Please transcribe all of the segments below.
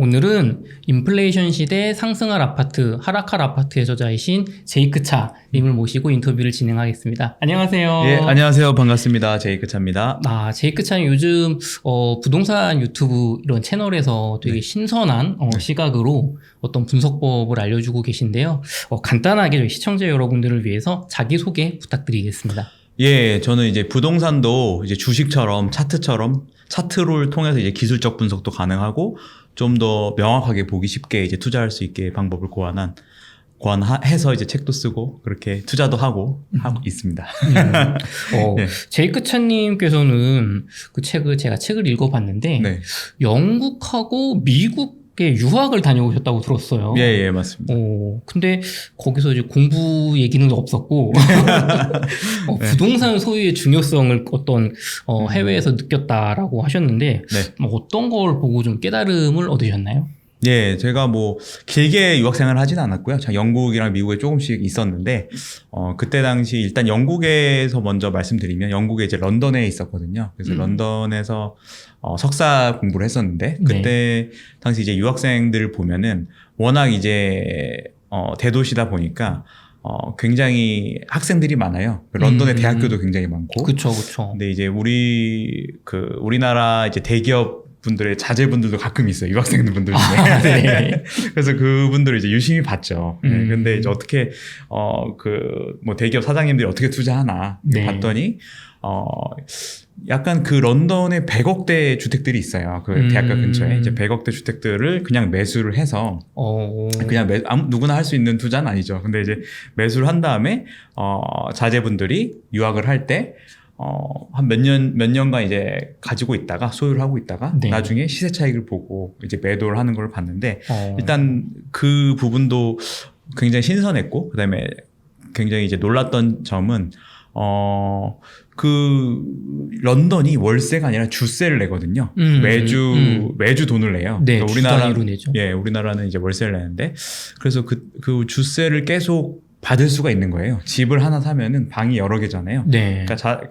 오늘은 인플레이션 시대 상승할 아파트, 하락할 아파트의 저자이신 제이크 차님을 모시고 인터뷰를 진행하겠습니다. 안녕하세요. 예, 안녕하세요. 반갑습니다. 제이크 차입니다. 제이크 차님 요즘 부동산 유튜브 이런 채널에서 되게 신선한 시각으로 어떤 분석법을 알려주고 계신데요. 간단하게 저희 시청자 여러분들을 위해서 자기소개 부탁드리겠습니다. 예, 저는 이제 부동산도 이제 주식처럼 차트를 통해서 이제 기술적 분석도 가능하고 좀 더 명확하게 보기 쉽게 이제 투자할 수 있게 방법을 고안해서 이제 책도 쓰고 그렇게 투자도 하고 있습니다. 네. 제이크 차님께서는 제가 책을 읽어봤는데 네. 영국하고 미국에 유학을 다녀오셨다고 들었어요. 예, 맞습니다. 근데 거기서 이제 공부 얘기는 없었고 네. 부동산 소유의 중요성을 해외에서 느꼈다라고 하셨는데 네. 어떤 걸 보고 좀 깨달음을 얻으셨나요? 예, 제가 뭐 길게 유학 생활을 하진 않았고요. 영국이랑 미국에 조금씩 있었는데 그때 당시 일단 영국에서 먼저 말씀드리면 영국에 이제 런던에 있었거든요. 그래서 런던에서 석사 공부를 했었는데 그때 당시 이제 유학생들을 보면은 워낙 이제 대도시다 보니까 굉장히 학생들이 많아요. 런던의 대학교도 굉장히 많고. 그쵸. 근데 이제 우리나라 이제 대기업 분들의 자제분들도 가끔 있어요. 유학생들 분들 중에. 네. 그래서 그분들을 이제 유심히 봤죠. 근데 이제 어떻게, 대기업 사장님들이 어떻게 투자하나 봤더니, 약간 그 런던에 100억대 주택들이 있어요. 그 대학가 근처에. 이제 100억대 주택들을 그냥 매수를 해서, 그냥 누구나 할 수 있는 투자는 아니죠. 근데 이제 매수를 한 다음에, 자제분들이 유학을 할 때, 한 몇 년간 이제 가지고 있다가 소유를 하고 있다가 나중에 시세 차익을 보고 이제 매도를 하는 걸 봤는데 일단 그 부분도 굉장히 신선했고 그다음에 굉장히 이제 놀랐던 점은 그 런던이 월세가 아니라 주세를 내거든요. 매주 돈을 내요. 네, 그러니까 내죠. 우리나라는 이제 월세를 내는데 그래서 그 주세를 계속 받을 수가 있는 거예요. 집을 하나 사면은 방이 여러 개잖아요. 네. 그러니까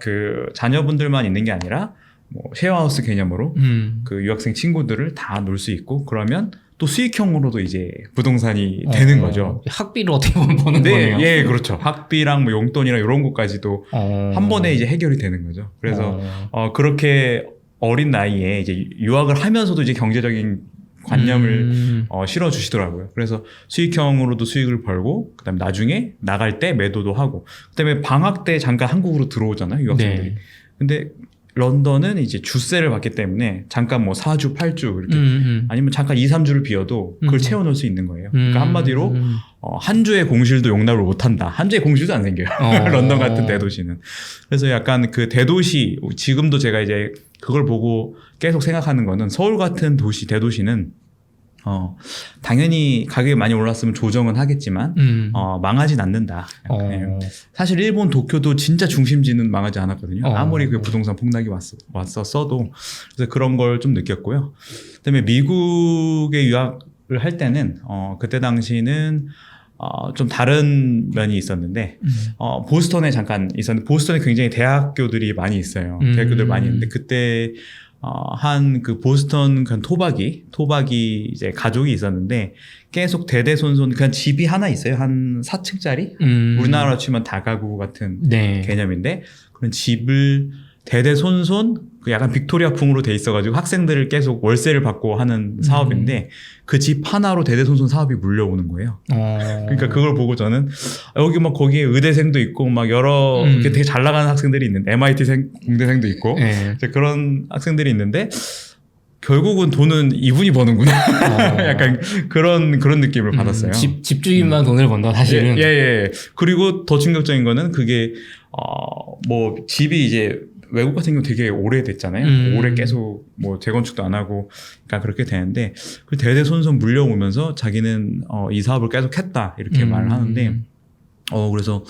자녀분들만 있는 게 아니라 뭐 쉐어하우스 개념으로 그 유학생 친구들을 다 놀 수 있고 그러면 또 수익형으로도 이제 부동산이 되는 거죠. 학비를 어떻게 보면 버는 거네요. 예, 그렇죠. 학비랑 뭐 용돈이랑 이런 것까지도 한 번에 이제 해결이 되는 거죠. 그래서 그렇게 어린 나이에 이제 유학을 하면서도 이제 경제적인 관념을 실어주시더라고요. 그래서 수익형으로도 수익을 벌고 그다음에 나중에 나갈 때 매도도 하고 그다음에 방학 때 잠깐 한국으로 들어오잖아요. 유학생들이. 네. 근데 런던은 이제 주세를 받기 때문에 잠깐 뭐 4주, 8주 이렇게 아니면 잠깐 2, 3주를 비워도 그걸 채워넣을 수 있는 거예요. 그러니까 한마디로 한 주의 공실도 용납을 못한다. 한 주의 공실도 안 생겨요. 런던 같은 대도시는. 그래서 약간 그 대도시 지금도 제가 이제 그걸 보고 계속 생각하는 거는 서울 같은 대도시는 당연히 가격이 많이 올랐으면 조정은 하겠지만 망하진 않는다. 사실 일본 도쿄도 진짜 중심지는 망하지 않았거든요. 아무리 그 부동산 폭락이 왔었어도 그래서 그런 걸 좀 느꼈고요. 그다음에 미국에 유학을 할 때는 그때 당시는 좀 다른 면이 있었는데 보스턴에 잠깐 있었는데 보스턴에 굉장히 대학교들이 많이 있어요. 대학교들 많이 있는데 그때 한 그 보스턴 토박이 이제 가족이 있었는데 계속 대대손손 그냥 집이 하나 있어요. 한 4층짜리? 우리나라로 치면 다가구 같은 개념인데 그런 집을 대대손손 약간 빅토리아풍으로 돼 있어가지고 학생들을 계속 월세를 받고 하는 사업인데 그 집 하나로 대대손손 사업이 물려오는 거예요. 그러니까 그걸 보고 저는 여기 막 거기에 의대생도 있고 막 여러 되게 잘 나가는 학생들이 있는데 MIT 공대생도 있고 그런 학생들이 있는데 결국은 돈은 이분이 버는구나. 약간 그런 느낌을 받았어요. 집주인만 돈을 번다 사실은. 예. 그리고 더 충격적인 거는 그게 집이 이제 외국 같은 경우 되게 오래됐잖아요. 오래 계속 뭐 재건축도 안 하고 그러니까 그렇게 되는데 그 대대손손 물려오면서 자기는 이 사업을 계속 했다 이렇게 말을 하는데 그래서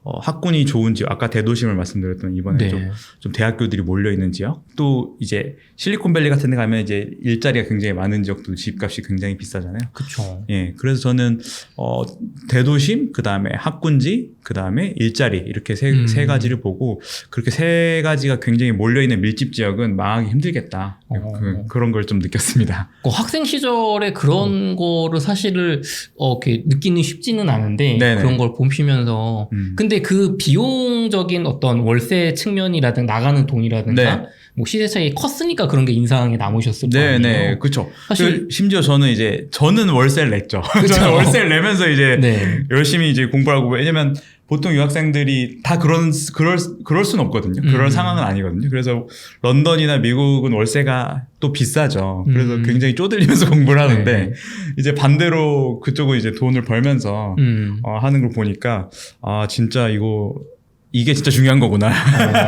학군이 좋은 지역, 아까 대도심을 말씀드렸던 이번에 네. 좀 대학교들이 몰려 있는 지역, 또 이제 실리콘밸리 같은 데 가면 이제 일자리가 굉장히 많은 지역도 집값이 굉장히 비싸잖아요. 그렇죠. 예, 그래서 저는 대도심, 그 다음에 학군지, 그 다음에 일자리 이렇게 세 가지를 보고 그렇게 세 가지가 굉장히 몰려 있는 밀집 지역은 망하기 힘들겠다. 그런 걸 좀 느꼈습니다. 학생 시절에 그런 거를 사실을 이렇게 느끼는 쉽지는 않은데 네네. 그런 걸 보시면서 근데 그 비용적인 어떤 월세 측면이라든가 나가는 돈이라든가 네. 뭐 시세 차이 컸으니까 그런 게 인상에 남으셨을 거 아니에요. 네, 그렇죠. 사실 심지어 저는 월세를 냈죠. 그쵸? 저는 월세를 내면서 이제 네. 열심히 이제 공부하고, 왜냐면 보통 유학생들이 다 그럴 수는 없거든요. 그럴 상황은 아니거든요. 그래서 런던이나 미국은 월세가 또 비싸죠. 그래서 굉장히 쪼들리면서 공부를 하는데 네. 이제 반대로 그쪽은 이제 돈을 벌면서 하는 걸 보니까 진짜 이게 진짜 중요한 거구나.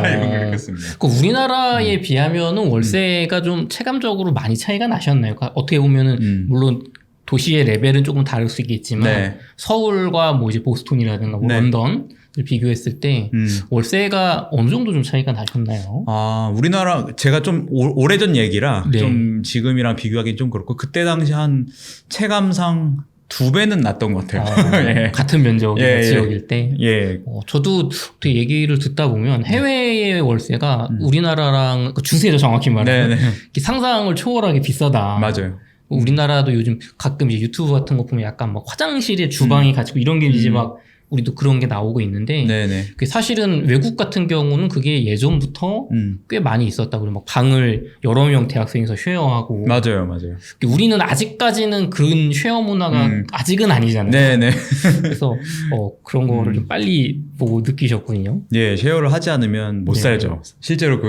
이런 걸 느꼈습니다. 우리나라에 비하면은 월세가 좀 체감적으로 많이 차이가 나셨나요? 그러니까 어떻게 보면은 물론 도시의 레벨은 조금 다를 수 있겠지만 네. 서울과 뭐 이제 보스턴이라든가 뭐 네. 런던을 비교했을 때 월세가 어느 정도 좀 차이가 나셨나요? 우리나라 제가 좀 오래전 얘기라 네. 좀 지금이랑 비교하기는 좀 그렇고, 그때 당시 한 체감상 2배는 났던 것 같아요. 예. 같은 면적의 지역일 때. 예. 저도 어떻게 얘기를 듣다 보면 해외의 월세가 우리나라랑 중세죠, 정확히 말하면 상상을 초월하게 비싸다. 맞아요. 우리나라도 요즘 가끔 이제 유튜브 같은 거 보면 약간 막 화장실에 주방이 가지고 이런 게 이제 막 우리도 그런 게 나오고 있는데 네네. 그게 사실은 외국 같은 경우는 그게 예전부터 꽤 많이 있었다. 그리고 막 방을 여러 명 대학생에서 쉐어하고. 맞아요. 우리는 아직까지는 그런 쉐어 문화가 아직은 아니잖아요. 네네. 그래서 그런 거를 좀 빨리 보고 느끼셨군요. 예, 쉐어를 하지 않으면 못 살죠. 실제로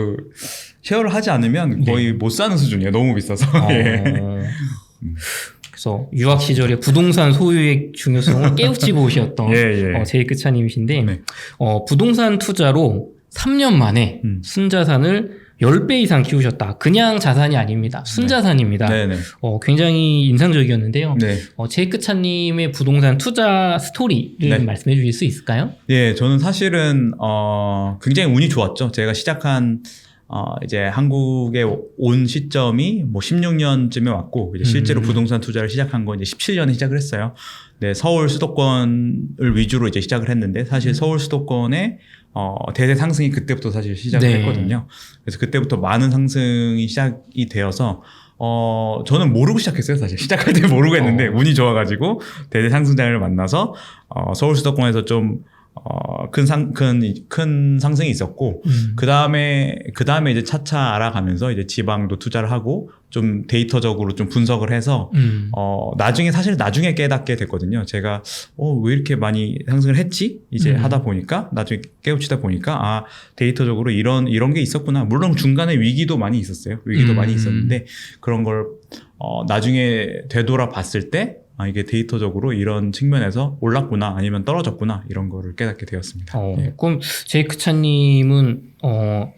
쉐어를 하지 않으면 거의 못 사는 수준이에요. 너무 비싸서. 그래서 유학 시절에 부동산 소유의 중요성을 깨우치고 오셨던 제이크 차님이신데 네. 부동산 투자로 3년 만에 순자산을 10배 이상 키우셨다. 그냥 자산이 아닙니다. 순자산입니다. 네네. 굉장히 인상적이었는데요. 네. 제이크 차님의 부동산 투자 스토리를 말씀해 주실 수 있을까요? 예, 저는 사실은 굉장히 운이 좋았죠. 제가 시작한 이제 한국에 온 시점이 뭐 16년쯤에 왔고, 이제 실제로 부동산 투자를 시작한 건 이제 17년에 시작을 했어요. 네, 서울 수도권을 위주로 이제 시작을 했는데, 사실 서울 수도권의 대세 상승이 그때부터 사실 시작을 했거든요. 그래서 그때부터 많은 상승이 시작이 되어서, 저는 모르고 시작했어요, 사실. 시작할 때 모르고 했는데, 운이 좋아가지고, 대세 상승장을 만나서, 서울 수도권에서 좀, 큰 상승이 있었고, 그 다음에 이제 차차 알아가면서 이제 지방도 투자를 하고, 좀 데이터적으로 좀 분석을 해서, 나중에 깨닫게 됐거든요. 제가, 왜 이렇게 많이 상승을 했지? 이제 하다 보니까, 나중에 깨우치다 보니까, 데이터적으로 이런 게 있었구나. 물론 중간에 위기도 많이 있었어요. 많이 있었는데, 그런 걸, 나중에 되돌아 봤을 때, 이게 데이터적으로 이런 측면에서 올랐구나, 아니면 떨어졌구나, 이런 거를 깨닫게 되었습니다. 그럼 제이크 차님은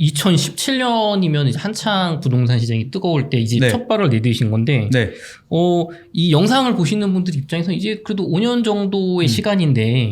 2017년이면 이제 한창 부동산 시장이 뜨거울 때 이제 첫 발을 내디신 건데, 이 영상을 보시는 분들 입장에서 이제 그래도 5년 정도의 시간인데,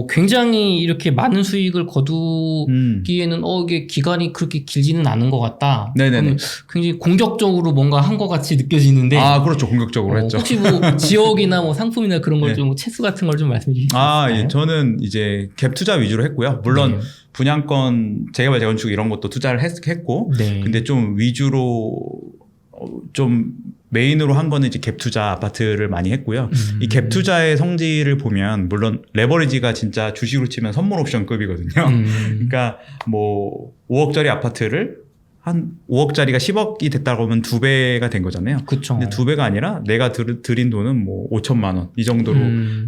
굉장히 이렇게 많은 수익을 거두기에는 이게 기간이 그렇게 길지는 않은 것 같다. 굉장히 공격적으로 뭔가 한 것 같이 느껴지는데. 그렇죠. 공격적으로 했죠. 혹시 뭐 지역이나 뭐 상품이나 그런 걸 좀 채수 같은 걸 좀 말씀해 주실 수 있을까요? 예. 저는 이제 갭 투자 위주로 했고요. 물론 분양권, 재개발, 재건축 이런 것도 투자를 했고, 근데 좀 위주로 좀 메인으로 한 거는 이제 갭 투자 아파트를 많이 했고요. 이 갭 투자의 성질을 보면, 물론 레버리지가 진짜 주식으로 치면 선물 옵션급이거든요. 그러니까 뭐 5억짜리 아파트를 한 5억짜리가 10억이 됐다고 하면 2배가 된 거잖아요. 그쵸. 근데 2배가 아니라 내가 들인 돈은 뭐 5천만 원 이 정도로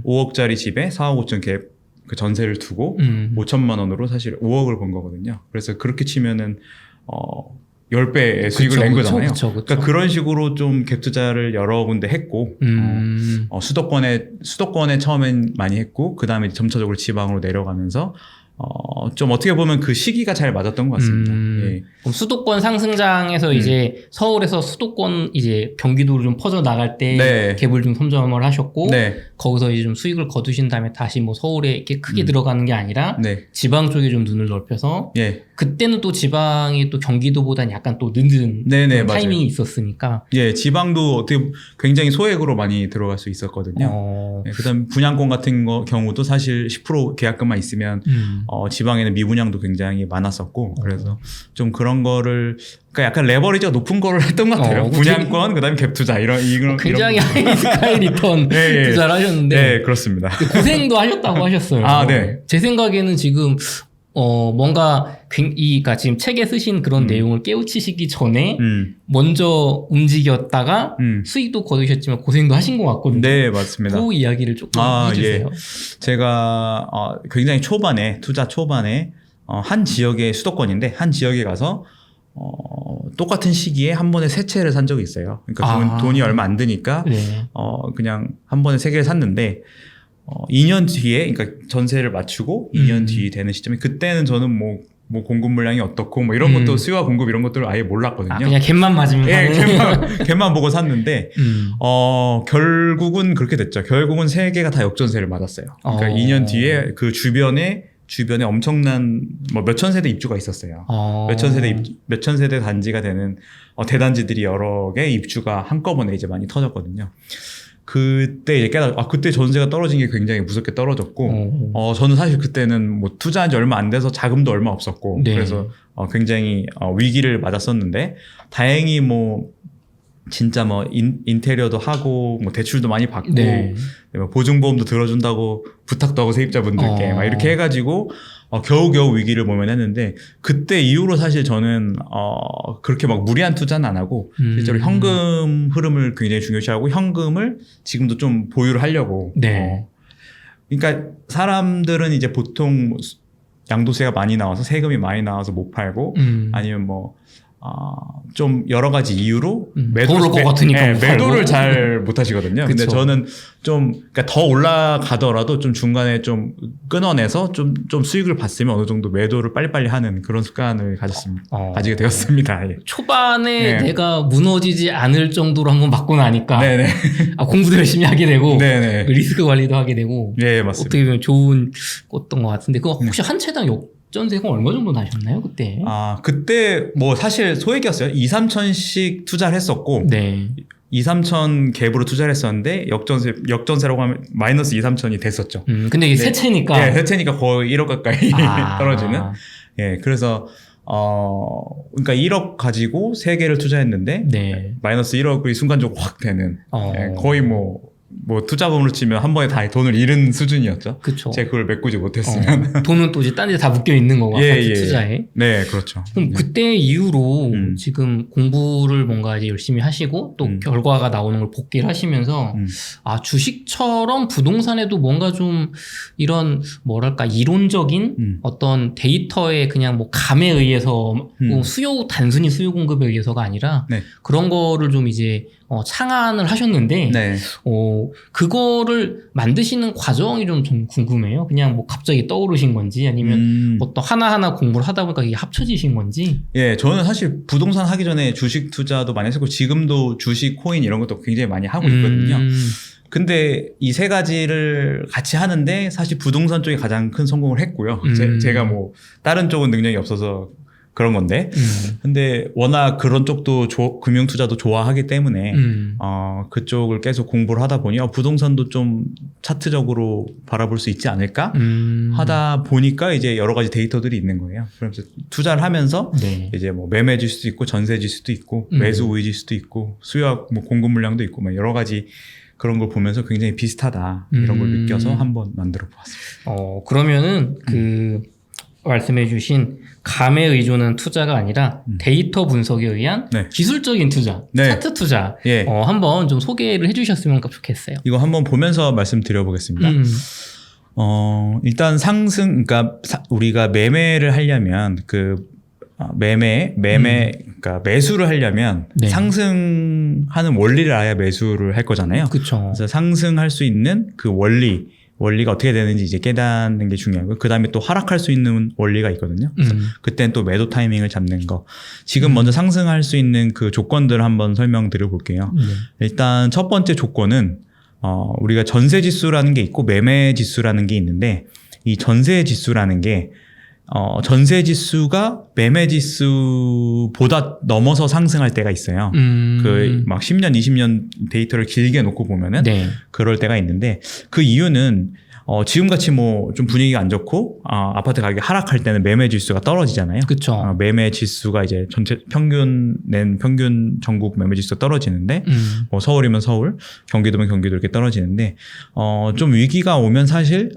5억짜리 집에 4억 5천 갭 그 전세를 두고 5천만 원으로 사실 5억을 번 거거든요. 그래서 그렇게 치면은 10배의 수익을 낸 거잖아요. 그러니까 그런 식으로 좀 갭 투자를 여러 군데 했고, 수도권에 처음엔 많이 했고, 그 다음에 점차적으로 지방으로 내려가면서, 좀 어떻게 보면 그 시기가 잘 맞았던 것 같습니다. 예. 그럼 수도권 상승장에서 이제 서울에서 수도권 이제 경기도로 좀 퍼져 나갈 때 네. 갭을 좀 선점을 하셨고 네. 거기서 이제 좀 수익을 거두신 다음에 다시 뭐 서울에 이렇게 크게 들어가는 게 아니라 네. 지방 쪽에 좀 눈을 넓혀서 예. 그때는 또 지방이 또 경기도보다는 약간 또 늦은 네네, 그런 타이밍이 맞아요. 있었으니까. 예, 지방도 어떻게 굉장히 소액으로 많이 들어갈 수 있었거든요. 예, 그다음 분양권 같은 경우도 사실 10% 계약금만 있으면 지방에는 미분양도 굉장히 많았었고 그래서 좀 그런 거를 그러니까 약간 레버리지가 높은 거를 했던 것 같아요. 분양권 그다음에 갭 투자 이런 굉장히 하이 리턴 예, 예. 투자를 하셨는데 네, 그렇습니다. 고생도 하셨다고 하셨어요. 아, 네. 제 생각에는 지금 뭔가 그러니까 지금 책에 쓰신 그런 내용을 깨우치시기 전에 먼저 움직였다가 수익도 거두셨지만 고생도 하신 것 같거든요. 네, 맞습니다. 그 이야기를 조금 해주세요. 예. 제가 굉장히 투자 초반에 한 지역의 수도권인데 한 지역에 가서 똑같은 시기에 한 번에 세 채를 산 적이 있어요. 그러니까 돈이 얼마 안 드니까 네. 그냥 한 번에 세 개를 샀는데 2년 뒤에 그러니까 전세를 맞추고 2년 뒤 되는 시점에 그때는 저는 뭐 공급 물량이 어떻고 뭐 이런 것도 수요와 공급 이런 것들을 아예 몰랐거든요. 그냥 갭만 맞으면 예, 갭만 보고 샀는데 결국은 그렇게 됐죠. 결국은 세 개가 다 역전세를 맞았어요. 그러니까 2년 뒤에 그 주변에 엄청난 뭐 몇천 세대 입주가 있었어요. 몇천 세대 단지가 되는 대단지들이 여러 개 입주가 한꺼번에 이제 많이 터졌거든요. 그때 이제 그때 전세가 떨어진 게 굉장히 무섭게 떨어졌고, 저는 사실 그때는 뭐 투자한 지 얼마 안 돼서 자금도 얼마 없었고, 네. 그래서 굉장히 위기를 맞았었는데, 다행히 뭐, 진짜 뭐, 인테리어도 하고, 뭐, 대출도 많이 받고, 네. 보증보험도 들어준다고 부탁도 하고 세입자분들께 막 이렇게 해가지고, 겨우겨우 위기를 모면했는데 그때 이후로 사실 저는 그렇게 막 무리한 투자는 안 하고 실제로 현금 흐름을 굉장히 중요시하고 현금을 지금도 좀 보유를 하려고. 네. 그러니까 사람들은 이제 보통 양도세가 많이 나와서 세금이 많이 나와서 못 팔고 아니면 뭐 좀 여러 가지 이유로 오를 것 같으니까 매도를 잘 못 하시거든요. 근데 저는 좀 그러니까 더 올라가더라도 좀 중간에 좀 끊어내서 좀 수익을 봤으면 어느 정도 매도를 빨리빨리 하는 그런 습관을 가지게 되었습니다. 예. 초반에 내가 무너지지 않을 정도로 한번 맞고 나니까 네네. 공부도 열심히 하게 되고 네네. 리스크 관리도 하게 되고 네, 맞습니다. 어떻게 보면 좋은 것던 것 같은데 그거 혹시 한 채당 역전세가 얼마 정도 나셨나요 그때? 그때 뭐 사실 소액이었어요. 2, 3천씩 투자를 했었고 네. 2, 3천 갭으로 투자를 했었는데 역전세라고 하면 마이너스 2, 3천이 됐었죠. 근데 이게 세 채니까. 네, 세 채니까 거의 1억 가까이 떨어지는. 예, 그래서 그러니까 1억 가지고 3개를 투자했는데 네. 마이너스 1억이 순간적으로 확 되는. 예, 거의 뭐 투자금으로 치면 한 번에 다 돈을 잃은 수준이었죠. 그쵸. 제가 그걸 메꾸지 못했으면. 돈은 또 이제 딴 데 다 묶여 있는 거고 아파트 투자에. 네, 그렇죠. 그럼 그때 이후로 지금 공부를 뭔가 이제 열심히 하시고 또 결과가 나오는 걸 복기를 하시면서 주식처럼 부동산에도 뭔가 좀 이런 뭐랄까 이론적인 어떤 데이터의 그냥 뭐 감에 의해서 뭐 단순히 수요 공급에 의해서가 아니라 그런 거를 좀 이제 창안을 하셨는데 그거를 만드시는 과정이 좀 궁금해요. 그냥 뭐 갑자기 떠오르신 건지 아니면 어떤 하나하나 공부를 하다 보니까 이게 합쳐지신 건지. 예, 저는 사실 부동산 하기 전에 주식 투자도 많이 했었고 지금도 주식, 코인 이런 것도 굉장히 많이 하고 있거든요. 근데 이 세 가지를 같이 하는데 사실 부동산 쪽이 가장 큰 성공을 했고요. 제가 뭐 다른 쪽은 능력이 없어서 그런 건데. 근데 워낙 그런 쪽도 금융 투자도 좋아하기 때문에 그쪽을 계속 공부를 하다 보니 부동산도 좀 차트적으로 바라볼 수 있지 않을까 하다 보니까 이제 여러 가지 데이터들이 있는 거예요. 그래서 투자를 하면서 이제 뭐 매매질 수도 있고 전세질 수도 있고 매수 우위질 수도 있고 수요 뭐 공급 물량도 있고 막 여러 가지 그런 걸 보면서 굉장히 비슷하다 이런 걸 느껴서 한번 만들어 보았습니다. 그러면은 말씀해주신 감에 의존한 투자가 아니라 데이터 분석에 의한 기술적인 투자, 차트 투자 한번 좀 소개를 해주셨으면 좋겠어요. 이거 한번 보면서 말씀드려보겠습니다. 일단 그러니까 우리가 매매를 하려면 그러니까 매수를 하려면 상승하는 원리를 알아야 매수를 할 거잖아요. 그쵸. 그래서 상승할 수 있는 그 원리 원리가 어떻게 되는지 이제 깨닫는 게 중요하고요. 그 다음에 또 하락할 수 있는 원리가 있거든요. 그래서 그때는 또 매도 타이밍을 잡는 거. 지금 먼저 상승할 수 있는 그 조건들을 한번 설명드려 볼게요. 일단 첫 번째 조건은 우리가 전세 지수라는 게 있고 매매 지수라는 게 있는데, 이 전세 지수라는 게 전세 지수가 매매 지수보다 넘어서 상승할 때가 있어요. 그 막 10년, 20년 데이터를 길게 놓고 보면은 네. 그럴 때가 있는데, 그 이유는 지금같이 뭐 좀 분위기가 안 좋고 아파트 가격이 하락할 때는 매매 지수가 떨어지잖아요. 그렇죠. 매매 지수가 이제 전체 평균 전국 매매 지수가 떨어지는데, 뭐 서울이면 서울, 경기도면 경기도 이렇게 떨어지는데, 좀 위기가 오면 사실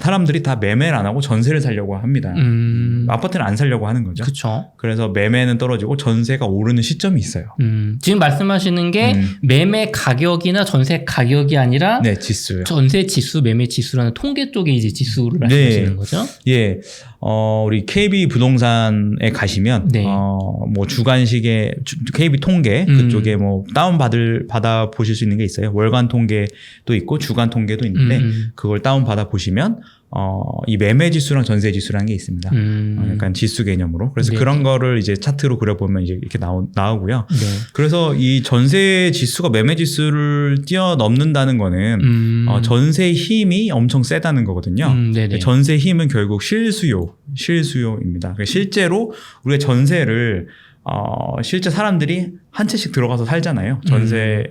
사람들이 다 매매를 안 하고 전세를 살려고 합니다. 아파트는 안 살려고 하는 거죠. 그렇죠. 그래서 매매는 떨어지고 전세가 오르는 시점이 있어요. 지금 말씀하시는 게 매매 가격이나 전세 가격이 아니라 네, 지수요. 전세 지수, 매매 지수라는 통계 쪽에 이제 지수를 말씀하시는 거죠? 예. 우리 KB 부동산에 가시면 네. 뭐 주간식의 KB 통계 그쪽에 뭐 받아 보실 수 있는 게 있어요. 월간 통계도 있고 주간 통계도 있는데 그걸 다운 받아 보시면 이 매매 지수랑 전세 지수라는 게 있습니다. 약간 지수 개념으로. 그래서 네. 그런 거를 이제 차트로 그려보면 이제 이렇게 나오고요. 네. 그래서 이 전세 지수가 매매 지수를 뛰어넘는다는 거는 전세 힘이 엄청 세다는 거거든요. 전세 힘은 결국 실수요입니다. 그러니까 실제로 우리가 전세를 실제 사람들이 한 채씩 들어가서 살잖아요. 전세에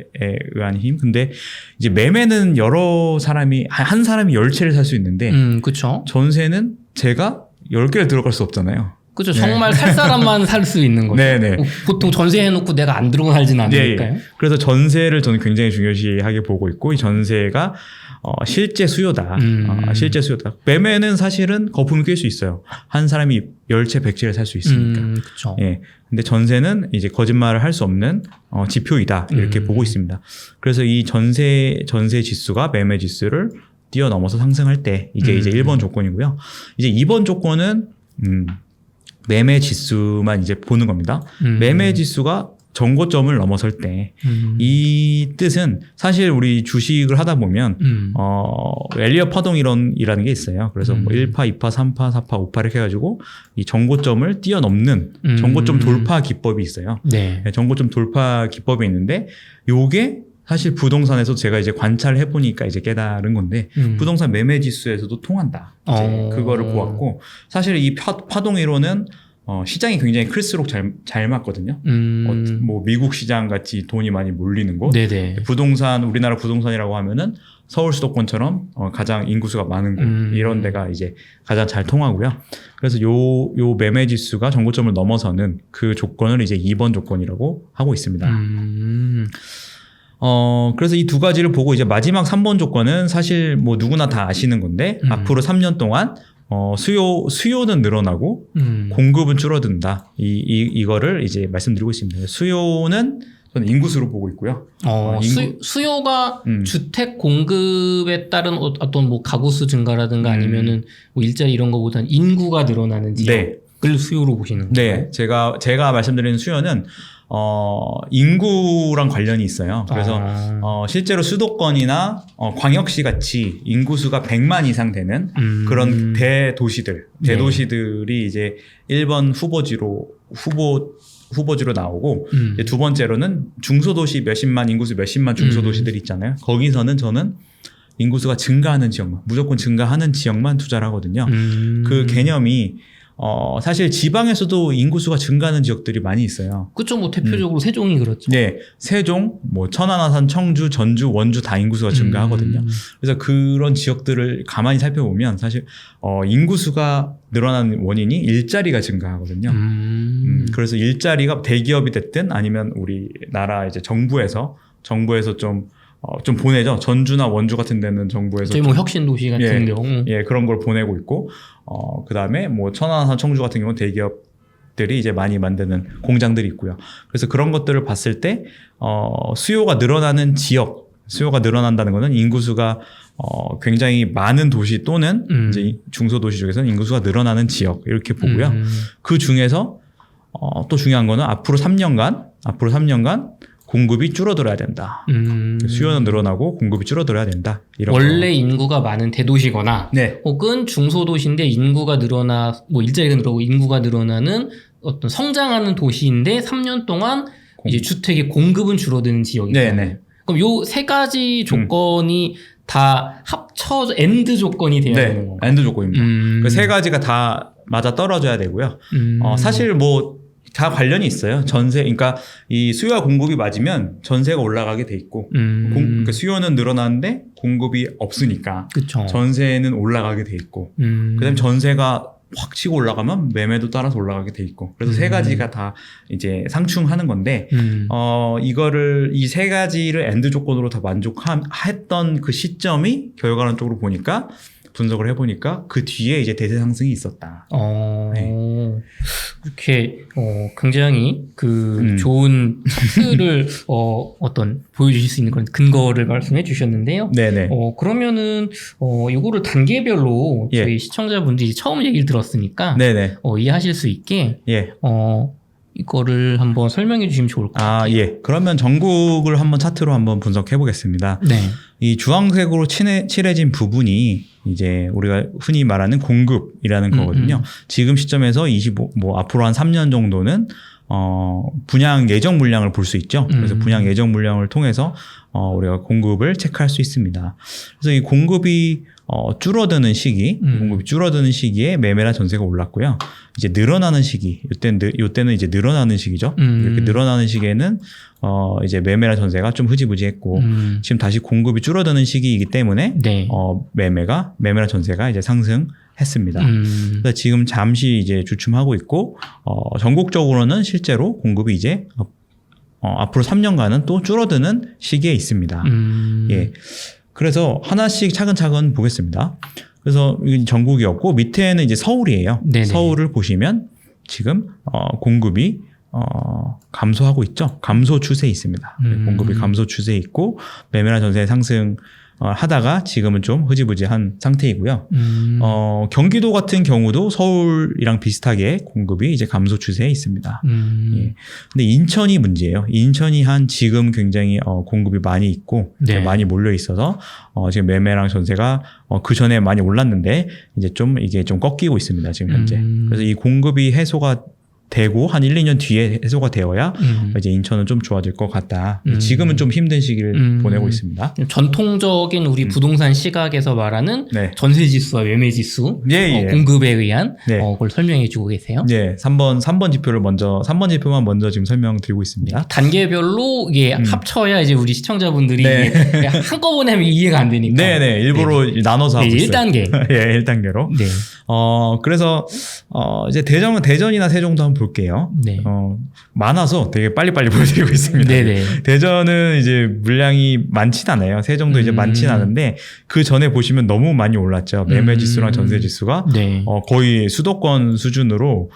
의한 힘. 근데 이제 매매는 여러 사람이, 한 사람이 10채를 살 수 있는데, 그쵸. 전세는 제가 10개를 들어갈 수 없잖아요. 그죠. 정말 살 사람만 살 수 있는 거죠. 네네. 보통 전세 해놓고 내가 안 들어가 살지는 않으니까요. 네. 그래서 전세를 저는 굉장히 중요시하게 보고 있고, 이 전세가 실제 수요다. 실제 수요다. 매매는 사실은 거품을 낄 수 있어요. 한 사람이 10채, 100채를 살 수 있으니까. 그쵸. 예. 근데 전세는 이제 거짓말을 할 수 없는 지표이다. 이렇게 보고 있습니다. 그래서 이 전세 지수가 매매 지수를 뛰어넘어서 상승할 때 이게 이제 1번 조건이고요. 이제 2번 조건은 매매 지수만 이제 보는 겁니다. 매매 지수가 정고점을 넘어설 때 이 뜻은 사실 우리 주식을 하다 보면 엘리엇 파동 이론이라는 게 있어요. 그래서 뭐 1파, 2파, 3파, 4파, 5파 이렇게 해가지고 이 정고점을 뛰어넘는 정고점 돌파 기법이 있어요. 네. 정고점 돌파 기법이 있는데 요게 사실 부동산에서 제가 이제 관찰해 보니까 이제 깨달은 건데 부동산 매매 지수에서도 통한다. 이제 그거를 보았고 사실 이 파동 이론은 시장이 굉장히 클수록 잘 맞거든요. 뭐 미국 시장 같이 돈이 많이 몰리는 곳. 네네. 우리나라 부동산이라고 하면은 서울 수도권처럼 가장 인구수가 많은 곳 이런 데가 이제 가장 잘 통하고요. 그래서 요 매매 지수가 정고점을 넘어서는 그 조건을 이제 2번 조건이라고 하고 있습니다. 그래서 이 두 가지를 보고 이제 마지막 3번 조건은 사실 뭐 누구나 다 아시는 건데 앞으로 3년 동안 수요는 늘어나고 공급은 줄어든다. 이거를 이제 말씀드리고 있습니다. 수요는 저는 인구수로 보고 있고요. 수요가 주택 공급에 따른 어떤 뭐 가구수 증가라든가 아니면은 뭐 일자리 이런 거보다는 인구가 늘어나는 지역을 수요로 보시는 거예요? 네, 제가 말씀드리는 수요는 인구랑 관련이 있어요. 그래서 실제로 수도권이나 광역시 같이 인구수가 100만 이상 되는 그런 대도시들이 이제 1번 후보지로 나오고 이제 두 번째로는 중소도시 인구수 몇십만 중소도시들이 있잖아요. 거기서는 저는 인구수가 증가하는 지역만, 무조건 증가하는 지역만 투자를 하거든요. 그 개념이 사실 지방에서도 인구수가 증가하는 지역들이 많이 있어요. 그쵸, 뭐 대표적으로 세종이 그렇죠. 네, 세종, 뭐 천안, 아산, 청주, 전주, 원주 다 인구수가 증가하거든요. 그래서 그런 지역들을 가만히 살펴보면 사실 인구수가 늘어나는 원인이 일자리가 증가하거든요. 그래서 일자리가 대기업이 됐든 아니면 우리나라 이제 정부에서 좀 보내죠. 전주나 원주 같은 데는 정부에서 저희 뭐 혁신도시 같은 경우 그런 걸 보내고 있고 그 다음에 뭐 천안산 청주 같은 경우는 대기업들이 이제 많이 만드는 공장들이 있고요. 그래서 그런 것들을 봤을 때 수요가 늘어나는 수요가 늘어난다는 것은 인구수가 굉장히 많은 도시 또는 이제 중소도시 중에서는 인구수가 늘어나는 지역 이렇게 보고요. 그 중에서 또 중요한 거는 앞으로 3년간 공급이 줄어들어야 된다. 수요는 늘어나고 공급이 줄어들어야 된다. 이런 원래 인구가 많은 대도시거나 네. 혹은 중소도시인데 인구가 늘어나 뭐 일자리가 늘어나고 인구가 늘어나는 어떤 성장하는 도시인데 3년 동안 이제 주택의 공급은 줄어드는 지역이잖아요. 네네. 그럼 요 세 가지 조건이 다 합쳐져 엔드 조건이 돼야 되는 건가요? 엔드 조건입니다. 그 세 가지가 다 맞아 떨어져야 되고요. 사실 뭐 다 관련이 있어요. 전세, 그러니까 이 수요와 공급이 맞으면 전세가 올라가게 돼 있고, 그러니까 수요는 늘어나는데 공급이 없으니까 그쵸. 전세는 올라가게 돼 있고, 그다음에 전세가 확 치고 올라가면 매매도 따라서 올라가게 돼 있고, 그래서 세 가지가 다 이제 상충하는 건데, 이거를 이 세 가지를 엔드 조건으로 다 만족했던 그 시점이 결과론적으로 보니까. 분석을 해보니까 그 뒤에 이제 대세 상승이 있었다. 네. 이렇게 굉장히 그 좋은 차트를 어떤 보여주실 수 있는 그런 근거를 말씀해 주셨는데요. 네네. 그러면은 이거를 단계별로 예. 저희 시청자분들이 처음 얘기를 들었으니까 네네. 이해하실 수 있게 예. 이거를 한번 설명해 주시면 좋을 것 같아요. 예. 그러면 전국을 한번 차트로 한번 분석해 보겠습니다. 네. 이 주황색으로 칠해진 부분이 이제 우리가 흔히 말하는 공급이라는 거거든요. 지금 시점에서 앞으로 한 3년 정도는 분양 예정 물량을 볼 수 있죠. 그래서 분양 예정 물량을 통해서 우리가 공급을 체크할 수 있습니다. 그래서 이 공급이 줄어드는 시기에 매매나 전세가 올랐고요. 이제 늘어나는 시기, 요때는 이제 늘어나는 시기죠. 이렇게 늘어나는 시기에는 이제 매매나 전세가 좀 흐지부지했고, 지금 다시 공급이 줄어드는 시기이기 때문에, 네. 매매나 전세가 이제 상승했습니다. 그래서 지금 잠시 이제 주춤하고 있고, 전국적으로는 실제로 공급이 이제, 앞으로 3년간은 또 줄어드는 시기에 있습니다. 예. 그래서 하나씩 차근차근 보겠습니다. 그래서 이건 전국이었고 밑에는 이제 서울이에요. 네네. 서울을 보시면 지금 공급이 감소하고 있죠. 감소 추세에 있습니다. 공급이 감소 추세에 있고 매매나 전세 상승 하다가 지금은 좀 흐지부지한 상태이고요. 경기도 같은 경우도 서울이랑 비슷하게 공급이 이제 감소 추세에 있습니다. 예. 근데 인천이 문제예요. 인천이 지금 굉장히 공급이 많이 있고 네. 많이 몰려 있어서 지금 매매랑 전세가 그 전에 많이 올랐는데 이제 좀 이게 좀 꺾이고 있습니다. 지금 현재. 그래서 이 공급이 해소가 되고 한 1, 2년 뒤에 해소가 되어야 이제 인천은 좀 좋아질 것 같다. 지금은 좀 힘든 시기를 보내고 있습니다. 전통적인 우리 부동산 시각에서 말하는 네. 전세지수와 매매지수 예. 공급에 의한 네. 그걸 설명해 주고 계세요. 네, 3번 지표만 먼저 지금 설명드리고 있습니다. 단계별로 이게 합쳐야 이제 우리 시청자분들이 네. 이게 한꺼번에 하면 이해가 안 되니까. 네, 일부러 나눠서 하고 있어요. 1단계. 예, 1단계로. 네. 그래서 이제 대전이나 세종도 한번 볼게요. 네. 많아서 되게 빨리빨리 보여드리고 있습니다. 네네. 대전은 이제 물량이 많진 않아요. 세종도 이제 많진 않은데 그 전에 보시면 너무 많이 올랐죠. 매매지수랑 전세지수가 네. 거의 수도권 수준으로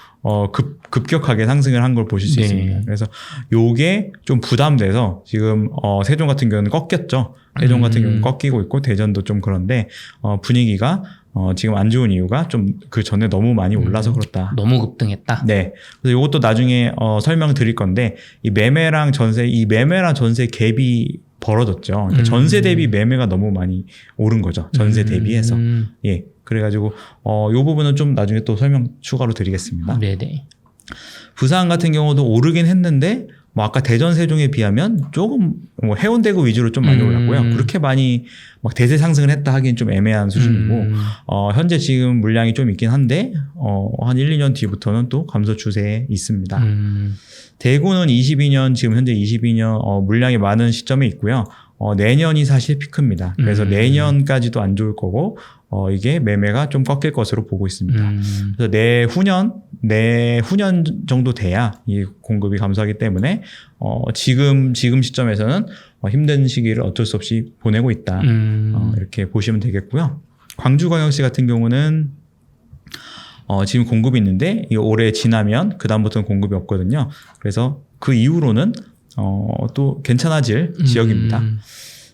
급격하게 상승을 한 걸 보실 수 네. 있습니다. 그래서 요게 좀 부담돼서 지금 세종 같은 경우는 꺾였죠. 세종 같은 경우는 꺾이고 있고 대전도 좀 그런데 분위기가 지금 안 좋은 이유가 좀 그 전에 너무 많이 올라서 그렇다. 너무 급등했다. 네. 그래서 이것도 나중에 설명드릴 건데 이 매매랑 전세 갭이 벌어졌죠. 그러니까 전세 대비 매매가 너무 많이 오른 거죠. 전세 대비해서. 예. 그래가지고 이 부분은 좀 나중에 또 설명 추가로 드리겠습니다. 네네. 부산 같은 경우도 오르긴 했는데 뭐 아까 대전 세종에 비하면 조금 뭐 해운대구 위주로 좀 많이 올랐고요. 그렇게 많이 막 대세 상승을 했다 하기엔 좀 애매한 수준이고 현재 지금 물량이 좀 있긴 한데 한 1, 2년 뒤부터는 또 감소 추세에 있습니다. 대구는 22년 지금 현재 22년 물량이 많은 시점에 있고요. 내년이 사실 피크입니다. 그래서 내년까지도 안 좋을 거고 이게 매매가 좀 꺾일 것으로 보고 있습니다. 그래서 내후년 정도 돼야 이 공급이 감소하기 때문에 지금 시점에서는 힘든 시기를 어쩔 수 없이 보내고 있다. 이렇게 보시면 되겠고요. 광주광역시 같은 경우는 지금 공급이 있는데 이 올해 지나면 그 다음부터는 공급이 없거든요. 그래서 그 이후로는 또 괜찮아질 지역입니다.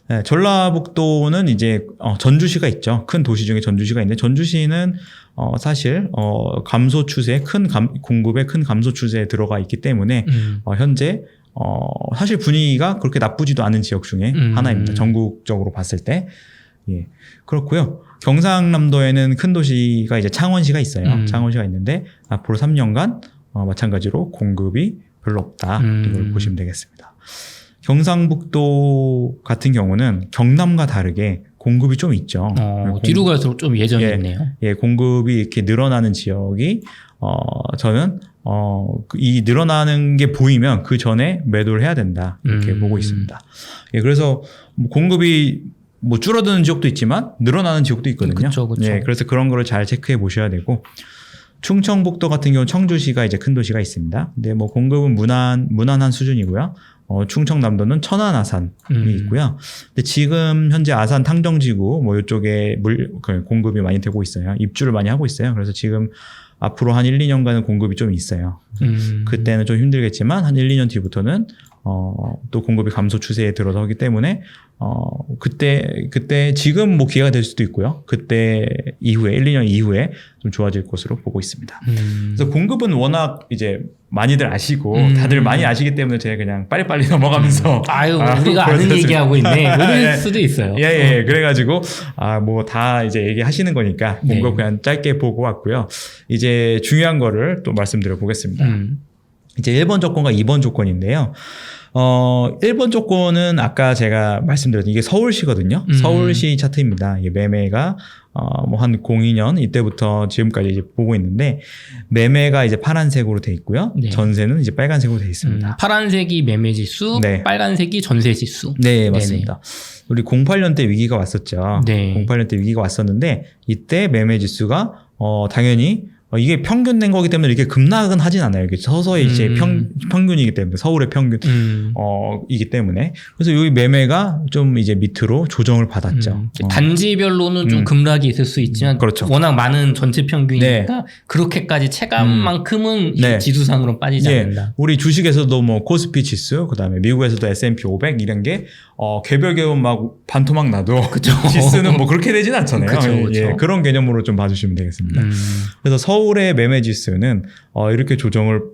네, 전라북도는 이제 전주시가 있죠. 큰 도시 중에 전주시가 있는데 전주시는 사실 감소 추세, 공급의 큰 감소 추세에 들어가 있기 때문에 현재 사실 분위기가 그렇게 나쁘지도 않은 지역 중에 하나입니다. 전국적으로 봤을 때. 예. 그렇고요. 경상남도에는 큰 도시가 이제 창원시가 있어요. 창원시가 있는데 앞으로 3년간 마찬가지로 공급이 별로 없다. 이걸 보시면 되겠습니다. 경상북도 같은 경우는 경남과 다르게 공급이 좀 있죠. 뒤로 갈수록 좀 예전이 있네요. 예, 공급이 이렇게 늘어나는 지역이 저는 이 늘어나는 게 보이면 그 전에 매도를 해야 된다. 이렇게 보고 있습니다. 예, 그래서 공급이 뭐 줄어드는 지역도 있지만 늘어나는 지역도 있거든요. 그쵸. 예, 그래서 그런 거를 잘 체크해 보셔야 되고 충청북도 같은 경우 청주시가 이제 큰 도시가 있습니다. 근데 뭐 공급은 무난한 수준이고요. 충청남도는 천안 아산이 있고요. 근데 지금 현재 아산 탕정지구 뭐 이쪽에 공급이 많이 되고 있어요. 입주를 많이 하고 있어요. 그래서 지금 앞으로 한 1, 2년간은 공급이 좀 있어요. 그때는 좀 힘들겠지만 한 1, 2년 뒤부터는 또 공급이 감소 추세에 들어서기 때문에 그때 지금 뭐 기회가 될 수도 있고요. 그때 이후에 1, 2년 이후에 좀 좋아질 것으로 보고 있습니다. 그래서 공급은 워낙 이제 많이들 아시고 다들 많이 아시기 때문에 제가 그냥 빨리빨리 넘어가면서 우리가 아는 얘기하고 있네. 모를 수도 있어요. 예. 그래가지고 뭐 다 이제 얘기하시는 거니까 공급 그냥 짧게 보고 왔고요. 이제 중요한 거를 또 말씀드려 보겠습니다. 이제 1번 조건과 2번 조건인데요. 1번 조건은 아까 제가 말씀드렸던 이게 서울시거든요. 서울시 차트입니다. 이게 매매가 뭐 한 02년 이때부터 지금까지 이제 보고 있는데 매매가 이제 파란색으로 돼 있고요. 네. 전세는 이제 빨간색으로 돼 있습니다. 파란색이 매매 지수, 네. 빨간색이 전세 지수. 네, 맞습니다. 네네. 우리 08년 때 위기가 왔었죠. 네. 08년 때 위기가 왔었는데 이때 매매 지수가 당연히 이게 평균 낸 거기 때문에 이렇게 급락은 하진 않아요. 이게 서서히 이제 평균이기 때문에 서울의 평균 이기 때문에 그래서 여기 매매가 좀 이제 밑으로 조정을 받았죠. 단지별로는 좀 급락이 있을 수 있지만 그렇죠. 워낙 많은 전체 평균이니까 그렇게까지 체감만큼은 지수상으로 빠지지 않는다. 우리 주식에서도 뭐 코스피 지수, 그다음에 미국에서도 S&P 500 이런 게 개별 개별 막 반토막 나도 지수는 뭐 그렇게 되진 않잖아요. 그쵸. 예, 그런 개념으로 좀 봐주시면 되겠습니다. 그래서 서울의 매매 지수는 이렇게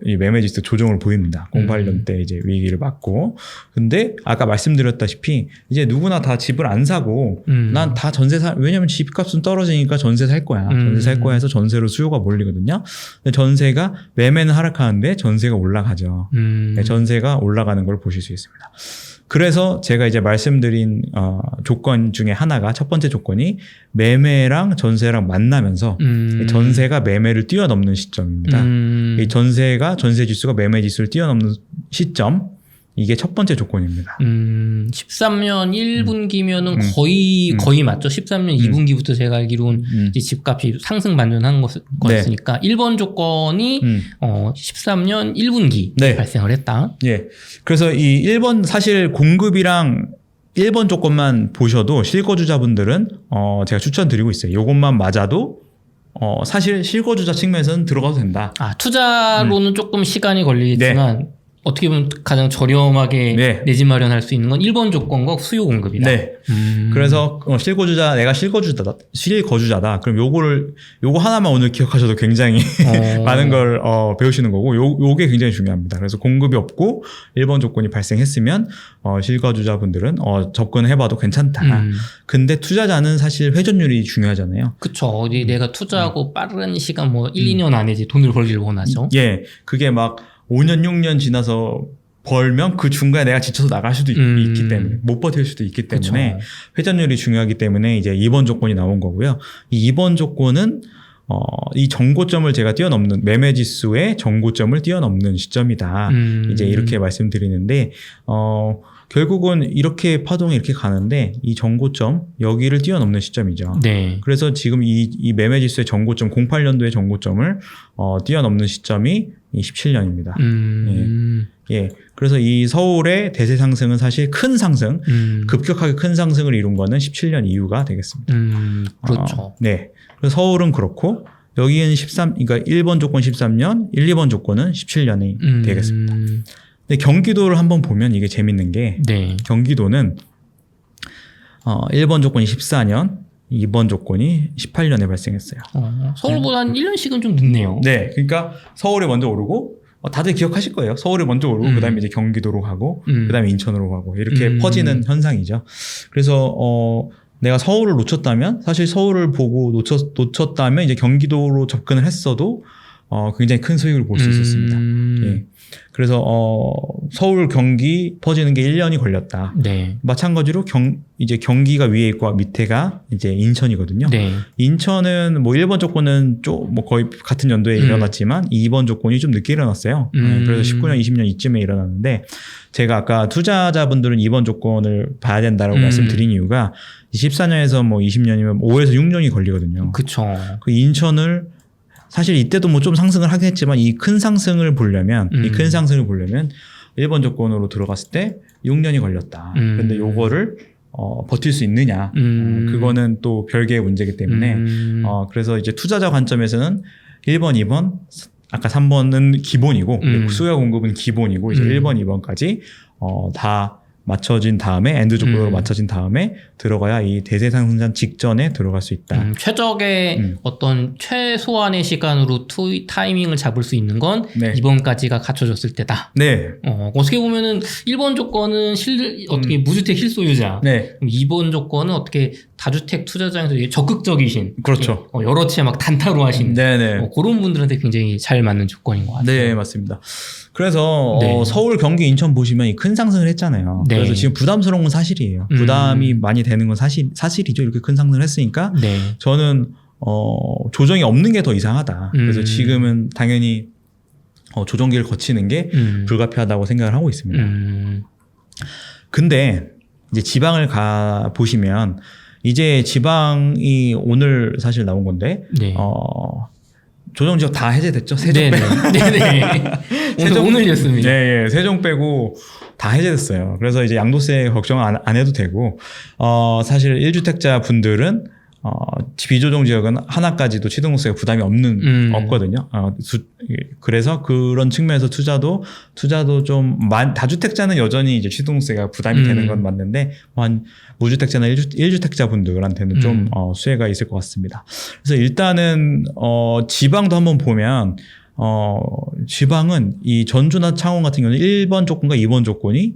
이 매매 지수 조정을 보입니다. 08년 때 이제 위기를 맞고. 근데 아까 말씀드렸다시피 이제 누구나 다 집을 안 사고 난 다 전세 왜냐면 집값은 떨어지니까 전세 살 거야. 전세 살 거야 해서 전세로 수요가 몰리거든요. 근데 전세가 매매는 하락하는데 전세가 올라가죠. 전세가 올라가는 걸 보실 수 있습니다. 그래서 제가 이제 말씀드린 조건 중에 하나가 첫 번째 조건이 매매랑 전세랑 만나면서 전세가 매매를 뛰어넘는 시점입니다. 이 전세 지수가 매매 지수를 뛰어넘는 시점, 이게 첫 번째 조건입니다. 13년 1분기면은 거의 맞죠. 13년 2분기부터 제가 알기로는 이제 집값이 상승 반전한 거였으니까 1번 조건이 13년 1분기 발생을 했다. 예. 그래서 이 1번 사실 공급이랑 1번 조건만 보셔도 실거주자분들은 제가 추천드리고 있어요. 요것만 맞아도 사실 실거주자 측면에서는 들어가도 된다. 투자로는 조금 시간이 걸리겠지만 어떻게 보면 가장 저렴하게 내 집 마련할 수 있는 건 1번 조건과 수요 공급이다. 네. 그래서 내가 실거주자다. 그럼 요거 하나만 오늘 기억하셔도 굉장히 많은 걸 배우시는 거고 요게 굉장히 중요합니다. 그래서 공급이 없고 1번 조건이 발생했으면 실거주자분들은 접근해봐도 괜찮다. 근데 투자자는 사실 회전율이 중요하잖아요. 그쵸. 내가 투자하고 빠른 시간 1, 2년 안에 이제 돈을 벌기를 원하죠. 예. 그게 막 5년, 6년 지나서 벌면 그 중간에 내가 지쳐서 나갈 수도 있기 때문에 못 버틸 수도 있기 때문에 그쵸. 회전율이 중요하기 때문에 이제 2번 조건이 나온 거고요. 이 2번 조건은 이 정고점을 제가 뛰어넘는 매매 지수의 정고점을 뛰어넘는 시점이다. 이제 이렇게 말씀드리는데 결국은 이렇게 파동이 이렇게 가는데 이 정고점 여기를 뛰어넘는 시점이죠. 네. 그래서 지금 이 매매 지수의 정고점 08년도의 정고점을 뛰어넘는 시점이 17년입니다. 예. 그래서 이 서울의 대세 상승은 사실 큰 상승, 급격하게 큰 상승을 이룬 거는 17년 이후가 되겠습니다. 그렇죠. 네. 그래서 서울은 그렇고 여기는 그러니까 1번 조건 13년, 1, 2번 조건은 17년이 되겠습니다. 근데 경기도를 한번 보면 이게 재밌는 게 경기도는 1번 조건이 14년, 2번 조건이 18년에 발생했어요. 서울보다 한 1년씩은 좀 늦네요. 네. 그러니까 서울이 먼저 오르고 다들 기억하실 거예요. 서울이 먼저 오르고 그다음에 이제 경기도로 가고 그다음에 인천으로 가고 이렇게 퍼지는 현상이죠. 그래서 내가 서울을 놓쳤다면 사실 서울을 보고 놓쳤다면 이제 경기도로 접근을 했어도 굉장히 큰 수익을 볼 수 있었습니다. 예. 그래서 서울 경기 퍼지는 게 1년이 걸렸다. 네. 마찬가지로 이제 경기가 위에 있고 밑에가 이제 인천이거든요. 네. 인천은 뭐 1번 조건은 뭐 거의 같은 연도에 일어났지만 2번 조건이 좀 늦게 일어났어요. 그래서 19년, 20년 이쯤에 일어났는데 제가 아까 투자자분들은 2번 조건을 봐야 된다라고 말씀드린 이유가 14년에서 뭐 20년이면 5에서 6년이 걸리거든요. 그쵸. 그 인천을 사실 이때도 뭐 좀 상승을 하긴 했지만 이 큰 상승을 보려면 1번 조건으로 들어갔을 때 6년이 걸렸다. 근데 요거를 버틸 수 있느냐. 그거는 또 별개의 문제이기 때문에 그래서 이제 투자자 관점에서는 1번, 2번 아까 3번은 기본이고 수요 공급은 기본이고 이제 1번, 2번까지 다 맞춰진 다음에 엔드 조건으로 맞춰진 다음에 들어가야 이 대세 상승장 직전에 들어갈 수 있다. 최적의 어떤 최소한의 시간으로 타이밍을 잡을 수 있는 건 네. 2번까지가 갖춰졌을 때다. 네. 어떻게 보면은 1번 조건은 어떻게 무주택 실소유자. 네. 2번 조건은 어떻게 다주택 투자자에서 적극적이신. 그렇죠. 여러 채 막 단타로 하시는. 네네. 그런 분들한테 굉장히 잘 맞는 조건인 것 같아요. 네, 맞습니다. 그래서 네. 서울, 경기, 인천 보시면 이 큰 상승을 했잖아요. 네. 그래서 지금 부담스러운 건 사실이에요. 부담이 많이 되는 건 사실이죠. 이렇게 큰 상승을 했으니까 네. 저는 조정이 없는 게 더 이상하다. 그래서 지금은 당연히 조정기를 거치는 게 불가피하다고 생각을 하고 있습니다. 근데 이제 지방을 가 보시면 이제 지방이 오늘 사실 나온 건데 네. 조정 지역 다 해제됐죠? 세종 빼고. 네네. 오늘이었습니다. 네, 세종 빼고 다 해제됐어요. 그래서 이제 양도세 걱정 안 해도 되고, 사실 1주택자 분들은, 비조정 지역은 하나까지도 취등록세가 부담이 없거든요. 그래서 그런 측면에서 투자도 좀, 다주택자는 여전히 이제 취등록세가 부담이 되는 건 맞는데, 무주택자나 1주택자 분들한테는 좀, 수혜가 있을 것 같습니다. 그래서 일단은, 지방도 한번 보면, 지방은 이 전주나 창원 같은 경우는 1번 조건과 2번 조건이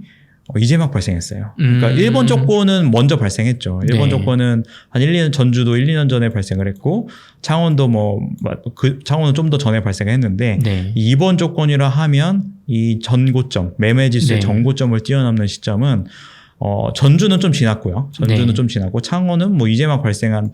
이제 막 발생했어요. 그러니까 1번 조건은 먼저 발생했죠. 1번 네. 조건은 한 1-2년, 전주도 1-2년 전에 발생을 했고, 창원도 창원은 좀 더 전에 발생했는데, 네. 2번 조건이라 하면 이 전고점, 매매지수의 네. 전고점을 뛰어넘는 시점은, 전주는 좀 지났고요. 전주는 네. 좀 지났고, 창원은 뭐 이제 막 발생한,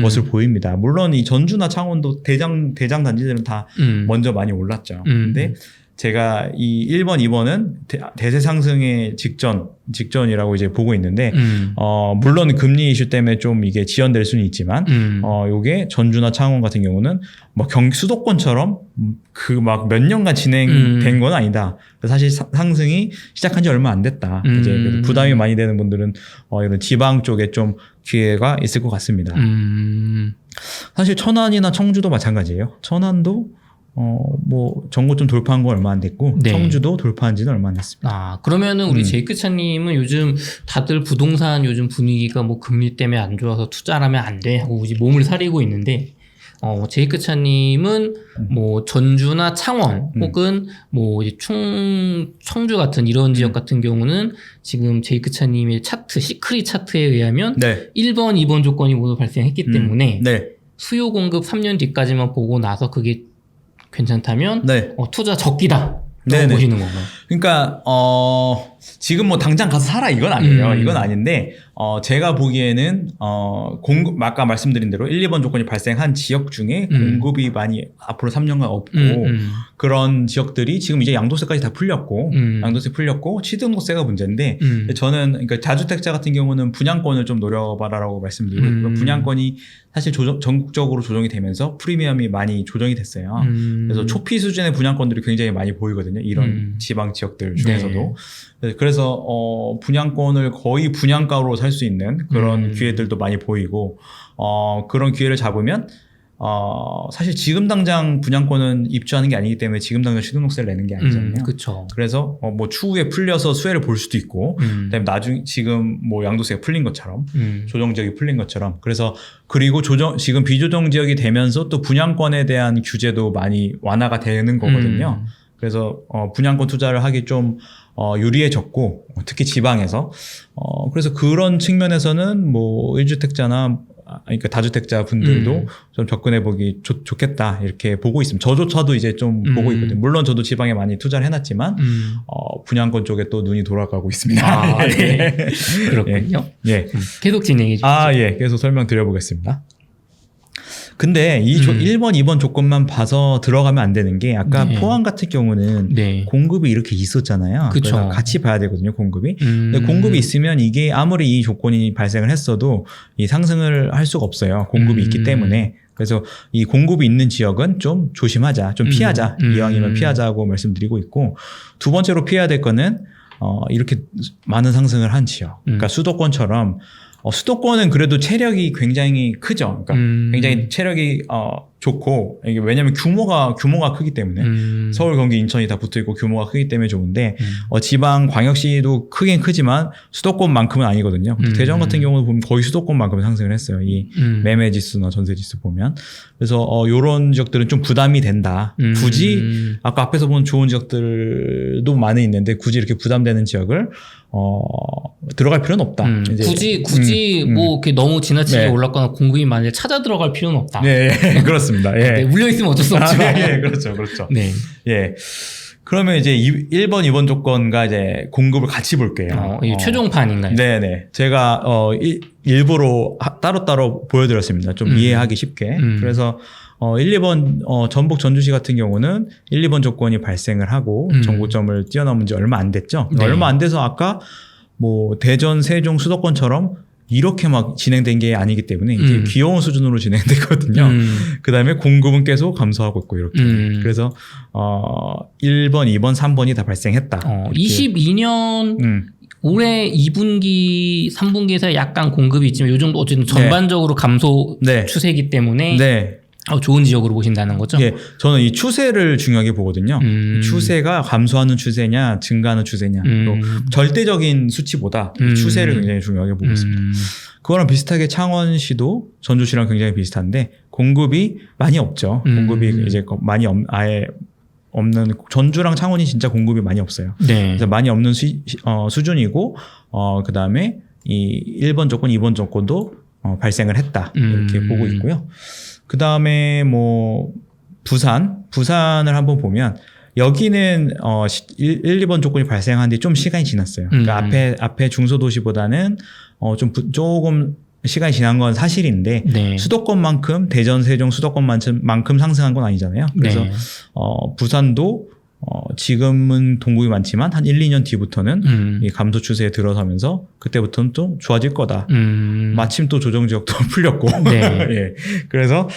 것을 보입니다. 물론 이 전주나 창원도 대장 단지들은 다 먼저 많이 올랐죠. 근데 제가 이 1번, 2번은 대세 상승의 직전이라고 이제 보고 있는데, 물론 금리 이슈 때문에 좀 이게 지연될 수는 있지만, 요게 전주나 창원 같은 경우는 뭐 수도권처럼 그 막 몇 년간 진행된 건 아니다. 사실 상승이 시작한 지 얼마 안 됐다. 이제 그래서 부담이 많이 되는 분들은 이런 지방 쪽에 좀 기회가 있을 것 같습니다. 사실 천안이나 청주도 마찬가지예요. 천안도 뭐 전고점 돌파한 거 얼마 안 됐고, 네. 청주도 돌파한 지는 얼마 안 됐습니다. 그러면은 우리 제이크차님은 요즘 다들 부동산 요즘 분위기가 뭐 금리 때문에 안 좋아서 투자를 하면 안 돼 하고 이제 몸을 사리고 있는데, 제이크차님은 뭐 전주나 창원 혹은 뭐 이제 청주 같은 이런 지역 같은 경우는 지금 제이크차님의 차트, 시크릿 차트에 의하면 네. 1번, 2번 조건이 모두 발생했기 때문에 네. 수요 공급 3년 뒤까지만 보고 나서 그게 괜찮다면 네. 투자 적기다 네네. 보시는 건가요? 그러니까 지금 뭐 당장 가서 사라 이건 아니에요. 이건 아닌데 제가 보기에는 공급 아까 말씀드린 대로 1, 2번 조건이 발생한 지역 중에 공급이 많이 앞으로 3년간 없고 그런 지역들이 지금 이제 양도세까지 다 풀렸고 양도세 풀렸고 취등록세가 문제인데 저는 그러니까 다주택자 같은 경우는 분양권을 좀 노려봐라라고 말씀드리고 분양권이 사실 전국적으로 조정이 되면서 프리미엄이 많이 조정이 됐어요. 그래서 초피 수준의 분양권들이 굉장히 많이 보이거든요. 이런 지방 지역들 중에서도. 네. 그래서 분양권을 거의 분양가로 살 수 있는 그런 기회들도 많이 보이고 그런 기회를 잡으면 사실 지금 당장 분양권은 입주하는 게 아니기 때문에 지금 당장 취등록세를 내는 게 아니잖아요. 그쵸. 그래서 뭐 추후에 풀려서 수혜를 볼 수도 있고 그다음에 나중에 지금 뭐 양도세가 풀린 것처럼 조정 지역이 풀린 것처럼 그래서 그리고 지금 비조정 지역이 되면서 또 분양권에 대한 규제도 많이 완화가 되는 거거든요. 그래서 분양권 투자를 하기 좀 유리해졌고 특히 지방에서 그래서 그런 측면에서는 뭐 1주택자나 그러니까 다주택자 분들도 좀 접근해 보기 좋겠다 이렇게 보고 있습니다. 저조차도 이제 좀 보고 있거든요. 물론 저도 지방에 많이 투자를 해놨지만 분양권 쪽에 또 눈이 돌아가고 있습니다. 네. 그렇군요. 예. 계속 진행해 주시죠. 예. 계속 설명드려보겠습니다. 근데 이 1번, 2번 조건만 봐서 들어가면 안 되는 게 아까 네. 포항 같은 경우는 네. 공급이 이렇게 있었잖아요. 그쵸. 그래서 같이 봐야 되거든요, 공급이. 근데 공급이 있으면 이게 아무리 이 조건이 발생을 했어도 이 상승을 할 수가 없어요. 공급이 있기 때문에. 그래서 이 공급이 있는 지역은 좀 조심하자, 좀 피하자. 이왕이면 피하자고 말씀드리고 있고 두 번째로 피해야 될 거는 이렇게 많은 상승을 한 지역. 그러니까 수도권처럼 수도권은 그래도 체력이 굉장히 크죠. 그러니까 굉장히 체력이 좋고 이게 왜냐하면 규모가 크기 때문에 서울, 경기, 인천이 다 붙어 있고 규모가 크기 때문에 좋은데 지방 광역시도 크긴 크지만 수도권만큼은 아니거든요. 대전 같은 경우는 보면 거의 수도권만큼 상승을 했어요. 이 매매 지수나 전세 지수 보면. 그래서 이런 지역들은 좀 부담이 된다. 굳이 아까 앞에서 본 좋은 지역들도 많이 있는데 굳이 이렇게 부담되는 지역을 들어갈 필요는 없다. 이제 굳이 뭐 이렇게 너무 지나치게 네. 올랐거나 공급이 많이 찾아 들어갈 필요는 없다. 네, 그렇습니다. 예. 네, 물려 있으면 어쩔 수 없지만. 예, 그렇죠. 네. 예. 그러면 이제 1번, 2번 조건과 이제 공급을 같이 볼게요. 이게 최종판인가요? 네네. 제가 일부러 따로따로 보여드렸습니다. 좀 이해하기 쉽게. 그래서 1, 2번 전북 전주시 같은 경우는 1, 2번 조건이 발생을 하고 정고점을 뛰어넘은 지 얼마 안 됐죠. 네. 얼마 안 돼서 아까 뭐 대전, 세종, 수도권처럼 이렇게 막 진행된 게 아니기 때문에 이게 귀여운 수준으로 진행됐거든요. 그 다음에 공급은 계속 감소하고 있고 이렇게. 그래서 1번, 2번, 3번이 다 발생했다. 22년 올해 2분기, 3분기에서 약간 공급이 있지만 요 정도 어쨌든 전반적으로 감소 네. 추세이기 때문에 네. 좋은 지역으로 보신다는 거죠? 예, 저는 이 추세를 중요하게 보거든요. 이 추세가 감소하는 추세냐, 증가하는 추세냐. 또 절대적인 수치보다 이 추세를 굉장히 중요하게 보고 있습니다. 그거랑 비슷하게 창원시도 전주시랑 굉장히 비슷한데 공급이 많이 없죠. 공급이 이제 많이 아예 없는 전주랑 창원이 진짜 공급이 많이 없어요. 네. 그래서 많이 없는 수준이고 그 다음에 이 1번 조건, 2번 조건도 발생을 했다 이렇게 보고 있고요. 그 다음에 뭐 부산을 한번 보면 여기는 1, 2번 조건이 발생한 뒤 좀 시간이 지났어요. 그러니까 앞에 중소도시보다는 조금 시간이 지난 건 사실인데 네. 수도권만큼 대전, 세종 수도권만큼 상승한 건 아니잖아요. 그래서 네. 부산도 지금은 동국이 많지만 한 1, 2년 뒤부터는 이 감소 추세에 들어서면서 그때부터는 좀 좋아질 거다. 마침 또 조정 지역도 풀렸고. 네. 예. 그래서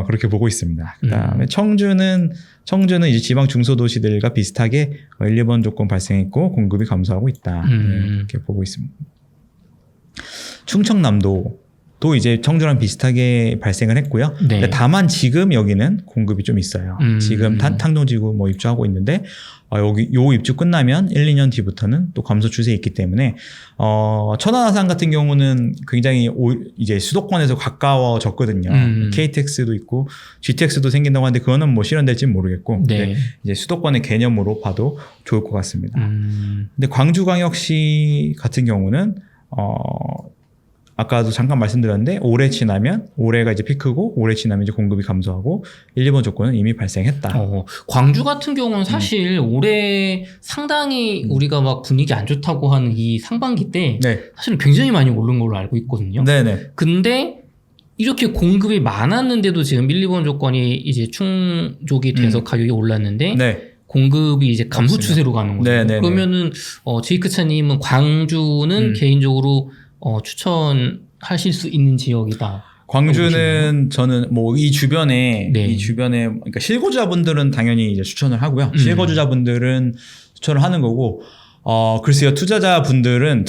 그렇게 보고 있습니다. 그다음에 청주는 이제 지방 중소도시들과 비슷하게 1, 2번 조건 발생했고 공급이 감소하고 있다. 네, 이렇게 보고 있습니다. 충청남도 또 이제 청주랑 비슷하게 발생을 했고요. 네. 근데 다만 지금 여기는 공급이 좀 있어요. 지금 탕동지구 뭐 입주하고 있는데 여기 요 입주 끝나면 1, 2년 뒤부터는 또 감소 추세에 있기 때문에 천안아산 같은 경우는 굉장히 이제 수도권에서 가까워졌거든요. KTX도 있고 GTX도 생긴다고 하는데 그거는 뭐 실현될지는 모르겠고 네. 근데 이제 수도권의 개념으로 봐도 좋을 것 같습니다. 근데 광주광역시 같은 경우는 아까도 잠깐 말씀드렸는데 올해가 이제 피크고 올해 지나면 이제 공급이 감소하고 1, 2번 조건은 이미 발생했다. 광주 같은 경우는 사실 올해 상당히 우리가 막 분위기 안 좋다고 하는 이 상반기 때 네. 사실은 굉장히 많이 오른 걸로 알고 있거든요. 네네. 근데 이렇게 공급이 많았는데도 지금 1, 2번 조건이 이제 충족이 돼서 가격이 올랐는데 네. 공급이 이제 감소 없습니다. 추세로 가는 거죠. 네네네. 그러면은 제이크차님은 광주는 개인적으로 추천하실 수 있는 지역이다. 광주는 저는 뭐 이 주변에 네. 그러니까 실거주자분들은 당연히 이제 추천을 하고요. 실거주자분들은 추천을 하는 거고 글쎄요. 투자자분들은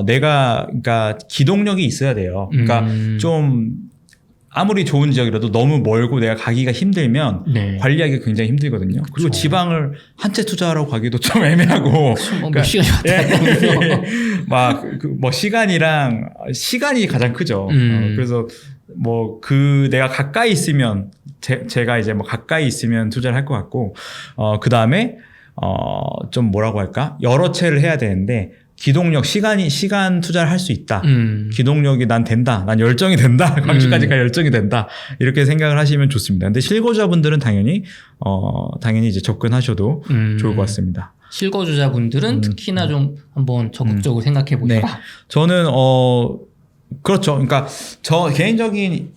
내가 그러니까 기동력이 있어야 돼요. 그러니까 좀 아무리 좋은 지역이라도 너무 멀고 내가 가기가 힘들면 네. 관리하기가 굉장히 힘들거든요. 그리고 그쵸. 지방을 한 채 투자하러 가기도 좀 애매하고. 몇 시간이 왔다 갔다 하면서. 시간이 가장 크죠. 그래서 내가 가까이 있으면 제가 이제 뭐 가까이 있으면 투자를 할 것 같고 그 다음에 좀 뭐라고 할까 여러 채를 해야 되는데 기동력 시간 투자를 할 수 있다. 기동력이 난 된다. 난 열정이 된다. 광주까지 갈 열정이 된다. 이렇게 생각을 하시면 좋습니다. 근데 실거주자분들은 당연히 이제 접근하셔도 좋을 것 같습니다. 실거주자분들은 특히나 좀 한번 적극적으로 생각해 보시라. 네. 저는 그렇죠. 그러니까 저 개인적인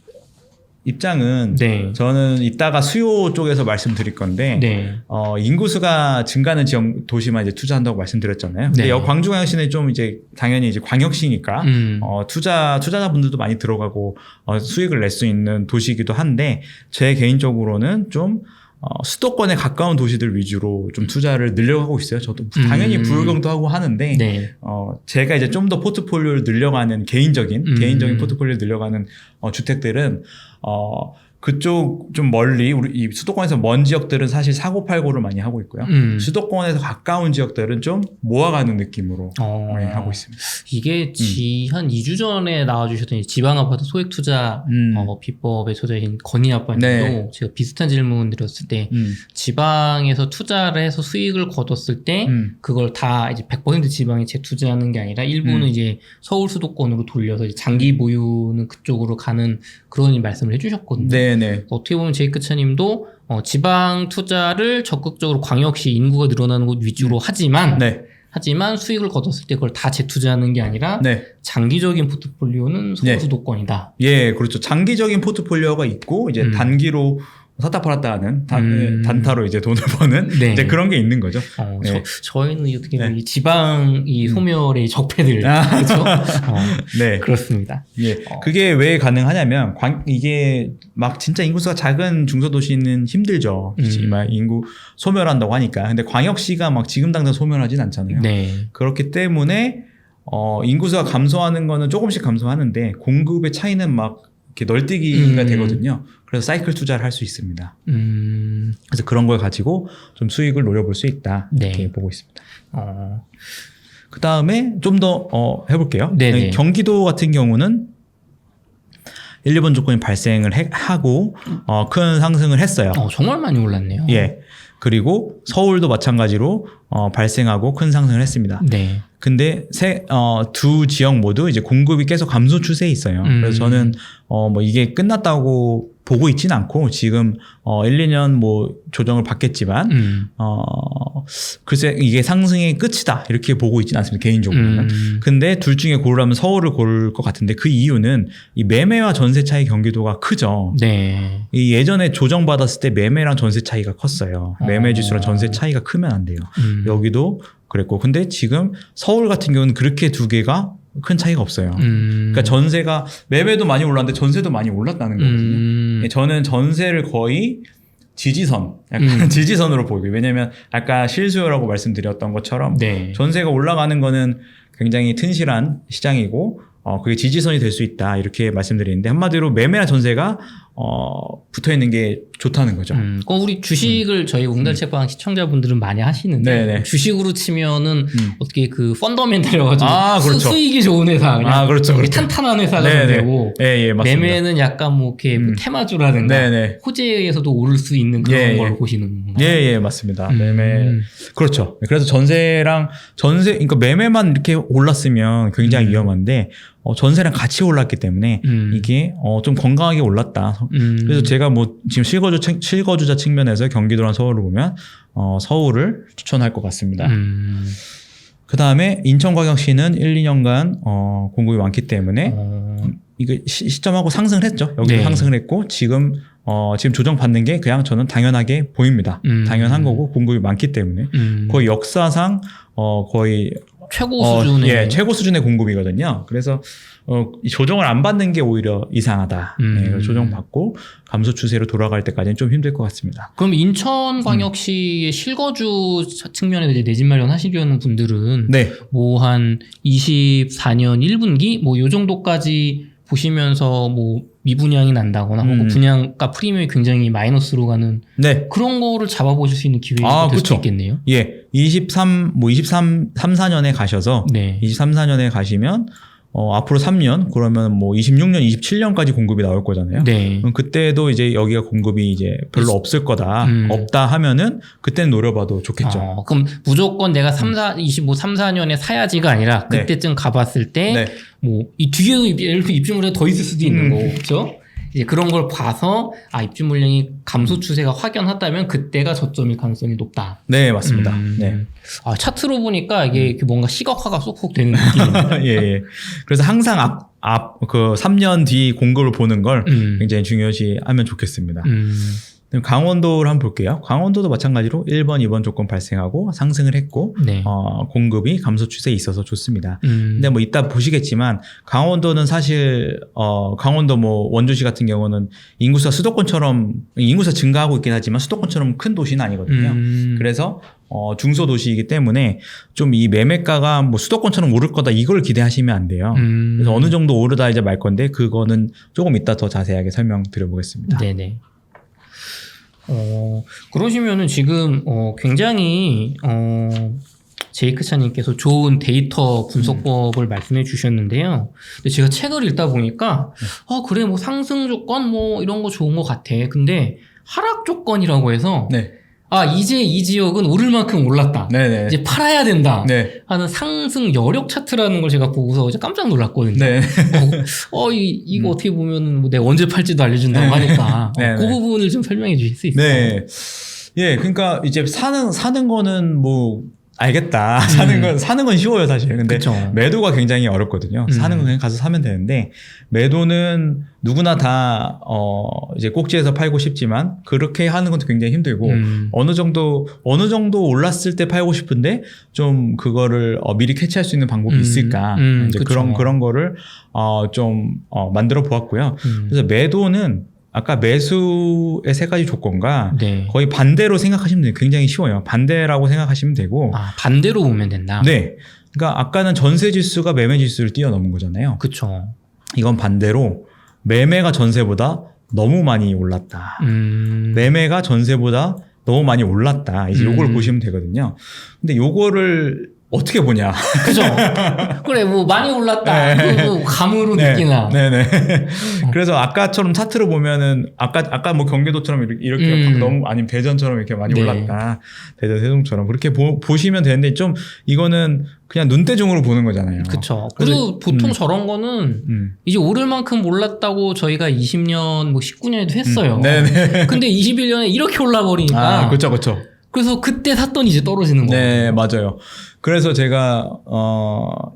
입장은 네. 저는 이따가 수요 쪽에서 말씀드릴 건데 네. 인구수가 증가하는 지역 도시만 이제 투자한다고 말씀드렸잖아요. 근데 네. 광주광역시는 좀 이제 당연히 이제 광역시니까 투자자분들도 많이 들어가고 수익을 낼 수 있는 도시이기도 한데 제 개인적으로는 좀 수도권에 가까운 도시들 위주로 좀 투자를 늘려가고 있어요. 저도 당연히 부울경도 하고 하는데 네. 제가 이제 좀 더 포트폴리오를 늘려가는 개인적인 포트폴리오를 늘려가는 주택들은 그쪽 좀 멀리 우리 이 수도권에서 먼 지역들은 사실 사고팔고를 많이 하고 있고요. 수도권에서 가까운 지역들은 좀 모아가는 느낌으로 하고 있습니다. 이게 한 2주 전에 나와주셨던 지방 아파트 소액 투자 비법의 소재인 건희 아빠님도 네. 제가 비슷한 질문 드렸을 때 지방에서 투자를 해서 수익을 거뒀을 때 그걸 다 이제 100% 지방에 재투자하는 게 아니라 일부는 이제 서울 수도권으로 돌려서 이제 장기 보유는 그쪽으로 가는 그런 말씀을 해주셨거든요. 네네. 어떻게 보면 제이크차님도 지방 투자를 적극적으로 광역시 인구가 늘어나는 곳 위주로 하지만 수익을 거뒀을 때 그걸 다 재투자하는 게 아니라 장기적인 포트폴리오는 서울 수도권이다. 예, 그렇죠. 장기적인 포트폴리오가 있고 이제 단기로 샀다 팔았다 하는 단타로 이제 돈을 버는 이제 그런 게 있는 거죠. 저희는 어떻게 보면 이 지방 이 소멸의 적폐들 그렇죠? 네, 그렇습니다. 예, 그게 왜 가능하냐면 이게 막 진짜 인구수가 작은 중소도시는 힘들죠. 막 인구 소멸한다고 하니까. 근데 광역시가 막 지금 당장 소멸하진 않잖아요. 네. 그렇기 때문에 인구수가 감소하는 거는 조금씩 감소하는데 공급의 차이는 막 이렇게 널뛰기가 되거든요. 그래서 사이클 투자를 할 수 있습니다. 그래서 그런 걸 가지고 좀 수익을 노려볼 수 있다. 이렇게 보고 있습니다. 그 다음에 좀 더 해볼게요. 경기도 같은 경우는 1, 2번 조건이 발생을 하고 큰 상승을 했어요. 정말 많이 올랐네요. 예. 그리고 서울도 마찬가지로 발생하고 큰 상승을 했습니다. 네. 근데 두 지역 모두 이제 공급이 계속 감소 추세에 있어요. 그래서 저는 이게 끝났다고 보고 있지는 않고 지금 1, 2년 뭐 조정을 받겠지만 글쎄 이게 상승의 끝이다 이렇게 보고 있지는 않습니다. 개인적으로는. 근데 둘 중에 고르라면 서울을 고를 것 같은데 그 이유는 이 매매와 전세 차이 경기도가 크죠. 네. 이 예전에 조정받았을 때 매매랑 전세 차이가 컸어요. 매매 지수랑 전세 차이가 크면 안 돼요. 여기도 그랬고 근데 지금 서울 같은 경우는 그렇게 두 개가 큰 차이가 없어요. 그러니까 전세가 매매도 많이 올랐는데 전세도 많이 올랐다는 거거든요. 저는 전세를 거의 지지선, 약간 지지선으로 보이고 왜냐면 아까 실수요라고 말씀드렸던 것처럼 전세가 올라가는 거는 굉장히 튼실한 시장이고 그게 지지선이 될 수 있다 이렇게 말씀드리는데 한마디로 매매나 전세가 붙어 있는 게 좋다는 거죠. 우리 주식을 저희 웅달책방 시청자분들은 많이 하시는데 주식으로 치면은 어떻게 그 펀더멘탈이라 가지고 그렇죠. 수익이 좋은 회사 그냥 그렇죠. 탄탄한 회사가 되고 맞습니다. 매매는 약간 뭐 이렇게 테마주라든가 호재에 의해서도 오를 수 있는 그런 걸 보시는 건가요? 예, 맞습니다. 매매 그렇죠. 그래서 그러니까 매매만 이렇게 올랐으면 굉장히 위험한데 전세랑 같이 올랐기 때문에 이게 좀 건강하게 올랐다. 그래서 제가 뭐 지금 실거주자 측면에서 경기도랑 서울을 보면 서울을 추천할 것 같습니다. 그 다음에 인천광역시는 1, 2년간 공급이 많기 때문에 이거 시점하고 상승을 했죠. 여기도 상승을 했고 지금 조정받는 게 그냥 저는 당연하게 보입니다. 당연한 거고 공급이 많기 때문에 거의 역사상 거의 최고 수준의 공급이거든요. 그래서 이 조정을 안 받는 게 오히려 이상하다. 조정받고 감소 추세로 돌아갈 때까지는 좀 힘들 것 같습니다. 그럼 인천광역시의 실거주 측면에서 이제 내 집 마련하시려는 분들은 뭐 한 24년 1분기 뭐 요 정도까지 보시면서 뭐 미분양이 난다거나 혹은 분양가 프리미엄이 굉장히 마이너스로 가는 그런 거를 잡아보실 수 있는 기회가 될 수 있겠네요. 예. 23, 4년에 가셔서 23, 4년에 가시면 앞으로 3년 그러면 뭐 26년, 27년까지 공급이 나올 거잖아요. 네. 그럼 그때도 이제 여기가 공급이 이제 별로 없을 거다. 없다 하면은 그때는 노려봐도 좋겠죠. 그럼 무조건 내가 25, 3, 4년에 사야지가 아니라 그때쯤 가봤을 때 뭐 이 뒤에도 예를 들어 입주 물량이 더 있을 수도 있는 거고, 그렇죠? 이제 그런 걸 봐서 입주 물량이 감소 추세가 확연하다면 그때가 저점일 가능성이 높다. 네, 맞습니다. 네. 차트로 보니까 이게 뭔가 시각화가 쏙쏙 되는 느낌입니다. 예. 그래서 항상 그 3년 뒤 공급을 보는 걸 굉장히 중요시 하면 좋겠습니다. 강원도를 한번 볼게요. 강원도도 마찬가지로 1번, 2번 조건 발생하고 상승을 했고 공급이 감소 추세에 있어서 좋습니다. 근데 뭐 이따 보시겠지만 강원도는 사실 강원도 뭐 원주시 같은 경우는 인구수가 증가하고 있긴 하지만 수도권처럼 큰 도시는 아니거든요. 그래서 중소도시이기 때문에 좀 이 매매가가 뭐 수도권처럼 오를 거다 이걸 기대하시면 안 돼요. 그래서 어느 정도 오르다 이제 말 건데 그거는 조금 이따 더 자세하게 설명드려 보겠습니다. 네네. 그러시면은 지금 굉장히 제이크 차님께서 좋은 데이터 분석법을 말씀해 주셨는데요. 근데 제가 책을 읽다 보니까 그래 뭐 상승 조건 뭐 이런 거 좋은 것 같아. 근데 하락 조건이라고 해서 이제 이 지역은 오를 만큼 올랐다. 네네. 이제 팔아야 된다. 하는 상승 여력 차트라는 걸 제가 보고서 이제 깜짝 놀랐거든요. 이거 어떻게 보면 뭐 내가 언제 팔지도 알려준다고 하니까 그 부분을 좀 설명해 주실 수 있어요? 네. 예, 그러니까 이제 사는 거는 뭐 알겠다. 사는 건 쉬워요, 사실. 근데 매도가 굉장히 어렵거든요. 사는 건 그냥 가서 사면 되는데, 매도는 누구나 다, 이제 꼭지에서 팔고 싶지만, 그렇게 하는 것도 굉장히 힘들고, 어느 정도 올랐을 때 팔고 싶은데, 좀 그거를, 미리 캐치할 수 있는 방법이 있을까. 이제 그런 거를, 만들어 보았고요. 그래서 매도는, 아까 매수의 세 가지 조건과 거의 반대로 생각하시면 돼요. 굉장히 쉬워요. 반대라고 생각하시면 되고. 반대로 보면 된다? 네. 그러니까 아까는 전세 지수가 매매 지수를 뛰어넘은 거잖아요. 그렇죠. 이건 반대로 매매가 전세보다 너무 많이 올랐다. 매매가 전세보다 너무 많이 올랐다. 이제 요걸 보시면 되거든요. 근데 요거를 어떻게 보냐. 그죠? 그래, 뭐, 많이 올랐다. 뭐 감으로 느끼나. 네네. 그래서 아까처럼 차트로 보면은, 아까 뭐 경기도처럼 이렇게 너무, 아니면 대전처럼 이렇게 많이 올랐다. 대전, 세종처럼. 그렇게 보시면 되는데, 좀, 이거는 그냥 눈대중으로 보는 거잖아요. 그쵸. 그리고 보통 저런 거는, 이제 오를 만큼 올랐다고 저희가 20년, 뭐 19년에도 했어요. 네네. 근데 21년에 이렇게 올라버리니까. 그쵸. 그래서 그때 샀더니 이제 떨어지는 거예요. 네, 맞아요. 그래서 제가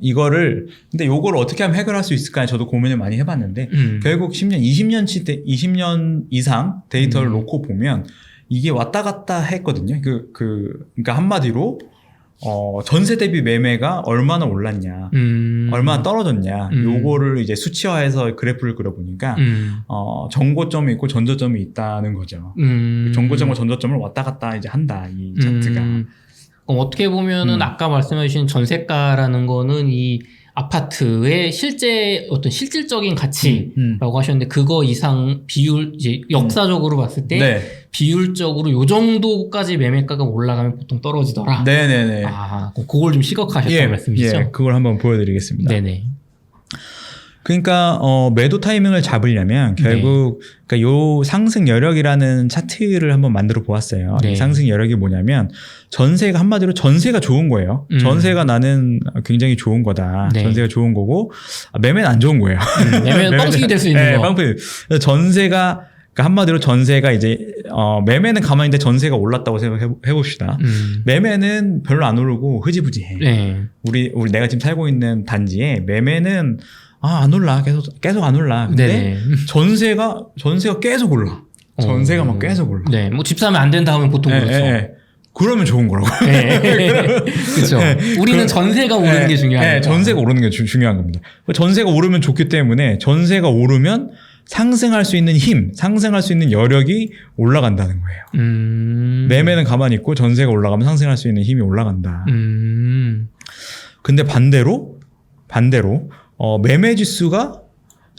근데 요거를 어떻게 하면 해결할 수 있을까 저도 고민을 많이 해봤는데 결국 10년, 20년 이상 데이터를 놓고 보면 이게 왔다 갔다 했거든요. 그러니까 한마디로 전세 대비 매매가 얼마나 올랐냐, 얼마나 떨어졌냐, 요거를 이제 수치화해서 그래프를 그려보니까, 정고점이 있고 전저점이 있다는 거죠. 정고점과 전저점을 왔다 갔다 이제 한다, 이 차트가. 그럼 어떻게 보면은 아까 말씀해주신 전세가라는 거는 이 아파트의 어떤 실질적인 가치라고 하셨는데 그거 이상 이제 역사적으로 봤을 때 비율적으로 요 정도까지 매매가가 올라가면 보통 떨어지더라. 네네네. 그걸 좀 시각화하셨다는 말씀이시죠? 그걸 한번 보여드리겠습니다. 네네. 그러니까 매도 타이밍을 잡으려면 결국 그러니까 요 상승 여력이라는 차트를 한번 만들어 보았어요. 이 상승 여력이 뭐냐면 전세가 한마디로 전세가 좋은 거예요. 전세가 나는 굉장히 좋은 거다. 전세가 좋은 거고 매매는 안 좋은 거예요. 매매는 뻥튀기 될 수 있는 거. 뻥튀기. 전세가 그러니까 한마디로 전세가 이제 매매는 가만히 있는데 전세가 올랐다고 생각해 봅시다. 매매는 별로 안 오르고 흐지부지해. 우리 내가 지금 살고 있는 단지에 매매는 안 올라. 계속 안 올라. 근데 전세가 계속 올라. 전세가 막 계속 올라. 네. 뭐 집 사면 안 된다 하면 보통 그렇죠. 그러면 좋은 거라고. 그렇죠. 우리는 전세가 오르는 게 중요해요. 전세가 오르는 게 중요한 겁니다. 전세가 오르면 좋기 때문에 전세가 오르면 상승할 수 있는 힘, 상승할 수 있는 여력이 올라간다는 거예요. 매매는 가만히 있고 전세가 올라가면 상승할 수 있는 힘이 올라간다. 근데 반대로 매매 지수가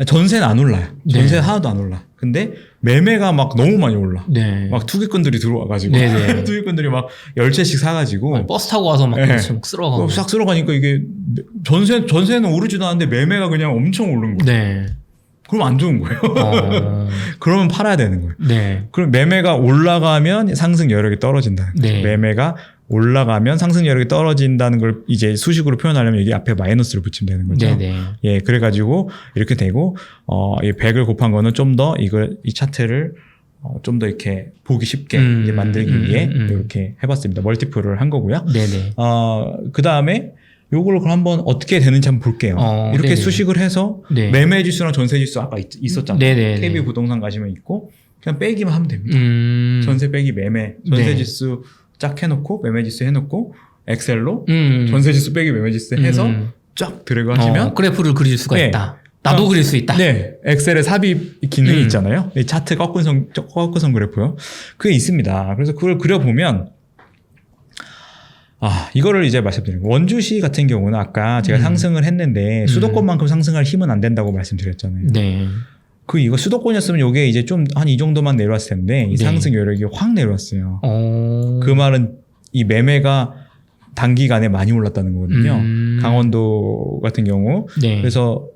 전세는 안 올라요. 네. 전세는 하나도 안 올라. 근데 매매가 막 너무 많이 올라. 네. 막 투기꾼들이 들어와가지고 네네. 투기꾼들이 막 10채씩 사가지고 버스 타고 와서 막 네. 쓸어가고. 싹 쓸어가니까 이게 전세는 오르지도 않는데 매매가 그냥 엄청 오른 거예요. 네. 그럼 안 좋은 거예요. 그러면 팔아야 되는 거예요. 네. 그럼 매매가 올라가면 상승 여력이 떨어진다는 거죠. 네. 매매가 올라가면 상승 여력이 떨어진다는 걸 이제 수식으로 표현하려면 여기 앞에 마이너스를 붙이면 되는 거죠. 네네. 예, 그래가지고 이렇게 되고 이 100을 곱한 거는 좀 더 이 차트를 좀 더 이렇게 보기 쉽게 이제 만들기 위해 이렇게 해봤습니다. 멀티플을 한 거고요. 네네. 그 다음에 요걸 그럼 한번 어떻게 되는지 한번 볼게요. 이렇게 네네. 수식을 수식을 해서 네. 매매 지수랑 전세 지수 아까 있었잖아요. 네네. KB 부동산 가시면 있고 그냥 빼기만 하면 됩니다. 전세 빼기 매매, 전세 네. 지수 쫙 해놓고 매매 지수 해놓고 엑셀로 전세 전세 지수 빼기 매매 지수 해서 쫙 드래그 하시면 그래프를 그릴 수가 네. 있다. 나도 그릴 수 있다. 네, 엑셀에 삽입 기능이 있잖아요. 이 차트 꺾은선 그래프요. 그게 있습니다. 그래서 그걸 그려보면 이거를 이제 말씀드리는 거예요. 원주시 같은 경우는 아까 제가 상승을 했는데 수도권만큼 상승할 힘은 안 된다고 말씀드렸잖아요. 네. 이거 수도권이었으면 이게 이제 좀 한 이 정도만 내려왔을 텐데 이 네. 상승 여력이 확 내려왔어요. 그 그 말은 이 매매가 단기간에 많이 올랐다는 거거든요. 강원도 같은 경우. 네. 그래서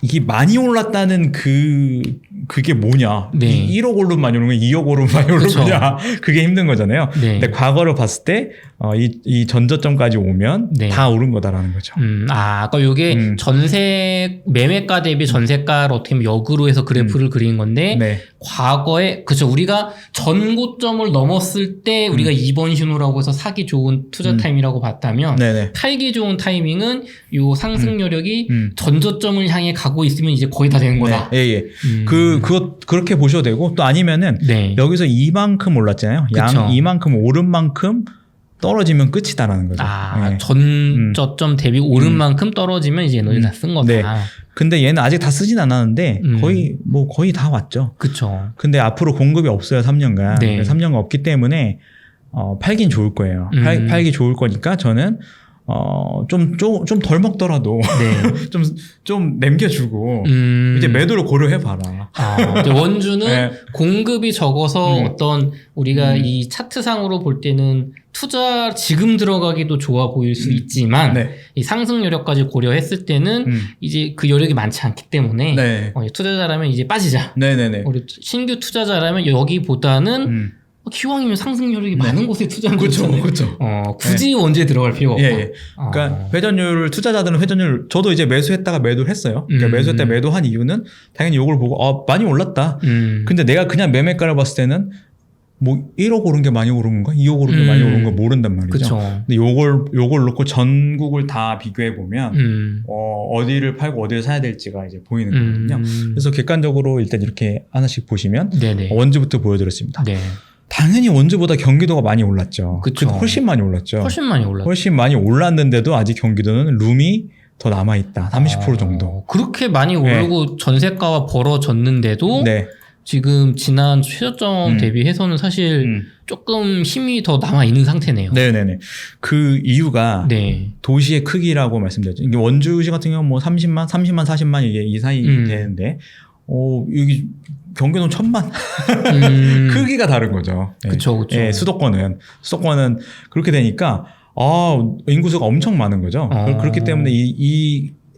이게 많이 올랐다는 그게 뭐냐. 네. 1억 오르면 많이 오르는 거냐, 2억 오르면 많이 오르는 그쵸. 거냐. 그게 힘든 거잖아요. 네. 근데 과거를 봤을 때, 이 전저점까지 오면 네. 다 오른 거다라는 거죠. 아까 요게 전세, 매매가 대비 전세가를 어떻게 보면 역으로 해서 그래프를 그린 건데, 네. 과거에, 그쵸. 우리가 전고점을 넘었을 때 우리가 2번 신호라고 해서 사기 좋은 투자 타임이라고 봤다면, 네네. 팔기 좋은 타이밍은 요 상승 여력이 음. 전저점을 향해 가고 있으면 이제 거의 다 되는 거다. 네. 예. 그렇게 보셔도 되고, 또 아니면은, 네. 여기서 이만큼 올랐잖아요. 그쵸. 이만큼 오른 만큼 떨어지면 끝이다라는 거죠. 네. 전저점 대비 오른 만큼 떨어지면 이제 에너지 다 쓴 거다. 네. 근데 얘는 아직 다 쓰진 않았는데 거의 다 왔죠. 그쵸. 근데 앞으로 공급이 없어요. 3년간. 네. 3년간 없기 때문에 팔긴 좋을 거예요. 팔기 좋을 거니까 저는 좀 덜 먹더라도 네. 좀 남겨주고 이제 매도를 고려해봐라. 이제 원주는 네. 공급이 적어서 어떤 우리가 이 차트상으로 볼 때는 투자 지금 들어가기도 좋아 보일 수 있지만 네. 이 상승 여력까지 고려했을 때는 이제 그 여력이 많지 않기 때문에 네. 투자자라면 이제 빠지자. 네네네. 우리 신규 투자자라면 여기보다는 기왕이면 상승 여력이 많은 곳에 투자하는 거잖아요. 그렇죠. 굳이 원주에 들어갈 필요가 없다. 예. 그러니까 투자자들은 회전율, 저도 이제 매수했다가 매도를 했어요. 그러니까 매수했다 매도한 이유는 당연히 요걸 보고 많이 올랐다. 근데 내가 그냥 매매가를 봤을 때는 뭐 1억 오른 게 많이 오른 건가? 2억 오른 게 많이 오른 거 모른단 말이죠. 그쵸. 근데 요걸 놓고 전국을 다 비교해 보면 어디를 팔고 어디를 사야 될지가 이제 보이는 거거든요. 그래서 객관적으로 일단 이렇게 하나씩 보시면 네네. 원주부터 보여드렸습니다. 네. 당연히 원주보다 경기도가 많이 올랐죠. 그쵸. 훨씬 많이 올랐죠. 훨씬 많이 올랐죠. 훨씬 많이 올랐는데도 아직 경기도는 룸이 더 남아있다. 30% 정도. 그렇게 많이 오르고 전세가가 벌어졌는데도 네. 지금 지난 최저점 대비해서는 사실 조금 힘이 더 남아있는 상태네요. 네네네. 그 이유가 네. 도시의 크기라고 말씀드렸죠. 이게 원주시 같은 경우는 뭐 30만, 40만 이게 이 사이 되는데, 여기 경기도는 1000만. 크기가 다른 거죠. 그쵸. 예, 수도권은 그렇게 되니까, 인구수가 엄청 많은 거죠. 그렇기 때문에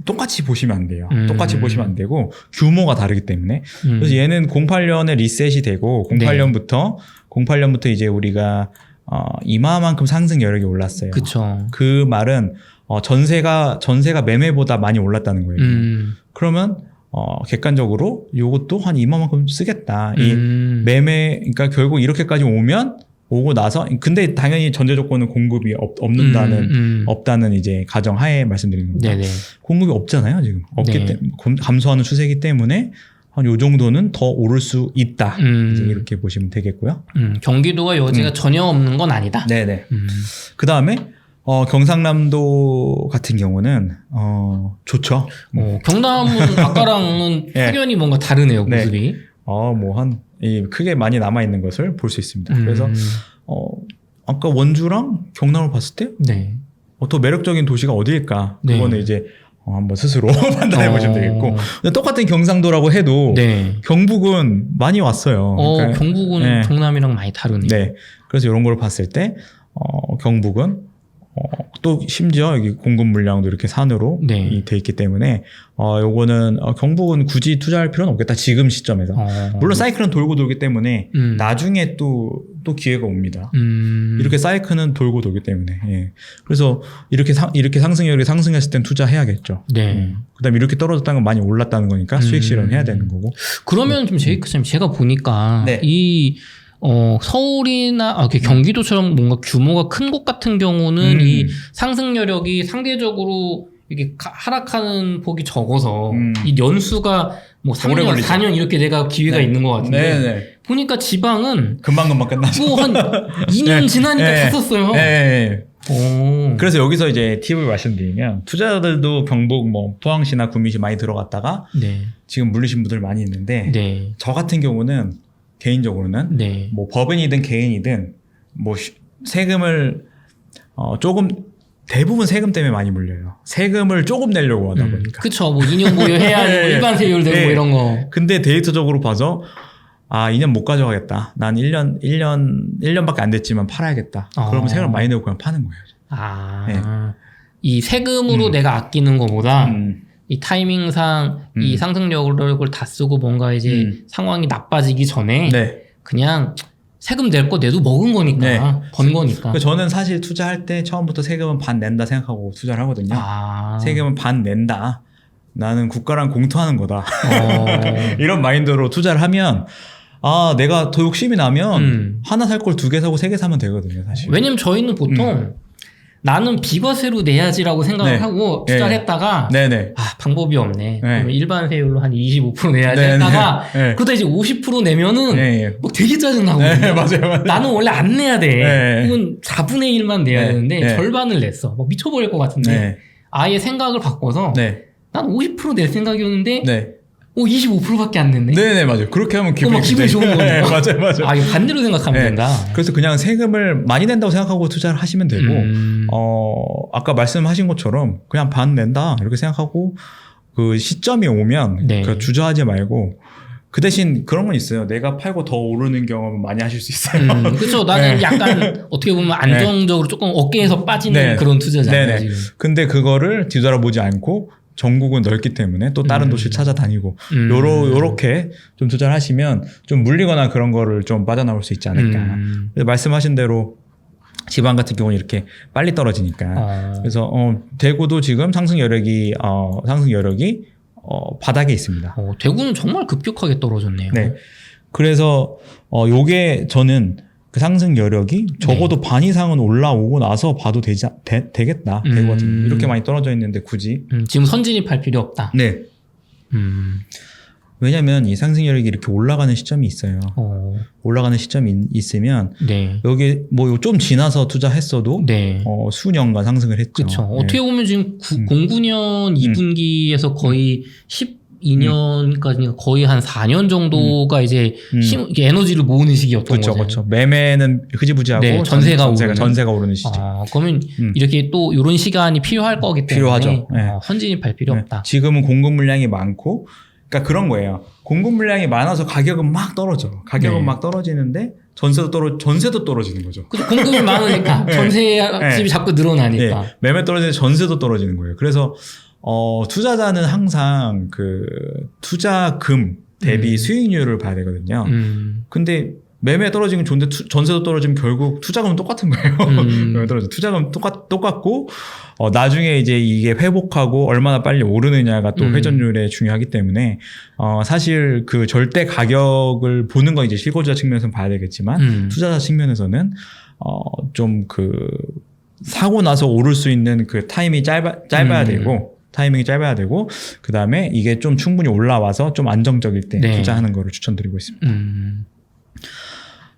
똑같이 보시면 안 돼요. 똑같이 보시면 안 되고, 규모가 다르기 때문에. 그래서 얘는 08년에 리셋이 되고, 08년부터 이제 우리가, 이마만큼 상승 여력이 올랐어요. 그쵸. 그 말은, 전세가 매매보다 많이 올랐다는 거예요. 그러면, 객관적으로 요것도 한 이마만큼 쓰겠다. 이 매매, 그러니까 결국 이렇게까지 오고 나서, 근데 당연히 전제 조건은 공급이 없다는 이제 가정하에 말씀드리는 겁니다. 네네. 공급이 없잖아요, 지금. 없기 때문에, 감소하는 추세이기 때문에 한 요 정도는 더 오를 수 있다. 이제 이렇게 보시면 되겠고요. 경기도가 여지가 전혀 없는 건 아니다. 네네. 그 다음에, 경상남도 같은 경우는, 좋죠. 경남은 아까랑은 네. 확연히 뭔가 다르네요, 모습이. 크게 많이 남아있는 것을 볼 수 있습니다. 그래서, 아까 원주랑 경남을 봤을 때, 네. 더 매력적인 도시가 어디일까? 네. 그거는 이제, 한번 스스로 판단해 보시면 되겠고. 근데 똑같은 경상도라고 해도 네. 경북은 많이 왔어요. 그러니까, 경북은 네. 경남이랑 많이 다르네요. 네. 그래서 이런 걸 봤을 때 경북은 또 심지어 여기 공급 물량도 이렇게 산으로 네. 돼 있기 때문에 요거는 경북은 굳이 투자할 필요는 없겠다 지금 시점에서. 물론 사이클은 돌기 때문에 나중에 또 기회가 옵니다. 이렇게 사이클은 돌고 돌기 때문에. 예. 그래서 이렇게 상승률이 상승했을 땐 투자해야겠죠. 네. 그다음에 이렇게 떨어졌다는 건 많이 올랐다는 거니까 수익 실현해야 되는 거고. 그러면 좀 제이크님 제가 보니까 네. 이 서울이나 경기도처럼 뭔가 규모가 큰 곳 같은 경우는 이 상승 여력이 상대적으로 이게 하락하는 폭이 적어서 이 연수가 뭐 3년, 4년 이렇게 내가 기회가 네. 있는 것 같은데 네. 보니까 지방은 금방 끝나죠. 뭐 한 2년 지나니까 다 썼어요. 네. 오. 그래서 여기서 이제 팁을 말씀드리면 투자자들도 경북 뭐 포항시나 구미시 많이 들어갔다가 네. 지금 물리신 분들 많이 있는데 네. 저 같은 경우는 개인적으로는 네. 뭐 법인이든 개인이든 뭐 세금을 조금 대부분 세금 때문에 많이 물려요. 세금을 조금 내려고 하다 보니까. 그쵸. 뭐 2년 보유해야 뭐 네. 일반 세율 되고 네. 뭐 이런 거. 근데 데이터적으로 봐서 2년 못 가져가겠다. 난 1년밖에 안 됐지만 팔아야겠다. 그러면 세금을 많이 내고 그냥 파는 거예요. 네. 이 세금으로 내가 아끼는 것보다 이 타이밍상 이 상승력을 다 쓰고 뭔가 이제 상황이 나빠지기 전에 네. 그냥 세금 낼 거 내도 먹은 거니까 네. 번 거니까. 저는 사실 투자할 때 처음부터 세금은 반 낸다 생각하고 투자를 하거든요. 세금은 반 낸다. 나는 국가랑 공투하는 거다. 이런 마인드로 투자를 하면 내가 더 욕심이 나면 하나 살 걸 2개 사고 3개 사면 되거든요, 사실. 왜냐면 저희는 보통 나는 비과세로 내야지라고 생각을 네. 하고 투자를 네. 했다가 네네. 방법이 없네. 그러면 일반 세율로 한 25% 내야지 네네. 했다가 네. 그러다 이제 50% 내면은 네. 막 되게 짜증나거든요. 네, 맞아요. 나는 원래 안 내야 돼. 네. 혹은 4분의 1만 내야 네. 되는데 네. 절반을 냈어. 막 미쳐버릴 것 같은데 네. 아예 생각을 바꿔서 네. 난 50%낼 생각이었는데 네. 25%밖에 안 냈네. 네네, 맞아요. 그렇게 하면 기분이 기분이 좋은 거죠. 네, 맞아요. 이거 반대로 생각하면 네. 된다. 그래서 그냥 세금을 많이 낸다고 생각하고 투자를 하시면 되고, 아까 말씀하신 것처럼 그냥 반 낸다 이렇게 생각하고 그 시점이 오면 네. 주저하지 말고 그 대신 그런 건 있어요. 내가 팔고 더 오르는 경험은 많이 하실 수 있어요. 그렇죠. 나는 네. 약간 어떻게 보면 안정적으로 조금 어깨에서 빠지는 네. 그런 투자잖아요. 네네. 지금. 근데 그거를 뒤돌아보지 않고 전국은 넓기 때문에 또 다른 도시 찾아다니고 요렇게 좀 투자를 하시면 좀 물리거나 그런 거를 좀 빠져나올 수 있지 않을까. 말씀하신 대로 지방 같은 경우는 이렇게 빨리 떨어지니까. 그래서 대구도 지금 상승 여력이 바닥에 있습니다. 대구는 정말 급격하게 떨어졌네요. 네. 그래서 요게 저는 그 상승 여력이 적어도 반 이상은 올라오고 나서 봐도 되겠다. 대구 같은 경우 이렇게 많이 떨어져 있는데 굳이 지금 선진입할 필요 없다. 네. 왜냐면 이 상승 여력이 이렇게 올라가는 시점이 있어요. 올라가는 시점이 있으면 네. 여기 뭐 좀 지나서 투자했어도 네. 수년간 상승을 했죠. 그렇죠. 네. 어떻게 보면 지금 09년 2분기에서 거의 12년까지 거의 한 4년 정도가 이제 이게 에너지를 모으는 시기였던 그렇죠, 거죠. 그렇죠. 매매는 흐지부지하고 네, 전세가 오르는 시죠. 그러면 이렇게 또 이런 시간이 필요할 거기 때문에 필요하죠. 네. 선진입할 필요 네. 없다. 지금은 공급 물량이 많고, 그러니까 그런 거예요. 공급 물량이 많아서 가격은 막 떨어져. 가격은 네. 막 떨어지는데 전세도 떨어지는 거죠. 공급이 많으니까 전세집이 자꾸 늘어나니까. 네. 매매 떨어지는데 전세도 떨어지는 거예요. 그래서 투자자는 항상 그 투자금 대비 수익률을 봐야 되거든요. 근데 매매 떨어지면 좋은데 전세도 떨어지면 결국 투자금은 똑같은 거예요. 매매 떨어져 투자금 똑같고 나중에 이제 이게 회복하고 얼마나 빨리 오르느냐가 또 회전율에 중요하기 때문에 사실 그 절대 가격을 보는 건 이제 실거주자 측면에서는 봐야 되겠지만 투자자 측면에서는 좀 그 사고 나서 오를 수 있는 그 타이밍이 짧아야 되고. 타이밍이 짧아야 되고 그 다음에 이게 좀 충분히 올라와서 좀 안정적일 때 네. 투자하는 거를 추천드리고 있습니다.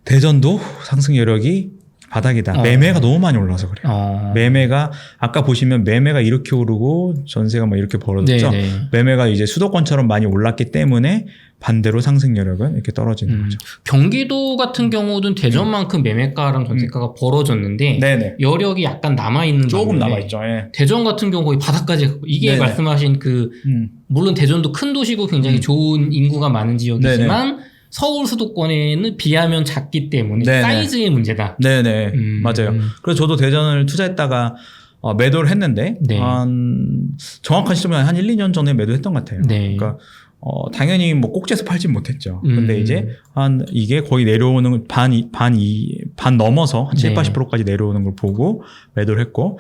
대전도 상승 여력이 바닥이다. 매매가 너무 많이 올라서 그래요. 매매가 아까 보시면 매매가 이렇게 오르고 전세가 막 이렇게 벌어졌죠. 네네. 매매가 이제 수도권처럼 많이 올랐기 때문에 반대로 상승 여력은 이렇게 떨어지는 거죠. 경기도 같은 경우는 대전만큼 매매가랑 전세가가 벌어졌는데 네네. 여력이 약간 남아있는 조금 남아있죠. 예. 대전 같은 경우 거의 바닥까지 이게 네네. 말씀하신 그 물론 대전도 큰 도시고 굉장히 좋은 인구가 많은 지역이지만 네네. 서울 수도권에는 비하면 작기 때문에 네네. 사이즈의 문제다. 네네 맞아요. 그래서 저도 대전을 투자했다가 매도를 했는데 네. 정확한 시점은 한 1, 2년 전에 매도했던 것 같아요. 네. 그러니까 당연히 뭐 꼭지에서 팔진 못했죠. 근데 이제 이게 거의 내려오는 반 넘어서 한 7, 80%까지 내려오는 걸 보고 매도를 했고,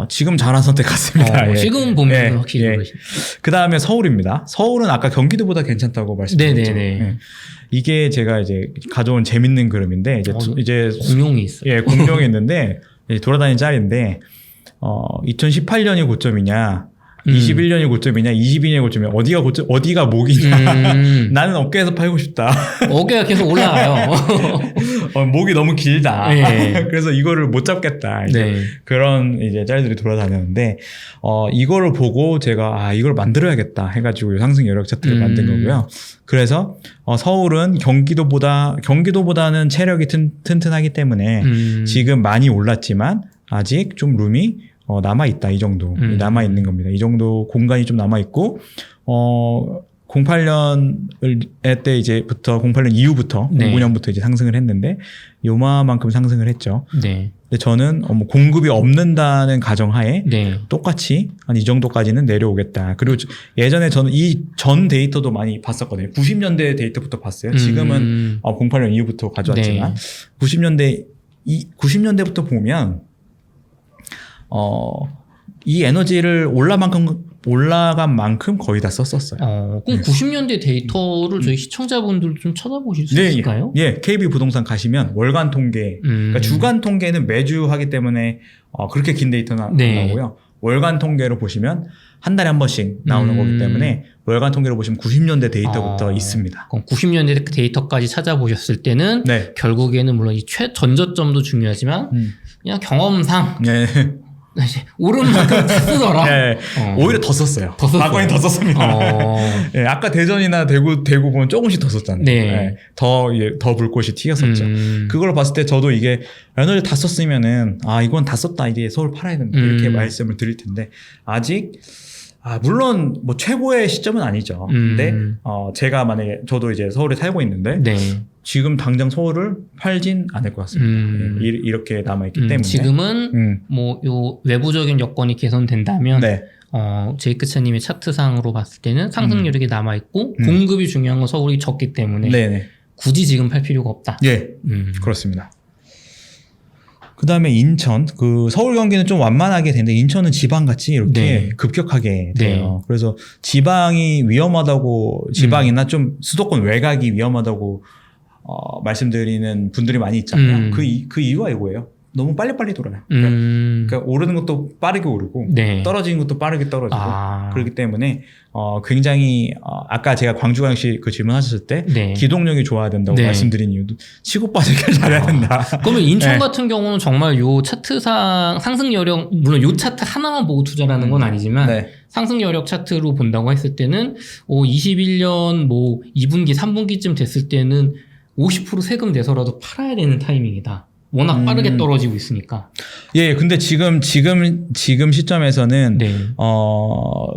지금 잘한 선택 같습니다. 예. 지금 보면 예. 확실히. 예. 그 다음에 서울입니다. 서울은 아까 경기도보다 괜찮다고 말씀드렸죠. 예. 이게 제가 이제 가져온 재밌는 그림인데, 이제 공룡이 있어요. 예, 공룡이 있는데, 돌아다니는 짤인데, 2018년이 고점이냐, 21년이 고점이냐, 22년이 고점이냐, 어디가 목이냐. 나는 어깨에서 팔고 싶다. 어깨가 계속 올라가요. 목이 너무 길다. 네. 그래서 이거를 못 잡겠다. 이제 네. 그런 이제 짤들이 돌아다녔는데, 이거를 보고 제가, 이걸 만들어야겠다 해가지고 상승 여력 차트를 만든 거고요. 그래서, 서울은 경기도보다는 체력이 튼튼하기 때문에 지금 많이 올랐지만 아직 좀 룸이 남아있다. 이 정도. 남아있는 겁니다. 이 정도 공간이 좀 남아있고, 08년 때 이제부터, 08년 이후부터, 네. 09년부터 이제 상승을 했는데, 요마만큼 상승을 했죠. 네. 근데 저는 공급이 없는다는 가정하에, 네. 똑같이 한 이 정도까지는 내려오겠다. 그리고 예전에 저는 이 전 데이터도 많이 봤었거든요. 90년대 데이터부터 봤어요. 지금은 08년 이후부터 가져왔지만, 네. 90년대부터 보면, 이 에너지를 올라간 만큼 거의 다 썼었어요. 그럼 90년대 데이터를 저희 시청자분들 좀 찾아보실 수 있을까요? 예, KB 부동산 가시면 월간 통계, 그러니까 주간 통계는 매주 하기 때문에 그렇게 긴 데이터는 네. 안 나오고요. 월간 통계로 보시면 한 달에 한 번씩 나오는 거기 때문에 월간 통계로 보시면 90년대 데이터부터 있습니다. 그럼 90년대 데이터까지 찾아보셨을 때는 네. 결국에는 물론 이 전저점도 중요하지만 그냥 경험상 네. 오른 만큼 다 쓰더라. 네. 오히려 더 썼어요. 과거엔 더 썼습니다. 네, 아까 대전이나 대구 보면 조금씩 더 썼잖아요. 네. 네. 더 불꽃이 튀었었죠. 그걸 봤을 때 저도 이게 에너지 다 썼으면은 이건 다 썼다. 이제 서울 팔아야 된다. 이렇게 말씀을 드릴 텐데 아직 물론 뭐 최고의 시점은 아니죠. 근데 제가 만약에 저도 이제 서울에 살고 있는데 네. 지금 당장 서울을 팔진 않을 것 같습니다. 이렇게 남아있기 때문에 지금은 뭐 요 외부적인 여건이 개선된다면 네. 제이크차님의 차트상으로 봤을 때는 상승 여력이 남아있고 공급이 중요한 건 서울이 적기 때문에 네네. 굳이 지금 팔 필요가 없다. 예, 그렇습니다. 그 다음에 인천, 서울 경기는 좀 완만하게 되는데 인천은 지방같이 이렇게 네. 급격하게 돼요. 네. 그래서 지방이 위험하다고, 지방이나 좀 수도권 외곽이 위험하다고 말씀드리는 분들이 많이 있잖아요. 그 이유가 이거예요. 너무 빨리빨리 돌아요. 그러니까 오르는 것도 빠르게 오르고 네. 떨어지는 것도 빠르게 떨어지고 그렇기 때문에 굉장히 아까 제가 광주광역시 그 질문하셨을 때 네. 기동력이 좋아야 된다고 네. 말씀드린 이유도 치고 빠지게 잘해야 된다. 그러면 인천 네. 같은 경우는 정말 요 차트상 상승 여력 물론 요 차트 하나만 보고 투자라는 건 아니지만 네. 상승 여력 차트로 본다고 했을 때는 21년 뭐 2분기 3분기쯤 됐을 때는 50% 세금 내서라도 팔아야 되는 타이밍이다. 워낙 빠르게 떨어지고 있으니까. 예, 근데 지금 시점에서는, 네.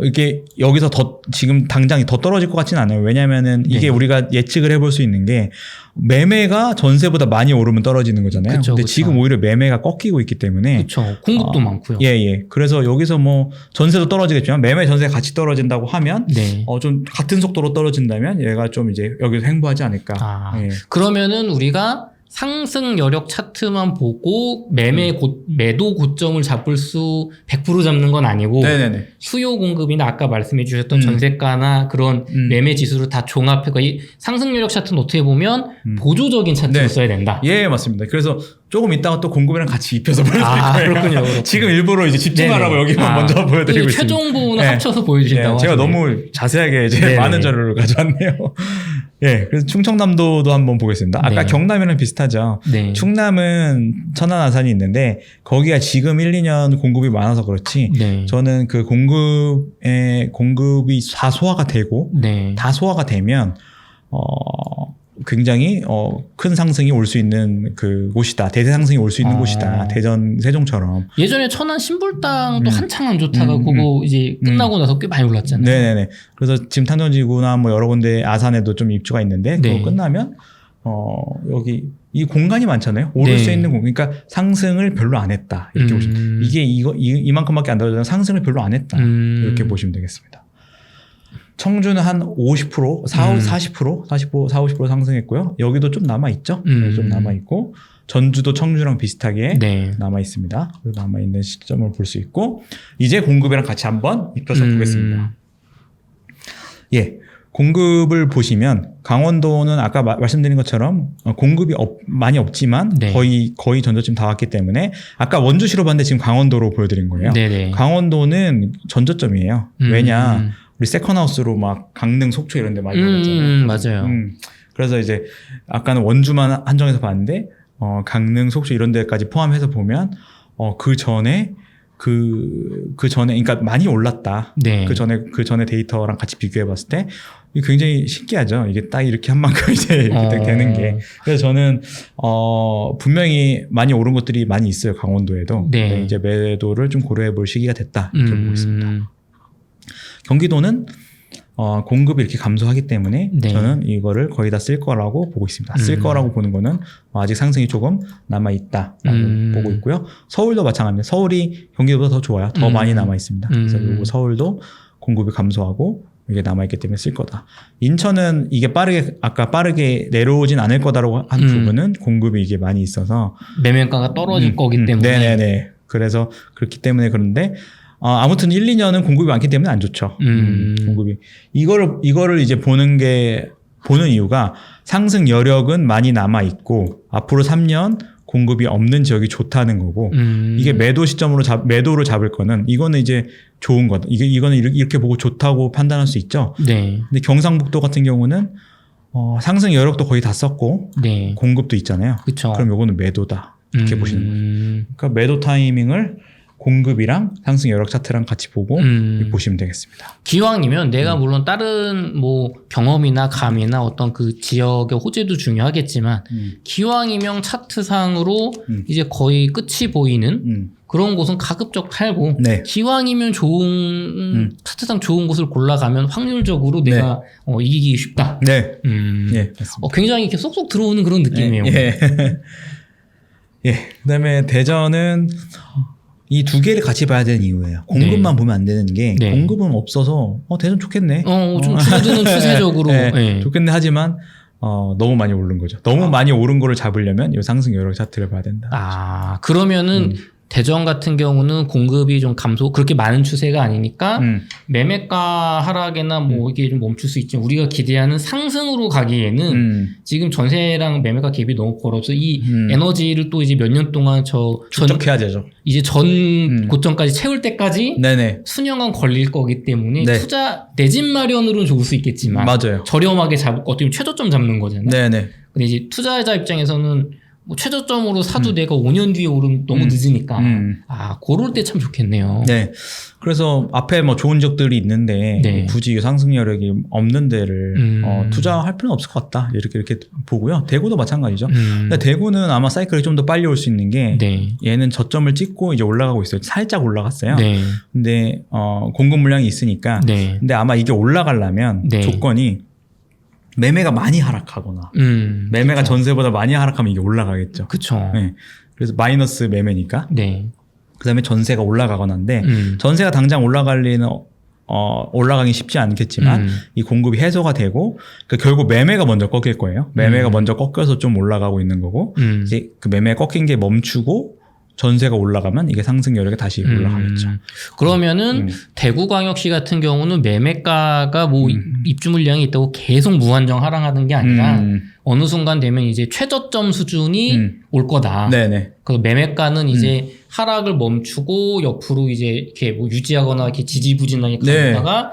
이게 여기서 지금 당장 더 떨어질 것 같지는 않아요. 왜냐면은 이게 네. 우리가 예측을 해볼 수 있는 게 매매가 전세보다 많이 오르면 떨어지는 거잖아요. 그쵸, 근데 그쵸. 지금 오히려 매매가 꺾이고 있기 때문에. 그렇죠. 공급도 많고요. 예. 그래서 여기서 뭐 전세도 떨어지겠지만 매매 전세가 같이 떨어진다고 하면 네. 좀 같은 속도로 떨어진다면 얘가 좀 이제 여기서 횡보하지 않을까. 예. 그러면은 우리가 상승 여력 차트만 보고 매도 고점을 잡을 수 100% 잡는 건 아니고 네네네. 수요 공급이나 아까 말씀해 주셨던 전세가나 그런 매매 지수를 다 종합해서 이 상승 여력 차트는 어떻게 보면 보조적인 차트로 네. 써야 된다. 예, 맞습니다. 그래서 조금 있다가 또 공급이랑 같이 입혀서 보여드릴 거예요. 그렇군요. 지금 일부러 이제 집중하라고 여기만 먼저 보여드리고 있습니다. 최종 부분을 합쳐서 보여주신다고 제가 너무 자세하게 이제 많은 자료를 가져왔네요. 예, 그래서 충청남도도 한번 보겠습니다. 아까 네. 경남이랑 비슷하죠. 네. 충남은 천안 아산이 있는데 거기가 지금 1, 2년 공급이 많아서 그렇지. 네. 저는 그 공급이 다 소화가 되고 네. 다 소화가 되면 굉장히 큰 상승이 올 수 있는 그 곳이다. 대세 상승이 올 수 있는 곳이다. 대전, 세종처럼. 예전에 천안 신불당도 한창 안 좋다가 그거 이제 끝나고 나서 꽤 많이 올랐잖아요. 네네네. 그래서 지금 탄전지구나 뭐 여러 군데 아산에도 좀 입주가 있는데 그거 네. 끝나면 여기 이 공간이 많잖아요. 오를 네. 수 있는 공간. 그러니까 상승을 별로 안 했다. 이렇게 보시면 이게 이만큼밖에 안 들어가잖아요. 상승을 별로 안 했다. 이렇게 보시면 되겠습니다. 청주는 한 50%, 40%, 45, 50% 상승했고요. 여기도 좀 남아있죠? 네, 좀 남아있고, 전주도 청주랑 비슷하게 네. 남아있습니다. 남아있는 시점을 볼 수 있고, 이제 공급이랑 같이 한번 입혀서 보겠습니다. 예. 공급을 보시면, 강원도는 아까 말씀드린 것처럼, 공급이 많이 없지만, 네. 거의 전저점 다 왔기 때문에, 아까 원주시로 봤는데 지금 강원도로 보여드린 거예요. 네네. 강원도는 전저점이에요. 왜냐, 우리 세컨하우스로 막 강릉, 속초 이런 데 많이 들어갔잖아요. 맞아요. 그래서 이제 아까는 원주만 한정해서 봤는데 강릉, 속초 이런 데까지 포함해서 보면 그 전에 그러니까 많이 올랐다. 네. 그 전에 데이터랑 같이 비교해 봤을 때 이게 굉장히 신기하죠. 이게 딱 이렇게 한 만큼 이제 이렇게 되는 게. 그래서 저는 분명히 많이 오른 것들이 많이 있어요. 강원도에도. 네. 이제 매도를 좀 고려해 볼 시기가 됐다. 이렇게 보고 있습니다. 경기도는 공급이 이렇게 감소하기 때문에 네. 저는 이거를 거의 다 쓸 거라고 보고 있습니다. 쓸 거라고 보는 거는 아직 상승이 조금 남아있다라고 보고 있고요. 서울도 마찬가지입니다. 서울이 경기도보다 더 좋아요. 더 많이 남아있습니다. 그래서 요거 서울도 공급이 감소하고 이게 남아있기 때문에 쓸 거다. 인천은 이게 빠르게 내려오진 않을 거다라고 한 부분은 공급이 이게 많이 있어서 매매가가 떨어질 거기 때문에. 네네네. 그래서 그렇기 때문에 그런데 아무튼 1, 2년은 공급이 많기 때문에 안 좋죠. 공급이. 이거를 이제 보는 이유가 상승 여력은 많이 남아있고, 앞으로 3년 공급이 없는 지역이 좋다는 거고, 이게 매도 시점으로 매도를 잡을 거는, 이거는 이제 좋은 거다. 이거는 이렇게 보고 좋다고 판단할 수 있죠. 네. 근데 경상북도 같은 경우는, 상승 여력도 거의 다 썼고, 네. 공급도 있잖아요. 그쵸. 그럼 요거는 매도다. 이렇게 보시는 거예요. 그러니까 매도 타이밍을 공급이랑 상승 여력 차트랑 같이 보고 보시면 되겠습니다. 기왕이면 내가 물론 다른 뭐 경험이나 감이나 어떤 그 지역의 호재도 중요하겠지만 기왕이면 차트상으로 이제 거의 끝이 보이는 그런 곳은 가급적 팔고 네. 기왕이면 좋은 차트상 좋은 곳을 골라가면 확률적으로 내가 이기기 쉽다. 네. 예, 맞습니다. 굉장히 이렇게 쏙쏙 들어오는 그런 느낌이에요. 예. 예. 그다음에 대전은 이 두 개를 같이 봐야 되는 이유예요. 공급만 보면 안 되는 게 공급은 없어서 대전 좋겠네. 좀 줄어드는 추세적으로 네, 좋겠네 하지만 너무 많이 오른 거죠. 너무 많이 오른 거를 잡으려면 이 상승 여력 차트를 봐야 된다. 그러면은 대전 같은 경우는 공급이 좀 감소 그렇게 많은 추세가 아니니까 매매가 하락이나 뭐 이게 좀 멈출 수 있지만 우리가 기대하는 상승으로 가기에는 지금 전세랑 매매가 갭이 너무 벌어서 이 에너지를 또 이제 몇 년 동안 축적해야 되죠. 이제 전 고점까지 채울 때까지 네네. 수년간 걸릴 거기 때문에 네. 투자 내 집 마련으로는 좋을 수 있겠지만 맞아요. 저렴하게 어떻게 보면 최저점 잡는 거잖아요. 네네. 근데 이제 투자자 입장에서는 뭐 최저점으로 사도 내가 5년 뒤에 오르면 너무 늦으니까 그럴 때 참 좋겠네요. 네. 그래서 앞에 뭐 좋은 지역들이 있는데 네. 굳이 상승 여력이 없는 데를 투자할 필요는 없을 것 같다. 이렇게 보고요. 대구도 마찬가지죠. 근데 대구는 아마 사이클이 좀 더 빨리 올 수 있는 게 얘는 저점을 찍고 이제 올라가고 있어요. 살짝 올라갔어요. 근데 공급 물량이 있으니까 근데 아마 이게 올라가려면 조건이 매매가 많이 하락하거나 매매가 전세보다 많이 하락하면 이게 올라가겠죠. 그렇죠. 네. 그래서 마이너스 매매니까. 그다음에 전세가 올라가거나인데 전세가 당장 올라갈 리는 올라가기 쉽지 않겠지만 이 공급이 해소가 되고 결국 매매가 먼저 꺾일 거예요. 매매가 먼저 꺾여서 좀 올라가고 있는 거고 이제 그 매매 꺾인 게 멈추고 전세가 올라가면 이게 상승 여력이 다시 올라가겠죠. 그러면은 대구광역시 같은 경우는 매매가가 뭐 입주 물량이 있다고 계속 무한정 하락하는 게 아니라 어느 순간 되면 이제 최저점 수준이 올 거다. 네네. 그 매매가는 이제 하락을 멈추고 옆으로 이제 이렇게 뭐 유지하거나 이렇게 지지부진하게 가다가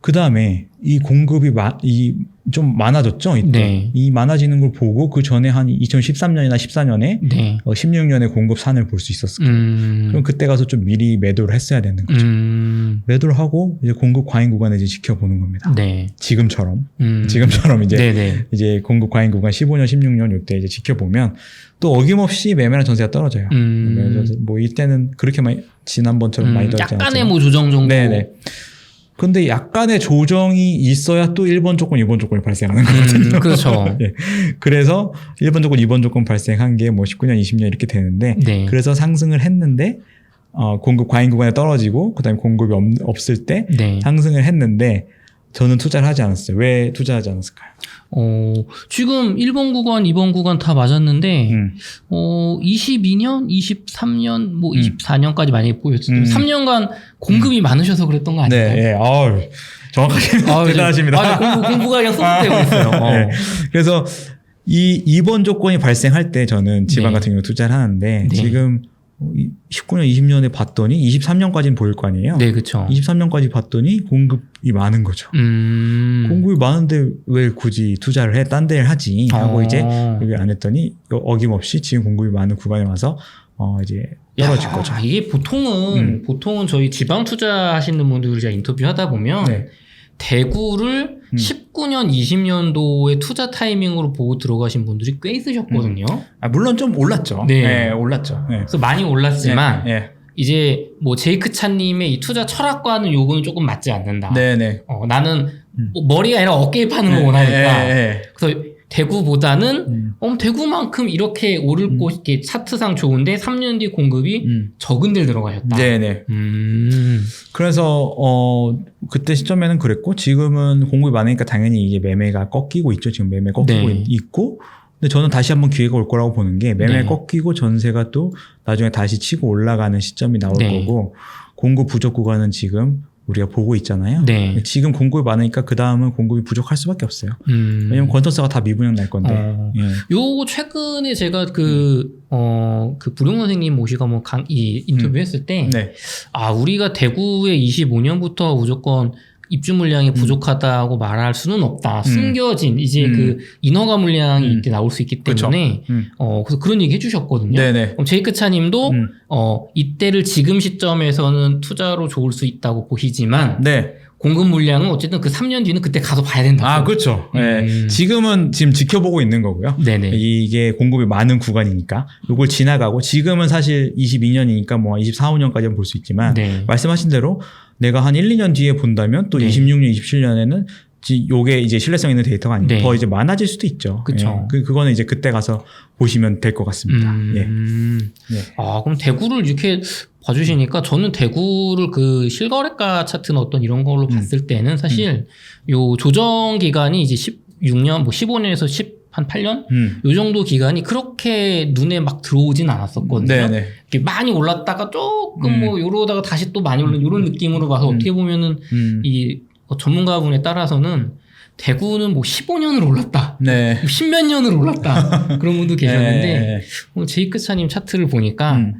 그 다음에 이 공급이 좀 많아졌죠. 이때. 네. 이 많아지는 걸 보고 그 전에 한 2013년이나 14년에 네. 16년에 공급 산을 볼 수 있었을 거예요. 그럼 그때 가서 좀 미리 매도를 했어야 되는 거죠. 매도를 하고 이제 공급 과잉 구간을 이제 지켜보는 겁니다. 네. 지금처럼 이제 네네. 이제 공급 과잉 구간 15년, 16년 이때 이제 지켜보면 또 어김없이 매매랑 전세가 떨어져요. 그래서 뭐 이때는 그렇게 많이 지난번처럼 많이 떨어지지 않았지만 약간의 뭐 조정 정도. 네네. 근데 약간의 조정이 있어야 또 1번 조건, 2번 조건이 발생하는 거거든요. 그렇죠. 예. 그래서 1번 조건, 2번 조건 발생한 게 뭐 19년, 20년 이렇게 되는데 네. 그래서 상승을 했는데 공급 과잉 구간에 떨어지고 그다음에 공급이 없을 때 네. 상승을 했는데 저는 투자를 하지 않았어요. 왜 투자하지 않았을까요? 지금 1번 구간, 2번 구간 다 맞았는데 22년, 23년, 뭐 24년까지 많이 보였어요. 3년간 공급이 많으셔서 그랬던 거 아닌가요? 네, 예. 정확하게 대단하십니다. 공부가 그냥 쏙되고 있어요. 네. 그래서 이 2번 조건이 발생할 때 저는 지방 네. 같은 경우 투자를 하는데 네. 지금 19년, 20년에 봤더니 23년까지는 보일 거 아니에요? 네, 그렇죠. 23년까지 봤더니 공급이 많은 거죠. 공급이 많은데 왜 굳이 투자를 해? 딴 데를 하지 하고 이제 여기 안 했더니 어김없이 지금 공급이 많은 구간에 와서 이제 떨어질 거죠. 이게 보통은 저희 지방 투자하시는 분들 제가 인터뷰하다 보면 네. 대구를 19년, 20년도에 투자 타이밍으로 보고 들어가신 분들이 꽤 있으셨거든요. 물론 좀 올랐죠. 네. 네, 올랐죠. 네. 그래서 많이 올랐지만 네. 이제 뭐 제이크 차님의 이 투자 철학과는 요거는 조금 맞지 않는다. 네네. 나는 머리가 아니라 어깨에 파는 거 원하니까. 그래서 대구보다는 대구만큼 이렇게 오를 곳 이렇게 차트상 좋은데 3년 뒤 공급이 적은 데를 들어가셨다. 네네. 그래서 그때 시점에는 그랬고 지금은 공급이 많으니까 당연히 이게 매매가 꺾이고 있죠. 지금 매매 꺾이고 네. 있고. 근데 저는 다시 한번 기회가 올 거라고 보는 게 매매 네. 꺾이고 전세가 또 나중에 다시 치고 올라가는 시점이 나올 네. 거고 공급 부족 구간은 지금 우리가 보고 있잖아요. 네. 지금 공급이 많으니까 그 다음은 공급이 부족할 수밖에 없어요. 왜냐면 건설사가 다 미분양 날 건데. 예. 요 최근에 제가 그 부룡 선생님 모시고 이 인터뷰했을 때, 네. 우리가 대구에 25년부터 무조건 입주 물량이 부족하다고 말할 수는 없다. 숨겨진 이제 그 인허가 물량이 이때 나올 수 있기 때문에 그래서 그런 얘기 해주셨거든요. 네네. 그럼 제이크 차님도 이때를 지금 시점에서는 투자로 좋을 수 있다고 보시지만 네. 공급 물량은 어쨌든 그 3년 뒤는 그때 가서 봐야 된다. 그렇죠. 네. 지금은 지금 지켜보고 있는 거고요. 네네. 이게 공급이 많은 구간이니까 이걸 지나가고 지금은 사실 22년이니까 뭐 24, 5년까지는 볼 수 있지만 네. 말씀하신 대로 내가 한 1, 2년 뒤에 본다면 또 네. 26년, 27년에는 요게 이제 신뢰성 있는 데이터가 아니고 네. 더 이제 많아질 수도 있죠. 그쵸. 예. 그거는 이제 그때 가서 보시면 될 것 같습니다. 예. 네. 그럼 대구를 이렇게 봐주시니까 저는 대구를 그 실거래가 차트는 어떤 이런 걸로 봤을 때는 사실 요 조정 기간이 이제 16년, 뭐 15년에서 한 8년? 요 정도 기간이 그렇게 눈에 막 들어오진 않았었거든요. 네네. 이렇게 많이 올랐다가 조금 뭐 요러다가 다시 또 많이 오른 이런 느낌으로 봐서 어떻게 보면은 이 전문가분에 따라서는 대구는 뭐 15년을 올랐다. 네. 10몇 년을 올랐다. 그런 분도 계셨는데 네. 제이크 차님 차트를 보니까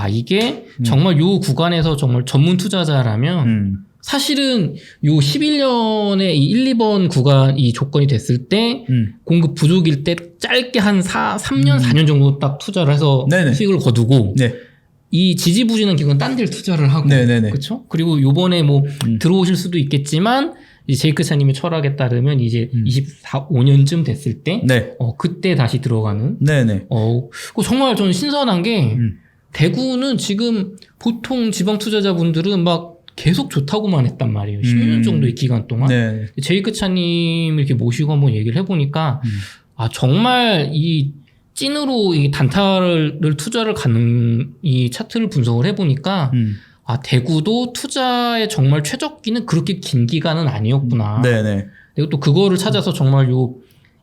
이게 정말 요 구간에서 정말 전문 투자자라면 사실은 요 11년에 이 1, 2번 구간 이 조건이 됐을 때 공급 부족일 때 짧게 한 3년, 4년 정도 딱 투자를 해서 네네. 수익을 거두고 네. 이 지지부진한 기간 딴 데를 투자를 하고 네네네. 그렇죠? 그리고 요번에 뭐 들어오실 수도 있겠지만 이제 제이크 차님의 철학에 따르면 이제 24, 5년쯤 됐을 때 네. 그때 다시 들어가는 네네. 그거 정말 저는 신선한 게 대구는 지금 보통 지방 투자자분들은 막 계속 좋다고만 했단 말이에요. 10년 정도의 기간 동안. 네. 제이크 차님 이렇게 모시고 한번 얘기를 해보니까 정말 이 찐으로 이 단타를 투자를 가는 이 차트를 분석을 해보니까 대구도 투자에 정말 최적기는 그렇게 긴 기간은 아니었구나. 네네. 그리고 또 그거를 찾아서 정말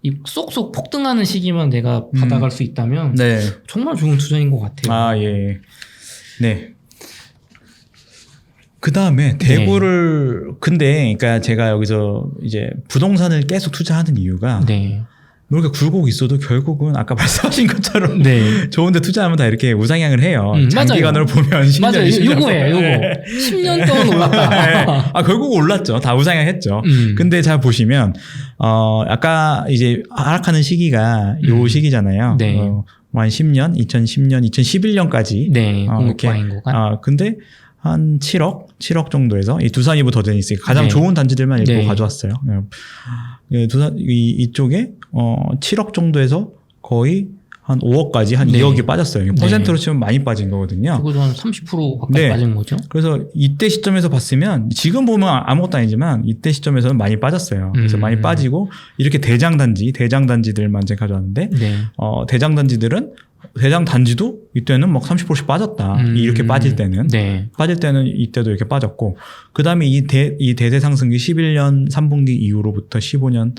이 쏙쏙 폭등하는 시기만 내가 받아갈 수 있다면 네. 정말 좋은 투자인 것 같아요. 예. 네. 그 다음에 대구를 근데 그러니까 제가 여기서 이제 부동산을 계속 투자하는 이유가 네. 뭐 이렇게 굴곡 있어도 결국은 아까 말씀하신 것처럼 네. 좋은데 투자하면 다 이렇게 우상향을 해요. 장기간으로 맞아요. 보면 10년, 맞아요. 20년. 요거예요. 요거. 네. 10년 동안 올랐다. 아, 결국 올랐죠. 다 우상향했죠. 근데 잘 보시면 아까 이제 하락하는 시기가 요 시기잖아요. 네. 한 10년, 2010년, 2011년까지. 네. 공급과잉 구간. 근데 한 7억 정도에서 이 두산이브 더 데니스 가장 네. 좋은 단지들만 일부 네. 가져왔어요. 이쪽에 7억 정도에서 거의 한 5억까지 한 네. 2억이 빠졌어요. 네. 퍼센트로 치면 많이 빠진 거거든요. 그거도 한 30% 가까이 네. 빠진 거죠. 그래서 이때 시점에서 봤으면 지금 보면 아무것도 아니지만 이때 시점에서는 많이 빠졌어요. 그래서 많이 빠지고 이렇게 대장단지들만 이제 가져왔는데 네. 대장단지도 이때는 막 30%씩 빠졌다. 이렇게 빠질 때는. 네. 빠질 때는 이때도 이렇게 빠졌고 그 다음에 이 대세 상승기 11년 3분기 이후로부터 15년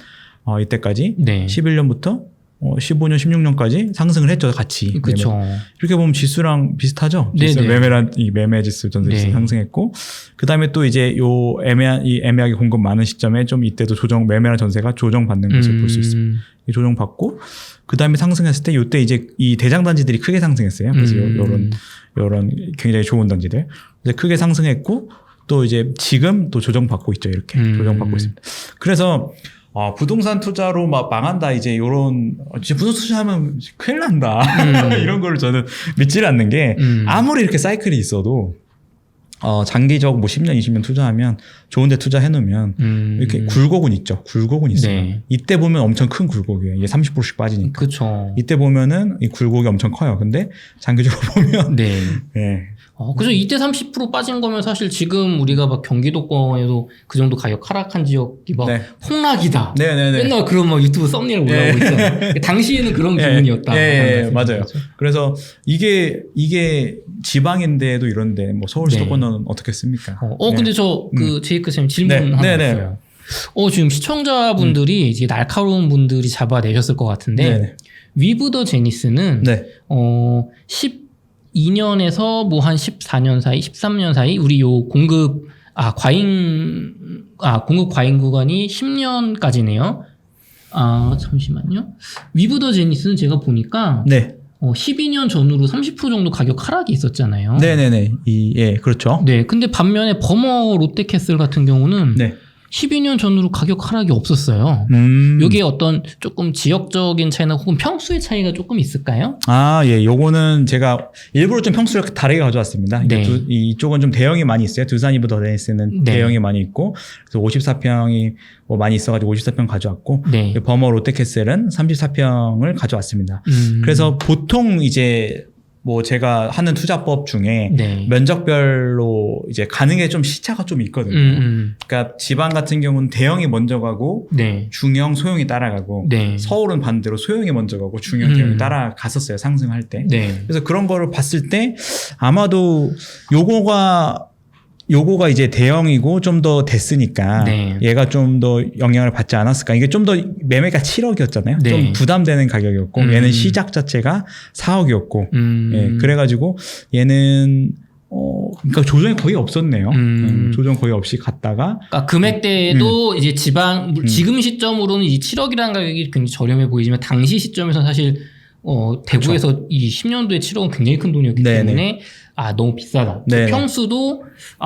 이때까지 네. 11년부터 15년 16년까지 상승을 했죠 같이. 그렇죠. 이렇게 보면 지수랑 비슷하죠. 지수 매매 지수 전세 지수 네. 상승했고 그 다음에 또 이제 애매하게 공급 많은 시점에 좀 이때도 매매랑 전세가 조정받는 것을 볼 수 있습니다. 조정받고 그 다음에 상승했을 때 이때 이제 이 대장단지들이 크게 상승했어요. 그래서 요런 굉장히 좋은 단지들 이제 크게 상승했고 또 이제 지금 또 조정받고 있죠. 이렇게 조정받고 있습니다. 그래서 부동산 투자로 막 망한다 이제 요런 진짜 부동산 투자하면 큰일 난다 이런 거를 저는 믿지를 않는 게 아무리 이렇게 사이클이 있어도 장기적 뭐 10년 20년 투자하면 좋은데 투자해 놓으면 이렇게 굴곡은 있죠. 굴곡은 있어요. 네. 이때 보면 엄청 큰 굴곡이에요. 이게 30%씩 빠지니까. 그렇죠. 이때 보면은 이 굴곡이 엄청 커요. 근데 장기적으로 보면 네. 네. 그래서 이때 30% 빠진 거면 사실 지금 우리가 막 경기도권에도 그 정도 가격 하락한 지역이 막 네. 폭락이다. 네네네. 맨날 그런 막 유튜브 썸네일 올라오고 있잖아요. 당시에는 그런 기분이었다. 예, 맞아요. 그래서 이게 지방인데도 이런데 뭐 서울 수도권은 어떻게 씁니까? 근데 저 제이크 쌤 질문 하나 있어요. 지금 시청자분들이 이제 날카로운 분들이 잡아내셨을 것 같은데 위브 더 제니스는 12년에서 뭐 한 14년 사이, 13년 사이 우리 요 공급 과잉 구간이 10년까지네요. 잠시만요. 위브 더 제니스는 제가 보니까 12년 전으로 30% 정도 가격 하락이 있었잖아요. 네네네. 그렇죠. 네. 근데 반면에 버머 롯데캐슬 같은 경우는 12년 전으로 가격 하락이 없었어요. 여기에 어떤 조금 지역적인 차이나 혹은 평수의 차이가 조금 있을까요? 요거는 제가 일부러 좀 평수를 다르게 가져왔습니다. 이쪽은 좀 대형이 많이 있어요. 두산이브 더 데니스는 대형이 많이 있고, 그래서 54평이 뭐 많이 있어가지고 54평 가져왔고, 버머 롯데캐슬은 34평을 가져왔습니다. 그래서 보통 이제 뭐 제가 하는 투자법 중에 면적별로 이제 가는 게 좀 시차가 좀 있거든요. 그러니까 지방 같은 경우는 대형이 먼저 가고 중형, 소형이 따라가고 서울은 반대로 소형이 먼저 가고 중형, 대형이 따라갔었어요. 상승할 때. 그래서 그런 거를 봤을 때 아마도 요거가 이제 대형이고 좀 더 됐으니까 얘가 좀 더 영향을 받지 않았을까. 이게 좀 더 매매가 7억이었잖아요. 좀 부담되는 가격이었고 얘는 시작 자체가 4억이었고 그래가지고 얘는 그러니까 조정이 거의 없었네요. 조정 거의 없이 갔다가 그러니까 금액대도 이제 지금 시점으로는 이 7억이라는 가격이 굉장히 저렴해 보이지만 당시 시점에서 사실 대구에서 이 10년도에 7억은 굉장히 큰 돈이었기 때문에 너무 비싸다. 평수도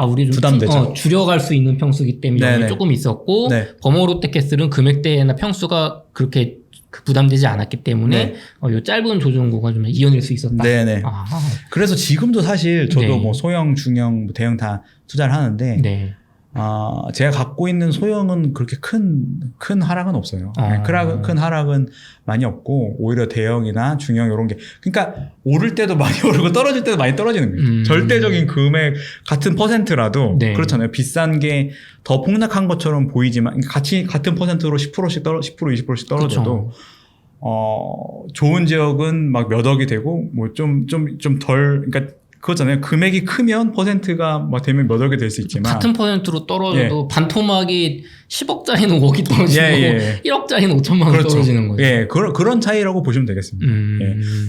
우리 좀 부담되죠. 줄여갈 수 있는 평수기 때문에 조금 있었고 버머 롯데캐슬은 금액대나 평수가 그렇게 부담되지 않았기 때문에 요 짧은 조정구가 좀 이어낼 수 있었다. 그래서 지금도 사실 저도 뭐 소형, 중형, 대형 다 투자를 하는데 제가 갖고 있는 소형은 그렇게 큰 하락은 없어요. 큰 하락은 많이 없고, 오히려 대형이나 중형 이런 게, 그러니까 오를 때도 많이 오르고 떨어질 때도 많이 떨어지는 거예요. 절대적인 금액 같은 퍼센트라도 그렇잖아요. 비싼 게 더 폭락한 것처럼 보이지만, 같은 퍼센트로 10%씩 20%씩 떨어져도, 좋은 지역은 막 몇 억이 되고, 뭐 좀 덜, 그러니까 그거잖아요. 금액이 크면 퍼센트가 막 되면 몇 억이 될 수 있지만 같은 퍼센트로 떨어져도 반토막이 10억짜리는 5억이 떨어지고 1억짜리는 5천만 원 떨어지는 거죠. 그런 차이라고 보시면 되겠습니다.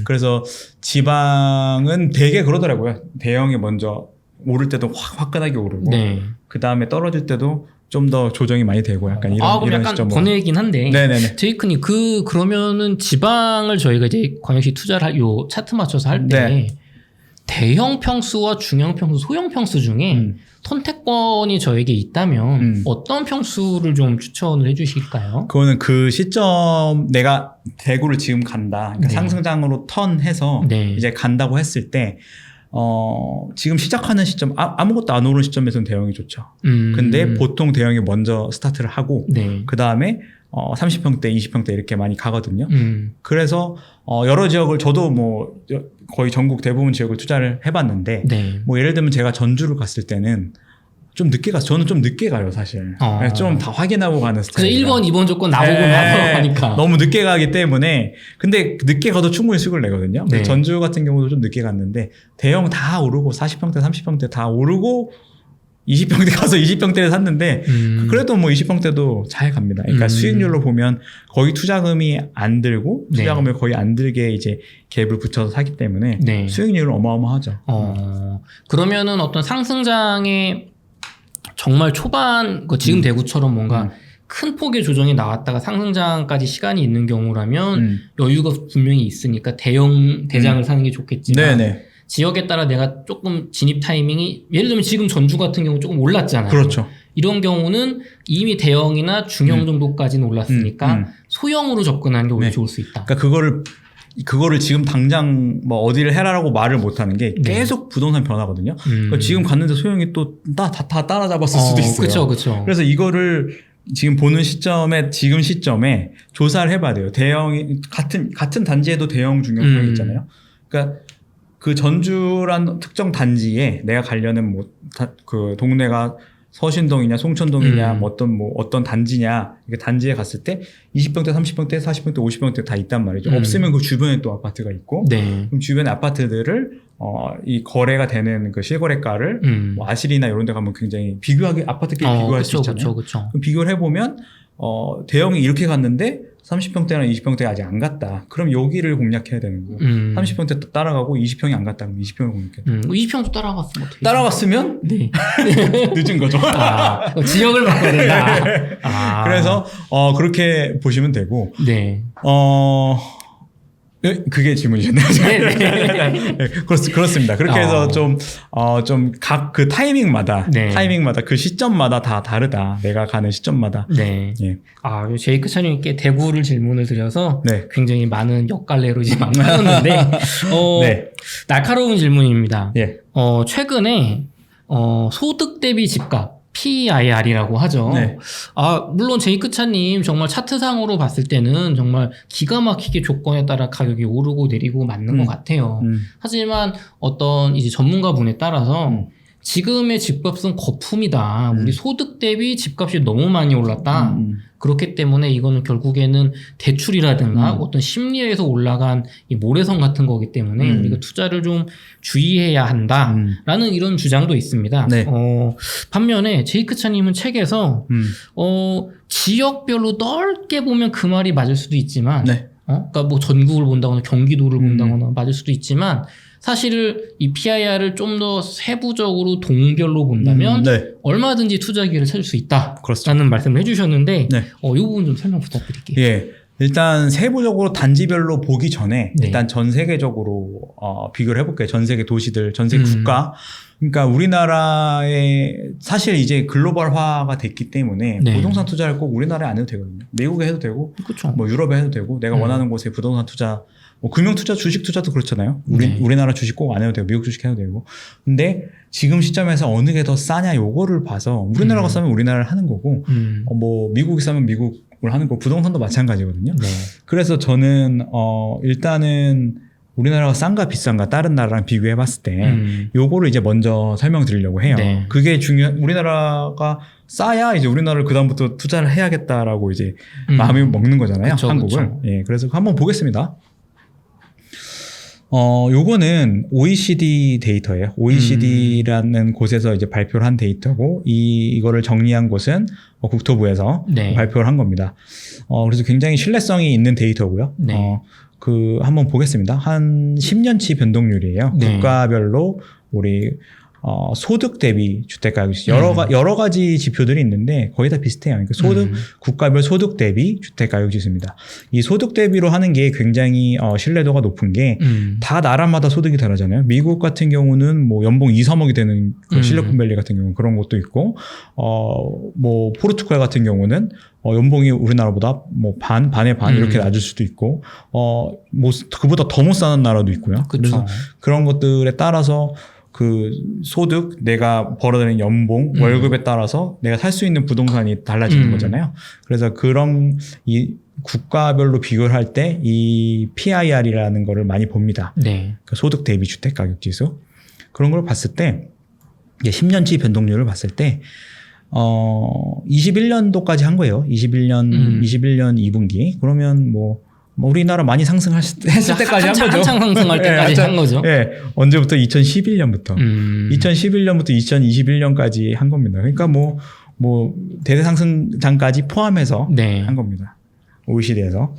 그래서 지방은 되게 그러더라고요. 대형이 먼저 오를 때도 화끈하게 오르고 그 다음에 떨어질 때도 좀 더 조정이 많이 되고 약간 이런 그럼 이런 약간 시점으로. 번외이긴 한데. 네네네. 제이크님 그러면은 지방을 저희가 이제 광역시 투자를 요 차트 맞춰서 할 때 네. 대형 평수와 중형 평수, 소형 평수 중에 선택권이 저에게 있다면 어떤 평수를 좀 추천을 해주실까요? 그거는 그 시점 내가 대구를 지금 간다. 그러니까 네. 상승장으로 턴해서 네. 이제 간다고 했을 때 지금 시작하는 시점 아무것도 안 오른 시점에서는 대형이 좋죠. 근데 보통 대형이 먼저 스타트를 하고 네. 그 다음에 30평대, 20평대 이렇게 많이 가거든요. 그래서 여러 지역을 저도 뭐 거의 전국 대부분 지역을 투자를 해봤는데 네. 뭐 예를 들면 제가 전주를 갔을 때는 좀 늦게 가서 저는 좀 늦게 가요 사실. 좀 다 확인하고 가는 스타일이라. 그래서 1번, 2번 조건 나보고 나서 가니까. 너무 늦게 가기 때문에 근데 늦게 가도 충분히 수익을 내거든요. 네. 전주 같은 경우도 좀 늦게 갔는데 대형 다 오르고 40평대, 30평대 다 오르고 20평대 가서 20평대를 샀는데 그래도 뭐 20평대도 잘 갑니다. 그러니까 수익률로 보면 거의 투자금이 안 들고 투자금을 거의 안 들게 이제 갭을 붙여서 사기 때문에 네. 수익률은 어마어마하죠. 그러면은 어떤 상승장의 정말 초반 지금 대구처럼 뭔가 큰 폭의 조정이 나왔다가 상승장까지 시간이 있는 경우라면 여유가 분명히 있으니까 대장을 사는 게 좋겠지만 네네. 지역에 따라 내가 조금 진입 타이밍이 예를 들면 지금 전주 같은 경우 조금 올랐잖아요. 그렇죠. 이런 경우는 이미 대형이나 중형 정도까지는 올랐으니까 소형으로 접근하는 게 오히려 좋을 수 있다. 그러니까 그거를 지금 당장 뭐 어디를 해라라고 말을 못하는 게 계속 부동산 변하거든요. 그러니까 지금 갔는데 소형이 또 다 따라잡았을 수도 있어요. 그렇죠. 그래서 이거를 지금 보는 지금 시점에 조사를 해봐야 돼요. 대형이 같은 단지에도 대형, 중형, 소형 있잖아요. 그러니까 그 전주란 특정 단지에 내가 가려는 그 동네가 서신동이냐 송천동이냐 어떤 단지냐 이게 단지에 갔을 때 20평대, 30평대, 40평대, 50평대 다 있단 말이죠. 없으면 그 주변에 또 아파트가 있고 네. 그럼 주변 아파트들을 이 거래가 되는 그 실거래가를 뭐 아실이나 이런 데 가면 굉장히 아파트끼리 비교할 수 있잖아요. 그쵸. 그럼 비교를 해보면 대형이 이렇게 갔는데 30평대나 20평대가 아직 안 갔다. 그럼 여기를 공략해야 되는 거고 30평대 따라가고 20평이 안 갔다. 그럼 20평을 공략해야 돼. 20평도 따라갔으면 어떻게 따라갔으면 네. 늦은 거죠. 지역을 바꿔야 된다. 그래서 그렇게 보시면 되고 네. 그게 질문이셨나요? 네. 그렇습니다. 그렇게 해서 좀 각 그 타이밍마다 그 시점마다 다 다르다. 내가 가는 시점마다. 네. 예. 제이크 차님께 대구를 질문을 드려서 네. 굉장히 많은 역갈래로 이제 막 나눴는데 네. 날카로운 질문입니다. 예. 최근에 소득 대비 집값 PIR이라고 하죠. 네. 물론 제이크차님 정말 차트상으로 봤을 때는 정말 기가 막히게 조건에 따라 가격이 오르고 내리고 맞는 것 같아요. 하지만 어떤 이제 전문가분에 따라서 지금의 집값은 거품이다. 우리 소득 대비 집값이 너무 많이 올랐다. 그렇기 때문에 이거는 결국에는 대출이라든가 어떤 심리에서 올라간 이 모래성 같은 거기 때문에 우리가 투자를 좀 주의해야 한다라는 이런 주장도 있습니다. 네. 반면에 제이크차님은 책에서 지역별로 넓게 보면 그 말이 맞을 수도 있지만 네. 그러니까 뭐 전국을 본다거나 경기도를 본다거나 맞을 수도 있지만 사실 이 PIR을 좀 더 세부적으로 동별로 본다면 네. 얼마든지 투자 기회를 찾을 수 있다라는 그렇습니다. 말씀을 해주셨는데 네. 이 부분 좀 설명 부탁드릴게요. 예. 일단 세부적으로 단지별로 보기 전에 네. 일단 전 세계적으로 비교를 해볼게요. 전 세계 도시들, 전 세계 국가. 그러니까 우리나라에 사실 이제 글로벌화가 됐기 때문에 네. 부동산 투자를 꼭 우리나라에 안 해도 되거든요. 미국에 해도 되고, 그렇죠. 뭐 유럽에 해도 되고, 내가 원하는 곳에 부동산 투자, 뭐 금융 투자, 주식 투자도 그렇잖아요. 네. 우리나라 주식 꼭 안 해도 되고, 미국 주식 해도 되고. 근데 지금 시점에서 어느 게 더 싸냐 요거를 봐서 우리나라가 싸면 우리나라를 하는 거고, 뭐 미국이 싸면 미국을 하는 거고, 부동산도 마찬가지거든요. 네. 그래서 저는 일단은 우리나라가 싼가 비싼가 다른 나라랑 비교해 봤을 때 요거를 이제 먼저 설명드리려고 해요. 네. 그게 우리나라가 싸야 이제 우리나라를 그다음부터 투자를 해야겠다라고 이제 마음이 먹는 거잖아요. 그쵸, 한국을. 그쵸. 예, 그래서 한번 보겠습니다. 요거는 OECD 데이터예요. OECD라는 곳에서 이제 발표를 한 데이터고, 이거를 정리한 곳은 국토부에서 네. 발표를 한 겁니다. 그래서 굉장히 신뢰성이 있는 데이터고요. 네. 한번 보겠습니다. 한 10년치 변동률이에요. 네. 국가별로 우리 소득 대비 주택가격지수 여러 가지 지표들이 있는데 거의 다 비슷해요. 그러니까 국가별 소득 대비 주택가격지수입니다. 이 소득 대비로 하는 게 굉장히 신뢰도가 높은 게 다 나라마다 소득이 다르잖아요. 미국 같은 경우는 뭐 연봉 2, 3억이 되는 그 실리콘밸리 같은 경우 그런 것도 있고 뭐 포르투갈 같은 경우는 연봉이 우리나라보다 뭐 반의 반 이렇게 낮을 수도 있고 뭐 그보다 더 못 사는 나라도 있고요. 그래서 그런 것들에 따라서 그 소득, 내가 벌어들이는 연봉, 월급에 따라서 내가 살 수 있는 부동산이 달라지는 거잖아요. 그래서 그런 이 국가별로 비교를 할 때 이 PIR이라는 거를 많이 봅니다. 네. 그 소득 대비 주택 가격 지수. 그런 걸 봤을 때 이제 10년치 변동률을 봤을 때 21년도까지 한 거예요. 21년 2분기. 그러면 뭐 우리나라 많이 상승했을 때까지 한 거죠. 한창 상승할 때까지 한 거죠. 네. 언제부터? 2011년부터. 2011년부터 2021년까지 한 겁니다. 그러니까 뭐 대대상승장까지 포함해서 한 겁니다. OECD에서.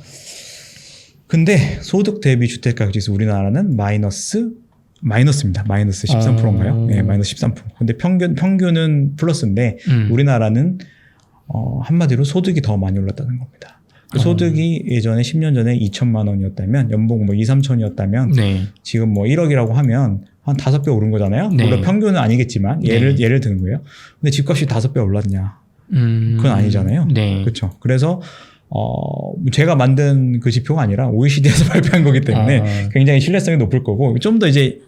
근데 소득 대비 주택가격지수 우리나라는 마이너스입니다. 마이너스 13%인가요? 네, 마이너스 13%. 근데 평균은 플러스인데 우리나라는 한마디로 소득이 더 많이 올랐다는 겁니다. 그 소득이 예전에 10년 전에 2천만 원이었다면 연봉 뭐 2, 3천이었다면 지금 뭐 1억이라고 하면 한 5배 오른 거잖아요. 물론 평균은 아니겠지만 예를 드는 거예요. 근데 집값이 5배 올랐냐? 그건 아니잖아요. 그렇죠. 그래서 제가 만든 그 지표가 아니라 OECD에서 발표한 거기 때문에 굉장히 신뢰성이 높을 거고 좀 더 이제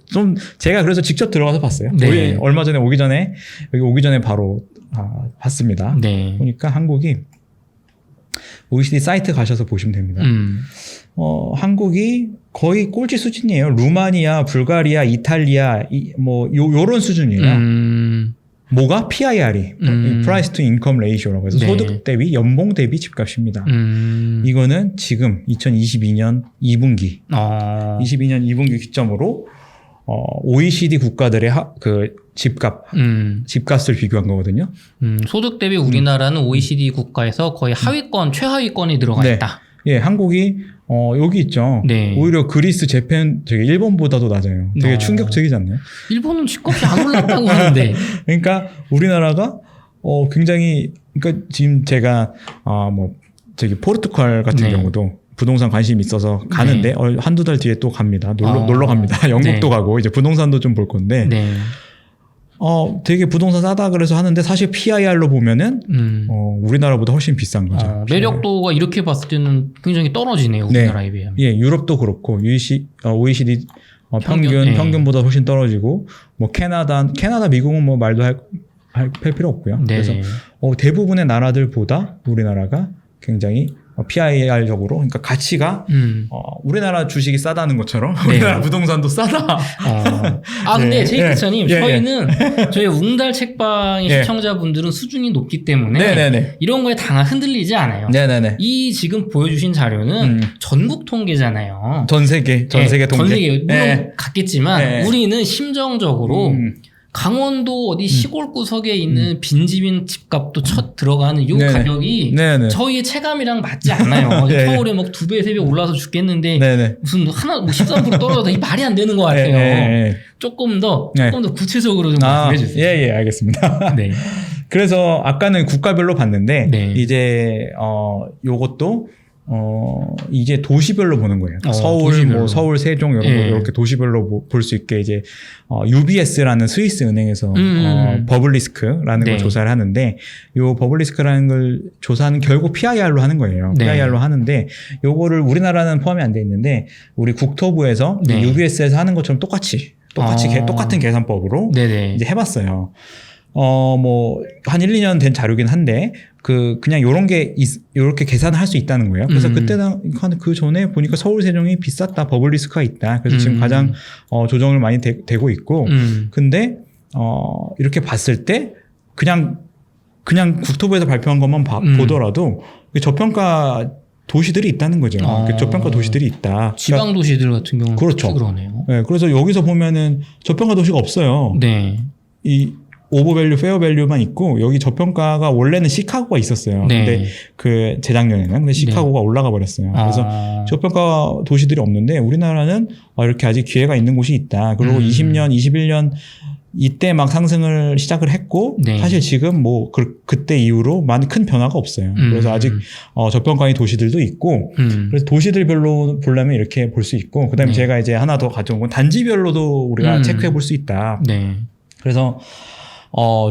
제가 그래서 직접 들어가서 봤어요. 얼마 전에 오기 전에 바로 봤습니다. 보니까 한국이 OECD 사이트 가셔서 보시면 됩니다. 한국이 거의 꼴찌 수준이에요. 루마니아, 불가리아, 이탈리아 요런 수준이에요. 뭐가? PIR이 Price to Income Ratio라고 해서 소득 대비 연봉 대비 집값입니다. 이거는 지금 2022년 2분기 22년 2분기 기점으로 OECD 국가들의 그 집값을 비교한 거거든요. 소득 대비 우리나라는 OECD 국가에서 거의 하위권, 최하위권에 들어가 있다. 예, 한국이 여기 있죠. 오히려 그리스, 재팬, 일본보다도 낮아요. 되게 충격적이지 않나요? 일본은 집값이 안 올랐다고 하는데. 그러니까 우리나라가 굉장히 그러니까 지금 제가 포르투갈 같은 경우도 부동산 관심이 있어서 가는데 한두 달 뒤에 또 갑니다. 놀러 갑니다. 영국도 가고 이제 부동산도 좀 볼 건데 되게 부동산 싸다 그래서 하는데 사실 PIR로 보면은 우리나라보다 훨씬 비싼 거죠. 매력도가 이렇게 봤을 때는 굉장히 떨어지네요. 우리나라에 비하면. 예, 유럽도 그렇고 OECD 평균보다 훨씬 떨어지고 뭐 캐나다, 미국은 뭐 말도 할 필요 없고요. 그래서 대부분의 나라들보다 우리나라가 굉장히 PIR적으로 그러니까 가치가 우리나라 주식이 싸다는 것처럼 우리나라 부동산도 싸다. 근데 제이크처님 저희는 저희 웅달 책방의 시청자분들은 수준이 높기 때문에 이런 거에 다 흔들리지 않아요. 이 지금 보여주신 자료는 전국 통계잖아요. 전 세계 통계. 물론 같겠지만 우리는 심정적으로 강원도 어디 시골 구석에 있는 빈집인 집값도 첫 들어가는 요 가격이 저희의 체감이랑 맞지 않아요. 서울에 막 2배, 3배 올라서 죽겠는데 무슨 13% 떨어져서 이 말이 안 되는 것 같아요. 조금 더 구체적으로 좀 말씀해 주세요. 예, 알겠습니다. 그래서 아까는 국가별로 봤는데 이제 요것도 이제 도시별로 보는 거예요. 서울, 도시별로. 서울, 세종 이렇게 도시별로 볼 수 있게 이제 UBS라는 스위스 은행에서 버블리스크라는 걸 조사를 하는데 요 버블리스크라는 걸 조사는 결국 PIR로 하는 거예요. PIR로 하는데 요거를 우리나라는 포함이 안 돼 있는데 우리 국토부에서 UBS에서 하는 것처럼 똑같이 똑같은 계산법으로 이제 해봤어요. 한 1, 2년 된 자료긴 한데, 그냥 요렇게 계산을 할 수 있다는 거예요. 그래서 그때는, 그 전에 보니까 서울 세종이 비쌌다, 버블 리스크가 있다. 그래서 지금 가장, 조정을 많이 되고 있고, 근데, 이렇게 봤을 때, 그냥 국토부에서 발표한 것만 보더라도, 저평가 도시들이 있다는 거죠. 저평가 도시들이 있다. 지방 도시들 같은 경우는 그렇죠. 그러네요. 네, 그래서 여기서 보면은 저평가 도시가 없어요. 이 오버밸류, 페어밸류만 있고 여기 저평가가 원래는 시카고가 있었어요. 근데 그 재작년에는 근데 시카고가 올라가 버렸어요. 그래서 저평가 도시들이 없는데 우리나라는 이렇게 아직 기회가 있는 곳이 있다. 그리고 20년, 21년 이때 막 상승을 시작을 했고 네. 사실 지금 뭐 그때 이후로 많이 큰 변화가 없어요. 그래서 아직 저평가의 도시들도 있고 그래서 도시들별로 보려면 이렇게 볼 수 있고 그다음에 네. 제가 이제 하나 더 가져온 건 단지별로도 우리가 체크해 볼 수 있다. 네. 그래서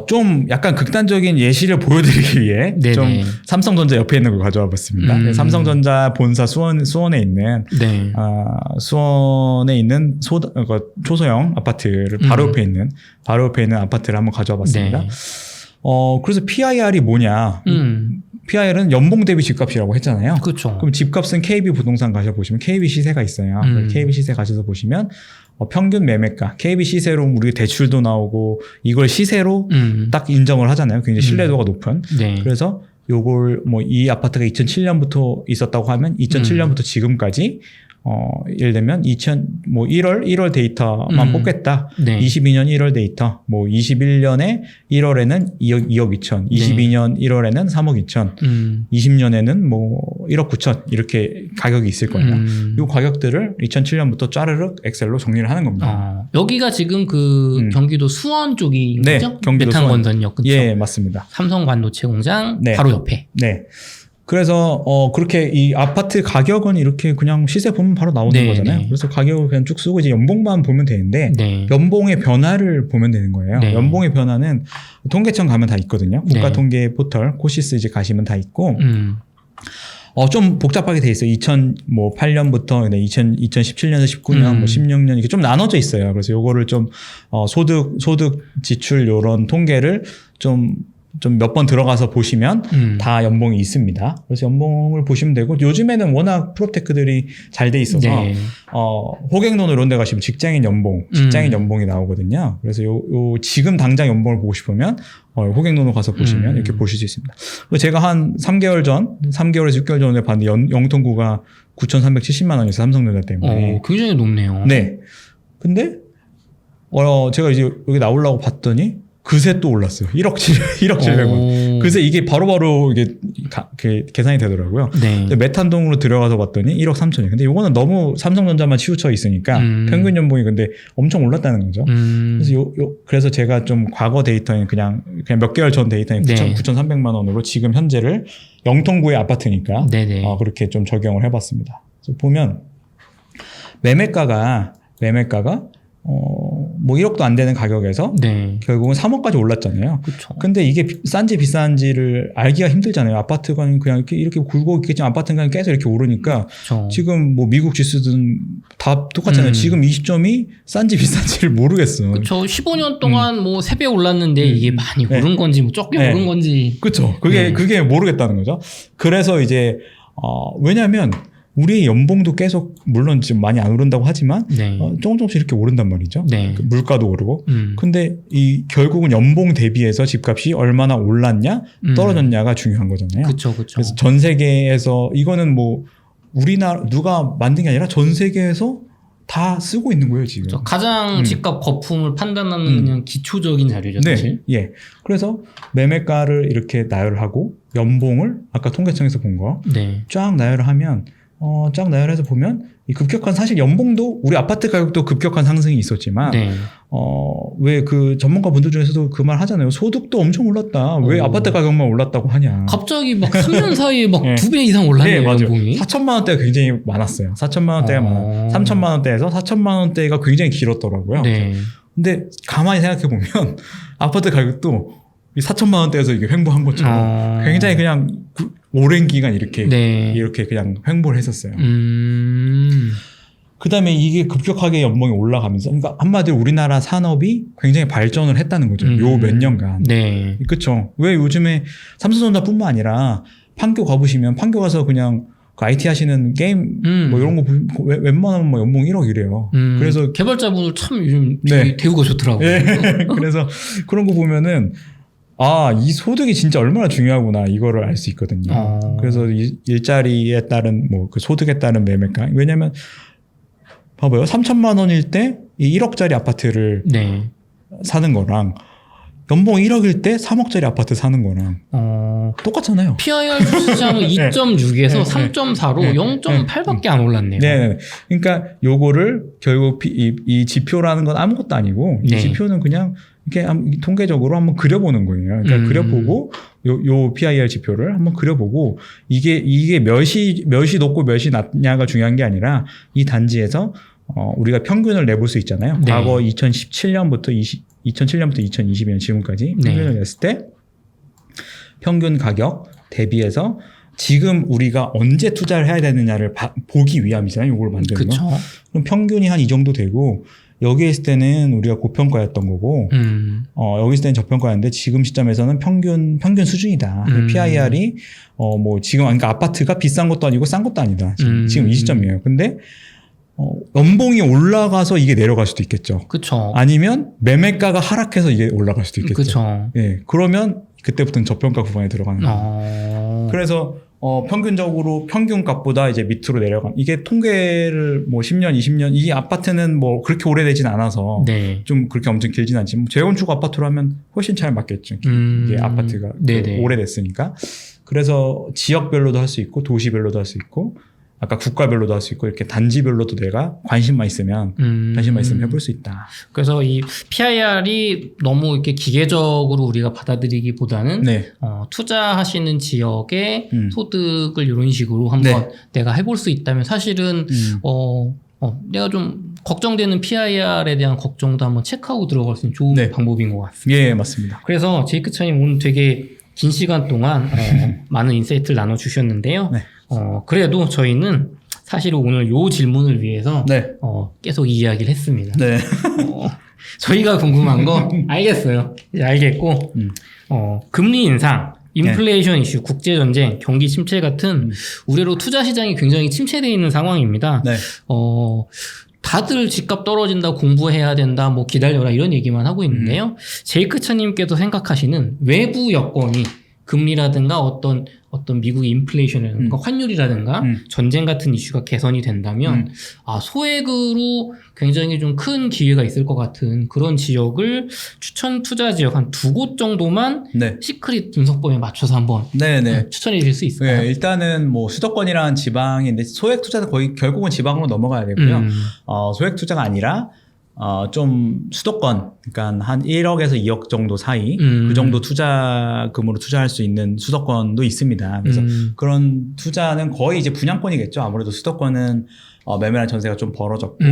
좀 약간 극단적인 예시를 보여드리기 위해 네네. 좀 삼성전자 옆에 있는 걸 가져와 봤습니다. 삼성전자 본사 수원에 있는 네. 수원에 있는 초소형 아파트를 바로 옆에 있는 아파트를 한번 가져와 봤습니다. 네. 그래서 PIR이 뭐냐? PIR은 연봉 대비 집값이라고 했잖아요. 그렇죠. 그럼 집값은 KB 부동산 가셔 보시면 KB 시세가 있어요. KB 시세 가셔서 보시면 평균 매매가 KB 시세로 우리 대출도 나오고 이걸 시세로 딱 인정을 하잖아요. 굉장히 신뢰도가 높은. 네. 그래서 요걸 뭐 이 아파트가 2007년부터 있었다고 하면 2007년부터 지금까지 예를 들면 1월 데이터만 뽑겠다. 네. 22년 1월 데이터. 뭐 21년에 1월에는 2억 2천, 22년 1월에는 3억 2천, 20년에는 뭐 1억 9천 이렇게 가격이 있을 거예요. 이 가격들을 2007년부터 짜르륵 엑셀로 정리를 하는 겁니다. 여기가 지금 그 경기도 수원 쪽인 네, 거죠? 경기도 메탄건설역 그렇죠? 예, 맞습니다. 삼성 반도체 공장 네. 바로 옆에. 네. 그래서 그렇게 이 아파트 가격은 이렇게 그냥 시세 보면 바로 나오는 네, 거잖아요. 네. 그래서 가격을 그냥 쭉 쓰고 이제 연봉만 보면 되는데 네. 연봉의 변화를 보면 되는 거예요. 네. 연봉의 변화는 통계청 가면 다 있거든요. 국가통계 포털 코시스 이제 가시면 다 있고 좀 복잡하게 돼 있어요. 2008년부터 2017년에서 19년, 뭐 16년 이렇게 좀 나눠져 있어요. 그래서 요거를 좀 소득 지출 요런 통계를 좀 몇 번 들어가서 보시면 다 연봉이 있습니다. 그래서 연봉을 보시면 되고 요즘에는 워낙 프롭테크들이 잘 돼 있어서 네. 호갱노는 이런 데 가시면 직장인 연봉이 나오거든요. 그래서 요 지금 당장 연봉을 보고 싶으면 호갱노는 가서 보시면 이렇게 보실 수 있습니다. 제가 한 3개월에서 6개월 전에 봤는데 영통구가 9,370만 원이었어요. 삼성전자 때문에. 굉장히 높네요. 네. 근데 제가 이제 여기 나오려고 봤더니 그새 또 올랐어요. 1억 700원. 그새 이게 바로바로 이게 계산이 되더라고요. 네. 메탄동으로 들어가서 봤더니 1억 3천이에요. 근데 이거는 너무 삼성전자만 치우쳐 있으니까 평균 연봉이 근데 엄청 올랐다는 거죠. 그래서 제가 좀 과거 데이터는 그냥 몇 개월 전 데이터는 9,300만 원으로 지금 현재를 영통구의 아파트니까 그렇게 좀 적용을 해봤습니다. 그래서 보면 매매가가 뭐 1억도 안 되는 가격에서 결국은 3억까지 올랐잖아요. 그쵸. 근데 이게 싼지 비싼지를 알기가 힘들잖아요. 아파트가 그냥 이렇게 굴고 있겠지만 아파트는 그냥 계속 이렇게 오르니까 그쵸. 지금 뭐 미국 지수든 다 똑같잖아요. 지금 이 시점이 싼지 비싼지를 모르겠어. 그렇죠. 15년 동안 뭐 3배 올랐는데 이게 많이 오른 건지 뭐 적게 오른 건지. 그렇죠. 그게 모르겠다는 거죠. 그래서 이제 왜냐하면 우리의 연봉도 계속 물론 지금 많이 안 오른다고 하지만 조금씩 이렇게 오른단 말이죠. 물가도 오르고. 근데 결국은 연봉 대비해서 집값이 얼마나 올랐냐 떨어졌냐가 중요한 거잖아요. 그렇죠. 그래서 전 세계에서 이거는 뭐 우리나라 누가 만든 게 아니라 전 세계에서 다 쓰고 있는 거예요 지금. 그렇죠. 가장 집값 거품을 판단하는 그냥 기초적인 자료죠 사실. 예. 그래서 매매가를 이렇게 나열을 하고 연봉을 아까 통계청에서 본 거 쫙 나열을 하면 쫙 나열해서 보면 이 급격한 사실 연봉도 우리 아파트 가격도 급격한 상승이 있었지만 왜 그 전문가 분들 중에서도 그 말 하잖아요. 소득도 엄청 올랐다. 왜 아파트 가격만 올랐다고 하냐. 갑자기 막 3년 사이에 막 2배 이상 올랐네요. 맞아요. 연봉이. 4천만 원대가 굉장히 많았어요. 4천만 원대가 3천만 원대에서 4천만 원대가 굉장히 길었더라고요. 근데 가만히 생각해 보면 아파트 가격도 이 4천만 원대에서 이게 횡보한 것처럼 굉장히 그냥 오랜 기간 이렇게 그냥 횡보를 했었어요. 그 다음에 이게 급격하게 연봉이 올라가면서, 그러니까 한마디로 우리나라 산업이 굉장히 발전을 했다는 거죠. 요 몇 년간. 그쵸. 왜 요즘에 삼성전자뿐만 아니라 판교 가보시면 판교 가서 그냥 그 IT 하시는 게임 뭐 이런 거 웬만하면 뭐 연봉 1억 이래요. 그래서 개발자분들 참 요즘 대우가 좋더라고요. 그래서 그런 거 보면은 이 소득이 진짜 얼마나 중요하구나 이거를 알 수 있거든요. 그래서 일자리에 따른 뭐 그 소득에 따른 매매가, 왜냐면 봐봐요. 3천만 원일 때 이 1억짜리 아파트를 사는 거랑 연봉 1억일 때 3억짜리 아파트 사는 거랑 똑같잖아요. PIR 주시장은 2.6에서 3.4로 0.8밖에 안 올랐네요. 네. 그러니까 요거를 결국 이 지표라는 건 아무것도 아니고 이 지표는 그냥 이렇게 통계적으로 한번 그려보는 거예요. 그러니까 그려보고 요 PIR 지표를 한번 그려보고 이게 몇이 높고 몇이 낮냐가 중요한 게 아니라 이 단지에서 우리가 평균을 내볼 수 있잖아요. 네. 과거 2007년부터 2022년 지금까지 평균을 냈을 때 평균 가격 대비해서 지금 우리가 언제 투자를 해야 되느냐를 보기 위함이잖아요. 이걸 만드는 거. 그럼 평균이 한 이 정도 되고 여기에 있을 때는 우리가 고평가였던 거고 여기 있을 때는 저평가였는데 지금 시점에서는 평균 수준이다. PIR이 뭐 지금 그러니까 아파트가 비싼 것도 아니고 싼 것도 아니다. 지금 이 시점이에요. 근데 연봉이 올라가서 이게 내려갈 수도 있겠죠. 그쵸. 아니면 매매가가 하락해서 이게 올라갈 수도 있겠죠. 그쵸. 예. 그러면 그때부터는 저평가 구간에 들어가는 거예요. 그래서 평균적으로 평균값보다 이제 밑으로 내려간 이게 통계를 뭐 10년, 20년 이 아파트는 뭐 그렇게 오래되진 않아서 좀 그렇게 엄청 길진 않지만 재건축 아파트로 하면 훨씬 잘 맞겠죠. 이게 아파트가 오래됐으니까. 그래서 지역별로도 할 수 있고 도시별로도 할 수 있고 아까 국가별로도 할 수 있고 이렇게 단지별로도 내가 관심만 있으면 해볼 수 있다. 그래서 이 PIR이 너무 이렇게 기계적으로 우리가 받아들이기보다는 투자하시는 지역의 소득을 이런 식으로 한번 내가 해볼 수 있다면 사실은 내가 좀 걱정되는 PIR에 대한 걱정도 한번 체크하고 들어갈 수 있는 좋은 방법인 것 같습니다. 예, 맞습니다. 그래서 제이크 차님 오늘 되게 긴 시간 동안 많은 인사이트를 나눠주셨는데요. 그래도 저희는 사실 오늘 요 질문을 위해서 계속 이야기를 했습니다. 저희가 궁금한 거 알겠어요. 이제 알겠고 금리 인상, 인플레이션 이슈, 국제전쟁, 경기 침체 같은 우려로 투자 시장이 굉장히 침체되어 있는 상황입니다. 다들 집값 떨어진다, 공부해야 된다, 뭐 기다려라 이런 얘기만 하고 있는데요. 제이크 차님께서 생각하시는 외부 여건이 금리라든가 어떤 미국의 인플레이션이라든가 환율이라든가 전쟁 같은 이슈가 개선이 된다면 소액으로 굉장히 좀 큰 기회가 있을 것 같은 그런 지역을 추천 투자 지역 한 2곳 정도만 시크릿 분석법에 맞춰서 한번 추천해 주실 수 있을까요? 일단은 뭐 수도권이라는 지방인데 소액 투자는 거의 결국은 지방으로 넘어가야 되고요. 소액 투자가 아니라 좀 수도권, 그러니까 한 1억에서 2억 정도 사이, 그 정도 투자금으로 투자할 수 있는 수도권도 있습니다. 그래서 그런 투자는 거의 이제 분양권이겠죠. 아무래도 수도권은 매매랑 전세가 좀 벌어졌고,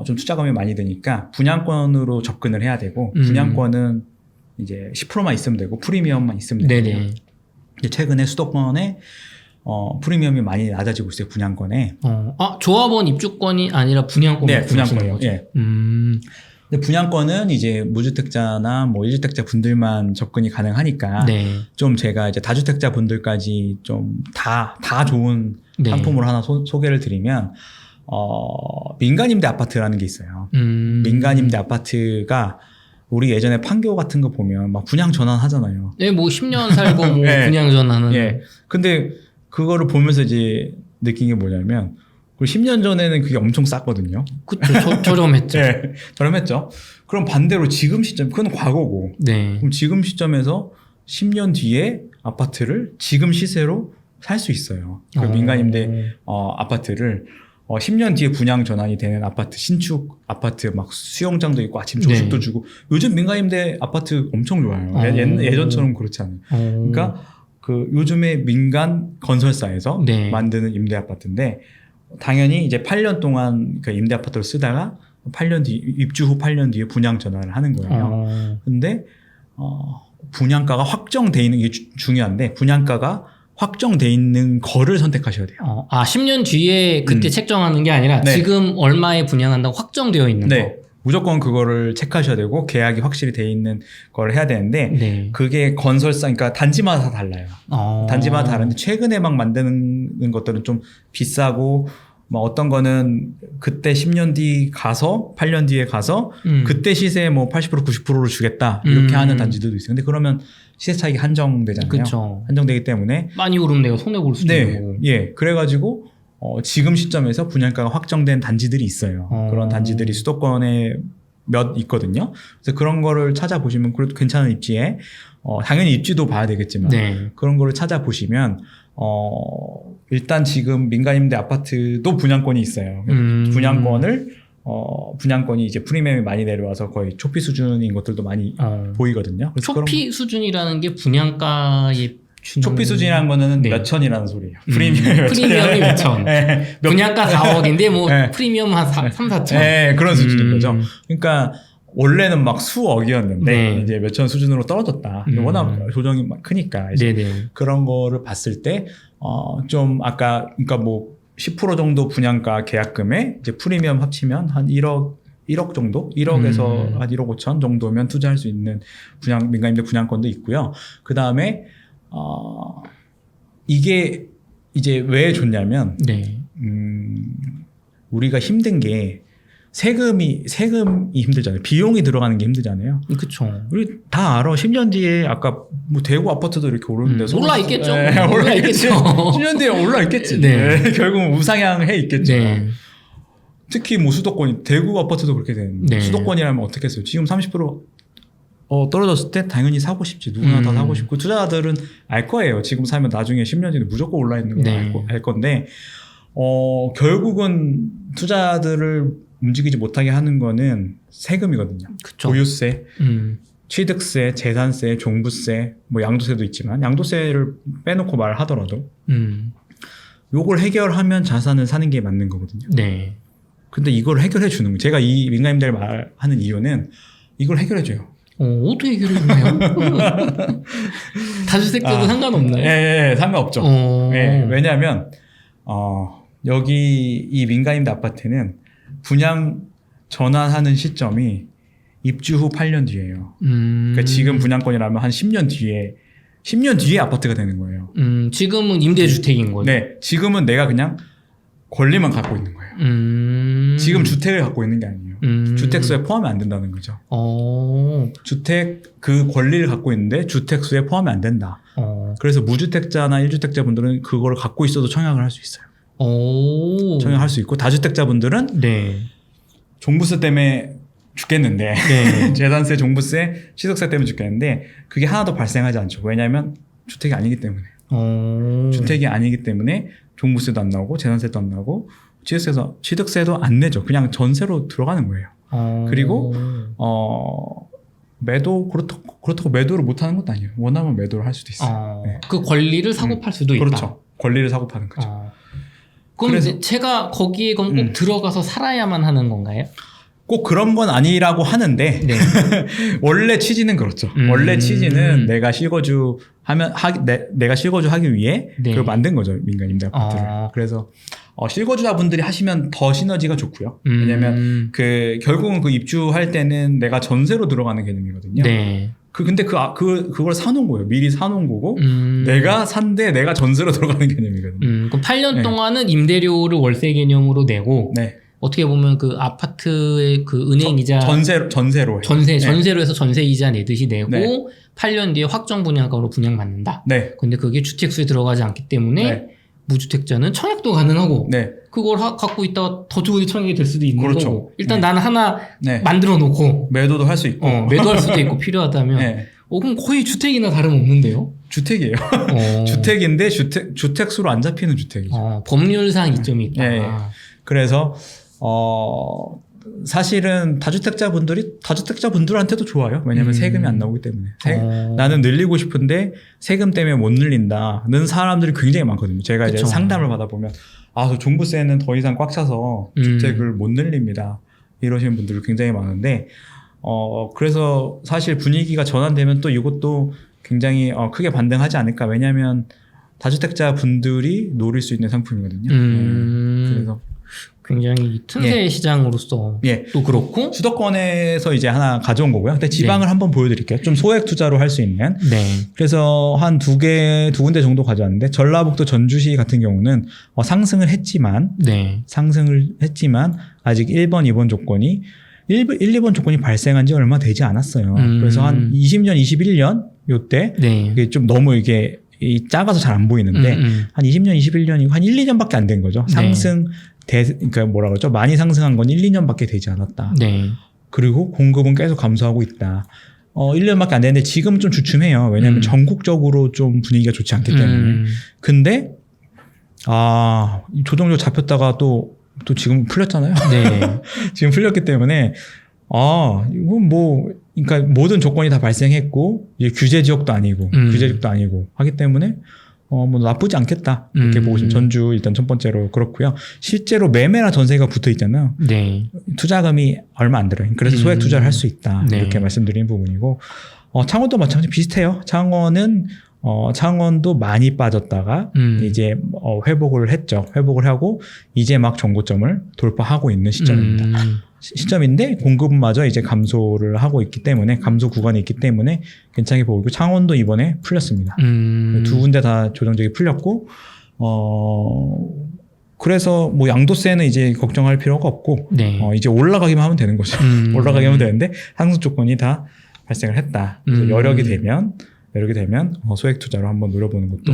좀 투자금이 많이 드니까 분양권으로 접근을 해야 되고, 분양권은 이제 10%만 있으면 되고, 프리미엄만 있으면 되고. 최근에 수도권에 프리미엄이 많이 낮아지고 있어요, 분양권에. 조합원 입주권이 아니라 분양권. 분양권이요. 근데 분양권은 이제 무주택자나 뭐 1주택자 분들만 접근이 가능하니까 좀 제가 이제 다주택자 분들까지 좀 다 좋은 상품으로 하나 소개를 드리면 민간임대 아파트라는 게 있어요. 민간임대 아파트가 우리 예전에 판교 같은 거 보면 막 분양 전환 하잖아요. 뭐 10년 살고 뭐 분양 전환은. 근데 그거를 보면서 이제 느낀 게 뭐냐면 10년 전에는 그게 엄청 쌌거든요. 그쵸. 저렴했죠. 저렴했죠. 그럼 반대로 지금 시점, 그건 과거고. 그럼 지금 시점에서 10년 뒤에 아파트를 지금 시세로 살 수 있어요. 그 민간임대 아파트를 10년 뒤에 분양 전환이 되는 아파트, 신축 아파트 막 수영장도 있고 아침 조식도 주고 요즘 민간임대 아파트 엄청 좋아요. 예전처럼 그렇지 않아요. 그러니까 그 요즘에 민간 건설사에서 만드는 임대 아파트인데 당연히 이제 8년 동안 그 임대 아파트를 쓰다가 8년 뒤 입주 후 8년 뒤에 분양 전환을 하는 거예요. 근데 분양가가 확정돼 있는 게 중요한데 분양가가 확정돼 있는 거를 선택하셔야 돼요. 10년 뒤에 그때 책정하는 게 아니라 지금 얼마에 분양한다고 확정되어 있는 거. 무조건 그거를 체크하셔야 되고 계약이 확실히 돼 있는 걸 해야 되는데 그게 건설사, 그러니까 단지마다 다 달라요. 단지마다 다른데 최근에 막 만드는 것들은 좀 비싸고 뭐 어떤 거는 그때 10년 뒤 가서 8년 뒤에 가서 그때 시세 뭐 80% 90%로 주겠다 이렇게 하는 단지들도 있어요. 근데 그러면 시세 차익이 한정되잖아요. 그쵸. 한정되기 때문에 많이 오르면 내가 손해 볼 수도 있고. 그래가지고 지금 시점에서 분양가가 확정된 단지들이 있어요. 그런 단지들이 수도권에 몇 있거든요. 그래서 그런 거를 찾아보시면 그래도 괜찮은 입지에 당연히 입지도 봐야 되겠지만 네. 그런 거를 찾아보시면 일단 지금 민간임대 아파트도 분양권이 있어요. 분양권이 이제 프리미엄이 많이 내려와서 거의 초피 수준인 것들도 많이 보이거든요. 그래서 초피 수준이라는 게 분양가의 초피 수준이라는 거는 몇 천이라는 소리예요. 프리미엄이 몇 천. 네. 분양가 4억인데 뭐 프리미엄 한 3, 4천. 네, 그런 수준인 거죠. 그러니까 원래는 막 수억이었는데 이제 몇천 수준으로 떨어졌다. 워낙 조정이 막 크니까 그런 거를 봤을 때 좀 아까 그러니까 뭐 10% 정도 분양가 계약금에 이제 프리미엄 합치면 한 1억 정도? 1억에서 한 1억 5천 정도면 투자할 수 있는 민간임대 분양권도 있고요. 그 다음에 이게 이제 왜 좋냐면 우리가 힘든 게 세금이 힘들잖아요. 비용이 들어가는 게 힘들잖아요. 그렇죠. 우리 다 알아. 10년 뒤에 아까 뭐 대구 아파트도 이렇게 오르는데 올라 있겠죠. 네, 올라 있겠죠. 10년 뒤에 올라 있겠지. 네. 결국은 우상향해 있겠죠. 특히 뭐 수도권, 대구 아파트도 그렇게 되는데 수도권이라면 어떻게 했어요? 지금 30% 떨어졌을 때 당연히 사고 싶지. 누구나 다 사고 싶고 투자자들은 알 거예요. 지금 사면 나중에 10년 뒤에 무조건 올라 있는 걸 알 건데 결국은 투자자들을 움직이지 못하게 하는 거는 세금이거든요. 그쵸. 보유세, 취득세, 재산세, 종부세, 뭐 양도세도 있지만 양도세를 빼놓고 말하더라도 요걸 해결하면 자산을 사는 게 맞는 거거든요. 네. 근데 이걸 해결해 주는 거예요. 제가 이 민간임대를 말하는 이유는 이걸 해결해 줘요. 어떻게 해결해주나요? 다주택자도 상관없나요? 네, 상관없죠. 네, 왜냐하면 여기 이 민간임대 아파트는 분양 전환하는 시점이 입주 후 8년 뒤예요. 그러니까 지금 분양권이라면 한 10년 뒤에 아파트가 되는 거예요. 지금은 임대주택인 거죠. 네, 지금은 내가 그냥 권리만 갖고 있는 거예요. 지금 주택을 갖고 있는 게 아니에요. 주택수에 포함이 안 된다는 거죠. 주택 그 권리를 갖고 있는데 주택수에 포함이 안 된다. 그래서 무주택자나 1주택자 분들은 그걸 갖고 있어도 청약을 할 수 있어요. 청약할 수 있고 다주택자분들은 종부세 때문에 죽겠는데 재산세, 종부세, 취득세 때문에 죽겠는데 그게 하나도 발생하지 않죠. 왜냐하면 주택이 아니기 때문에 주택이 아니기 때문에 종부세도 안 나오고 재산세도 안 나오고 취득세도 안 내죠. 그냥 전세로 들어가는 거예요. 그리고 매도 그렇다고 매도를 못 하는 것도 아니에요. 원하면 매도를 할 수도 있어요. 그 권리를 사고 팔 수도 있다. 그렇죠. 권리를 사고 파는 거죠. 그럼 이제 제가 거기에 꼭 들어가서 살아야만 하는 건가요? 꼭 그런 건 아니라고 하는데 원래 취지는 그렇죠. 원래 취지는 내가 실거주 하기 위해 그걸 만든 거죠. 민간임대 아파트를. 그래서 실거주자분들이 하시면 더 시너지가 좋고요. 왜냐면 결국은 그 입주할 때는 내가 전세로 들어가는 개념이거든요. 근데 그걸 사놓은 거예요. 미리 사놓은 거고, 내가 산데 내가 전세로 들어가는 개념이거든요. 그럼 8년 동안은 임대료를 월세 개념으로 내고, 어떻게 보면 그 아파트의 그 은행이자. 전세로. 전세로 해서 전세이자 내듯이 내고, 8년 뒤에 확정 분양가로 분양받는다. 근데 그게 주택수에 들어가지 않기 때문에, 무주택자는 청약도 가능하고, 그걸 갖고 있다가 더 좋은 청약이 될 수도 있는 거고 일단 나는 하나 만들어 놓고 매도도 할 수 있고 매도할 수도 있고 필요하다면 그럼 거의 주택이나 다름없는데요? 주택이에요. 주택인데 주택수로 안 잡히는 주택이죠. 법률상 이점이 있다. 그래서 사실은 다주택자분들한테도 좋아요. 왜냐면 세금이 안 나오기 때문에. 나는 늘리고 싶은데 세금 때문에 못 늘린다는 사람들이 굉장히 많거든요. 제가 이제 상담을 받아보면 저 종부세는 더 이상 꽉 차서 주택을 못 늘립니다. 이러시는 분들이 굉장히 많은데 그래서 사실 분위기가 전환되면 또 이것도 굉장히 크게 반등하지 않을까. 왜냐하면 다주택자 분들이 노릴 수 있는 상품이거든요. 그래서 굉장히 틈새 시장으로서 또 그렇고 수도권에서 이제 하나 가져온 거고요. 근데 지방을 한번 보여드릴게요. 좀 소액 투자로 할 수 있는. 그래서 한 두 군데 정도 가져왔는데 전라북도 전주시 같은 경우는 상승을 했지만 아직 1번, 2번 조건이 1, 2번 조건이 발생한 지 얼마 되지 않았어요. 그래서 한 20년, 21년 요때 이게 좀 너무 이게 작아서 잘 안 보이는데 한 20년, 21년이고 한 1, 2년밖에 안 된 거죠. 그러니까 뭐라 그러죠? 많이 상승한 건 1, 2년밖에 되지 않았다. 그리고 공급은 계속 감소하고 있다. 1년밖에 안 됐는데 지금은 좀 주춤해요. 왜냐하면 전국적으로 좀 분위기가 좋지 않기 때문에. 근데 조정조 잡혔다가 또 지금 풀렸잖아요. 네. 지금 풀렸기 때문에 이건 뭐 그러니까 모든 조건이 다 발생했고 이제 규제 지역도 아니고 하기 때문에 뭐 나쁘지 않겠다 이렇게 보고 있습니다. 전주 일단 첫 번째로 그렇고요. 실제로 매매나 전세가 붙어 있잖아요. 네. 투자금이 얼마 안 들어요. 그래서 소액 투자를 할 수 있다 이렇게 말씀드리는 부분이고 창원도 마찬가지 비슷해요. 창원도 많이 빠졌다가 이제 회복을 했죠. 회복을 하고 이제 막 정고점을 돌파하고 있는 시점입니다. 시점인데 공급마저 이제 감소를 하고 있기 때문에 감소 구간이 있기 때문에 괜찮게 보이고 창원도 이번에 풀렸습니다. 두 군데 다 조정적이 풀렸고 그래서 뭐 양도세는 이제 걱정할 필요가 없고 네. 이제 올라가기만 하면 되는 거죠. 올라가기만 하면 되는데 상승 조건이 다 발생을 했다. 그래서 여력이 되면 소액 투자로 한번 노려보는 것도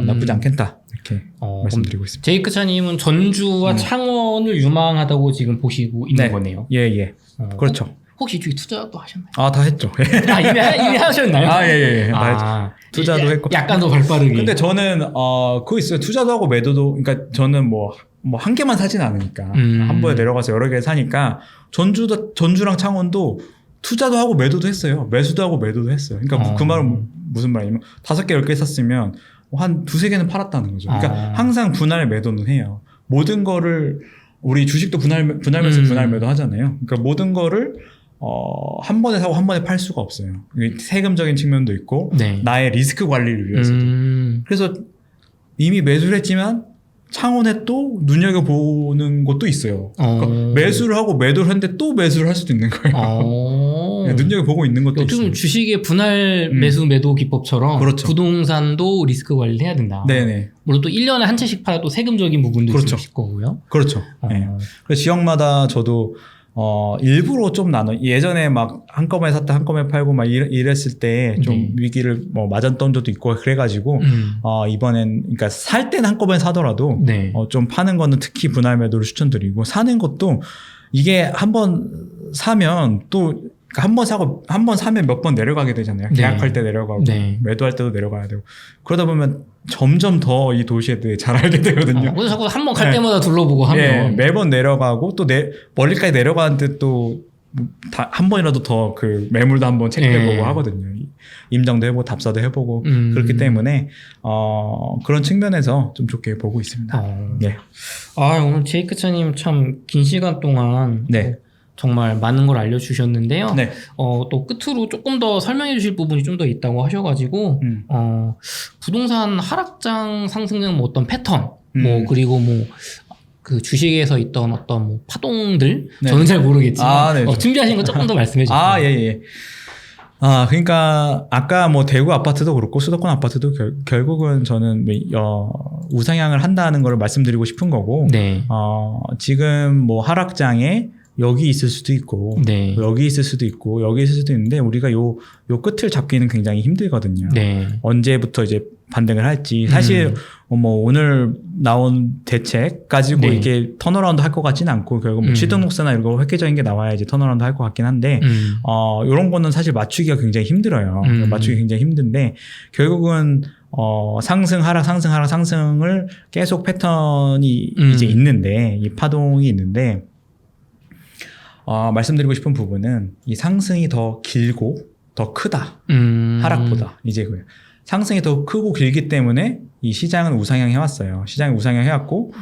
나쁘지 않겠다 이렇게 말씀드리고 있습니다. 제이크차님은 전주와 창원을 유망하다고 지금 보시고 있는 거네요. 예. 그렇죠. 혹시 이쪽에 투자도 하셨나요? 다 했죠. 이미 하셨나요? 예. 다 했죠. 투자도 했고. 약간 더 발빠르게. 근데 저는 그거 있어요. 투자도 하고 매도도. 그러니까 저는 뭐 한 개만 사진 않으니까 한 번에 내려가서 여러 개 사니까 전주랑 창원도 투자도 하고 매도도 했어요. 매수도 하고 매도도 했어요. 그러니까 그 말은 무슨 말이냐면 5개, 10개 샀으면 한 2-3개는 팔았다는 거죠. 그러니까 항상 분할 매도는 해요. 모든 거를 우리 주식도 분할 매수 분할 매도 하잖아요. 그러니까 모든 거를 한 번에 사고 한 번에 팔 수가 없어요. 세금적인 측면도 있고 나의 리스크 관리를 위해서도. 그래서 이미 매수를 했지만 창원에 또 눈여겨보는 것도 있어요. 그러니까 매수를 하고 매도를 했는데 또 매수를 할 수도 있는 거예요. 눈여겨보고 있는 것도 있어요. 요즘 주식의 분할 매수 매도 기법처럼 그렇죠. 부동산도 리스크 관리를 해야 된다. 네네. 물론 또 1년에 한 채씩 팔아도 세금적인 부분도 있을 거고요. 그렇죠. 네. 그래서 지역마다 저도 일부러 좀 예전에 막 한꺼번에 샀다 한꺼번에 팔고 막 이랬을 때 좀 위기를 맞았던 적도 있고 그래가지고 이번엔 그러니까 살 때는 한꺼번에 사더라도 좀 파는 거는 특히 분할 매도를 추천드리고 사는 것도 이게 한번 사면 또 한 번 사고 한 번 사면 몇 번 내려가게 되잖아요. 계약할 때 내려가고 매도할 때도 내려가야 되고 그러다 보면 점점 더 이 도시에 대해 잘 알게 되거든요. 그래서 자꾸 한 번 갈 때마다 둘러보고 하면 매번 내려가고 또 멀리까지 내려가는데 또 한 번이라도 더 그 매물도 한번 체크해보고 하거든요. 임장도 해보고 답사도 해보고 그렇기 때문에 그런 측면에서 좀 좋게 보고 있습니다. 오늘 제이크차님 참 긴 시간 동안 정말 많은 걸 알려주셨는데요. 또 끝으로 조금 더 설명해 주실 부분이 좀 더 있다고 하셔가지고 부동산 하락장 상승은 뭐 어떤 패턴 그리고 그 주식에서 있던 어떤 파동들 저는 잘 모르겠지만 준비하신 거 조금 더 말씀해 주세요. 그러니까 아까 뭐 대구 아파트도 그렇고 수도권 아파트도 결국은 저는 우상향을 한다는 걸 말씀드리고 싶은 거고 지금 뭐 하락장에 여기 있을 수도 있고 여기 있을 수도 있고 여기 있을 수도 있는데 우리가 요 끝을 잡기는 굉장히 힘들거든요. 언제부터 이제 반등을 할지 사실 뭐 오늘 나온 대책 가지고 이렇게 턴어라운드 할 것 같지는 않고 결국 뭐 취등록세나 이런 거 획기적인 게 나와야 이제 턴어라운드 할 것 같긴 한데 이런 거는 사실 맞추기가 굉장히 힘들어요. 맞추기 굉장히 힘든데 결국은 상승 하락 상승 하락 상승을 계속 패턴이 이제 있는데 이 파동이 있는데 말씀드리고 싶은 부분은 이 상승이 더 길고 더 크다. 하락보다. 이제 상승이 더 크고 길기 때문에 이 시장은 우상향 해왔어요. 시장이 우상향 해왔고,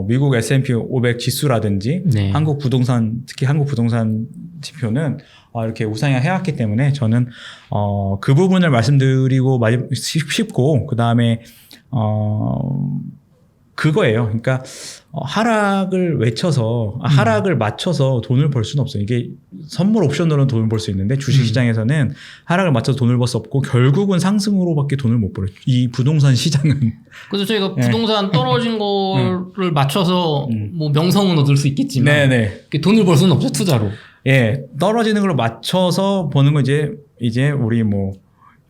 미국 S&P 500 지수라든지 한국 부동산, 특히 한국 부동산 지표는 이렇게 우상향 해왔기 때문에 저는 그 부분을 말씀드리고 싶고, 그 다음에 그거예요. 그러니까 하락을 외쳐서 하락을 맞춰서 돈을 벌 수는 없어요. 이게 선물 옵션으로는 돈을 벌 수 있는데 주식시장에서는 하락을 맞춰서 돈을 벌 수 없고 결국은 상승으로밖에 돈을 못 벌어요. 이 부동산 시장은. 그래서 저희가 부동산 떨어진 거를 맞춰서 뭐 명성은 얻을 수 있겠지만 돈을 벌 수는 없죠. 투자로. 떨어지는 걸 맞춰서 버는 거 이제 우리 뭐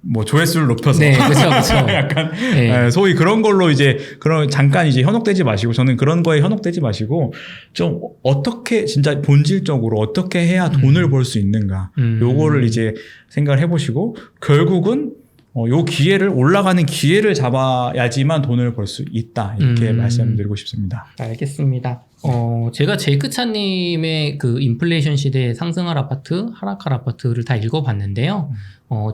뭐 조회수를 높여서 네, 그렇죠. 약간 소위 그런 걸로 이제 그런 잠깐 이제 현혹되지 마시고 저는 그런 거에 현혹되지 마시고 좀 어떻게 진짜 본질적으로 어떻게 해야 돈을 벌 수 있는가 요거를 이제 생각을 해보시고 결국은 요 기회를 올라가는 기회를 잡아야지만 돈을 벌 수 있다 이렇게 말씀드리고 싶습니다. 알겠습니다. 제가 제이크차님의 그 인플레이션 시대에 상승할 아파트, 하락할 아파트를 다 읽어봤는데요.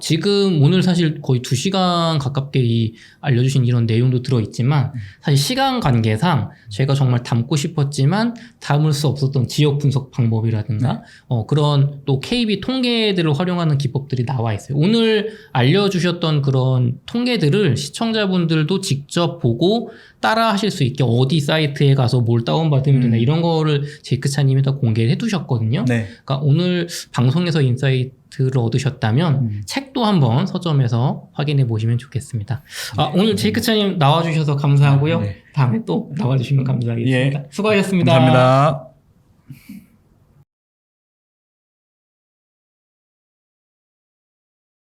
지금 오늘 사실 거의 2시간 가깝게 알려주신 이런 내용도 들어있지만 사실 시간 관계상 제가 정말 담고 싶었지만 담을 수 없었던 지역 분석 방법이라든가 그런 또 KB 통계들을 활용하는 기법들이 나와 있어요. 오늘 알려주셨던 그런 통계들을 시청자분들도 직접 보고 따라 하실 수 있게 어디 사이트에 가서 뭘 다운받으면 되나 이런 거를 제이크차님이 다 공개를 해두셨거든요. 네. 그러니까 오늘 방송에서 인사이트를 얻으셨다면 책도 한번 서점에서 확인해 보시면 좋겠습니다. 오늘 제이크차님 나와주셔서 감사하고요. 다음에 또 나와주시면 감사하겠습니다. 수고하셨습니다. 감사합니다.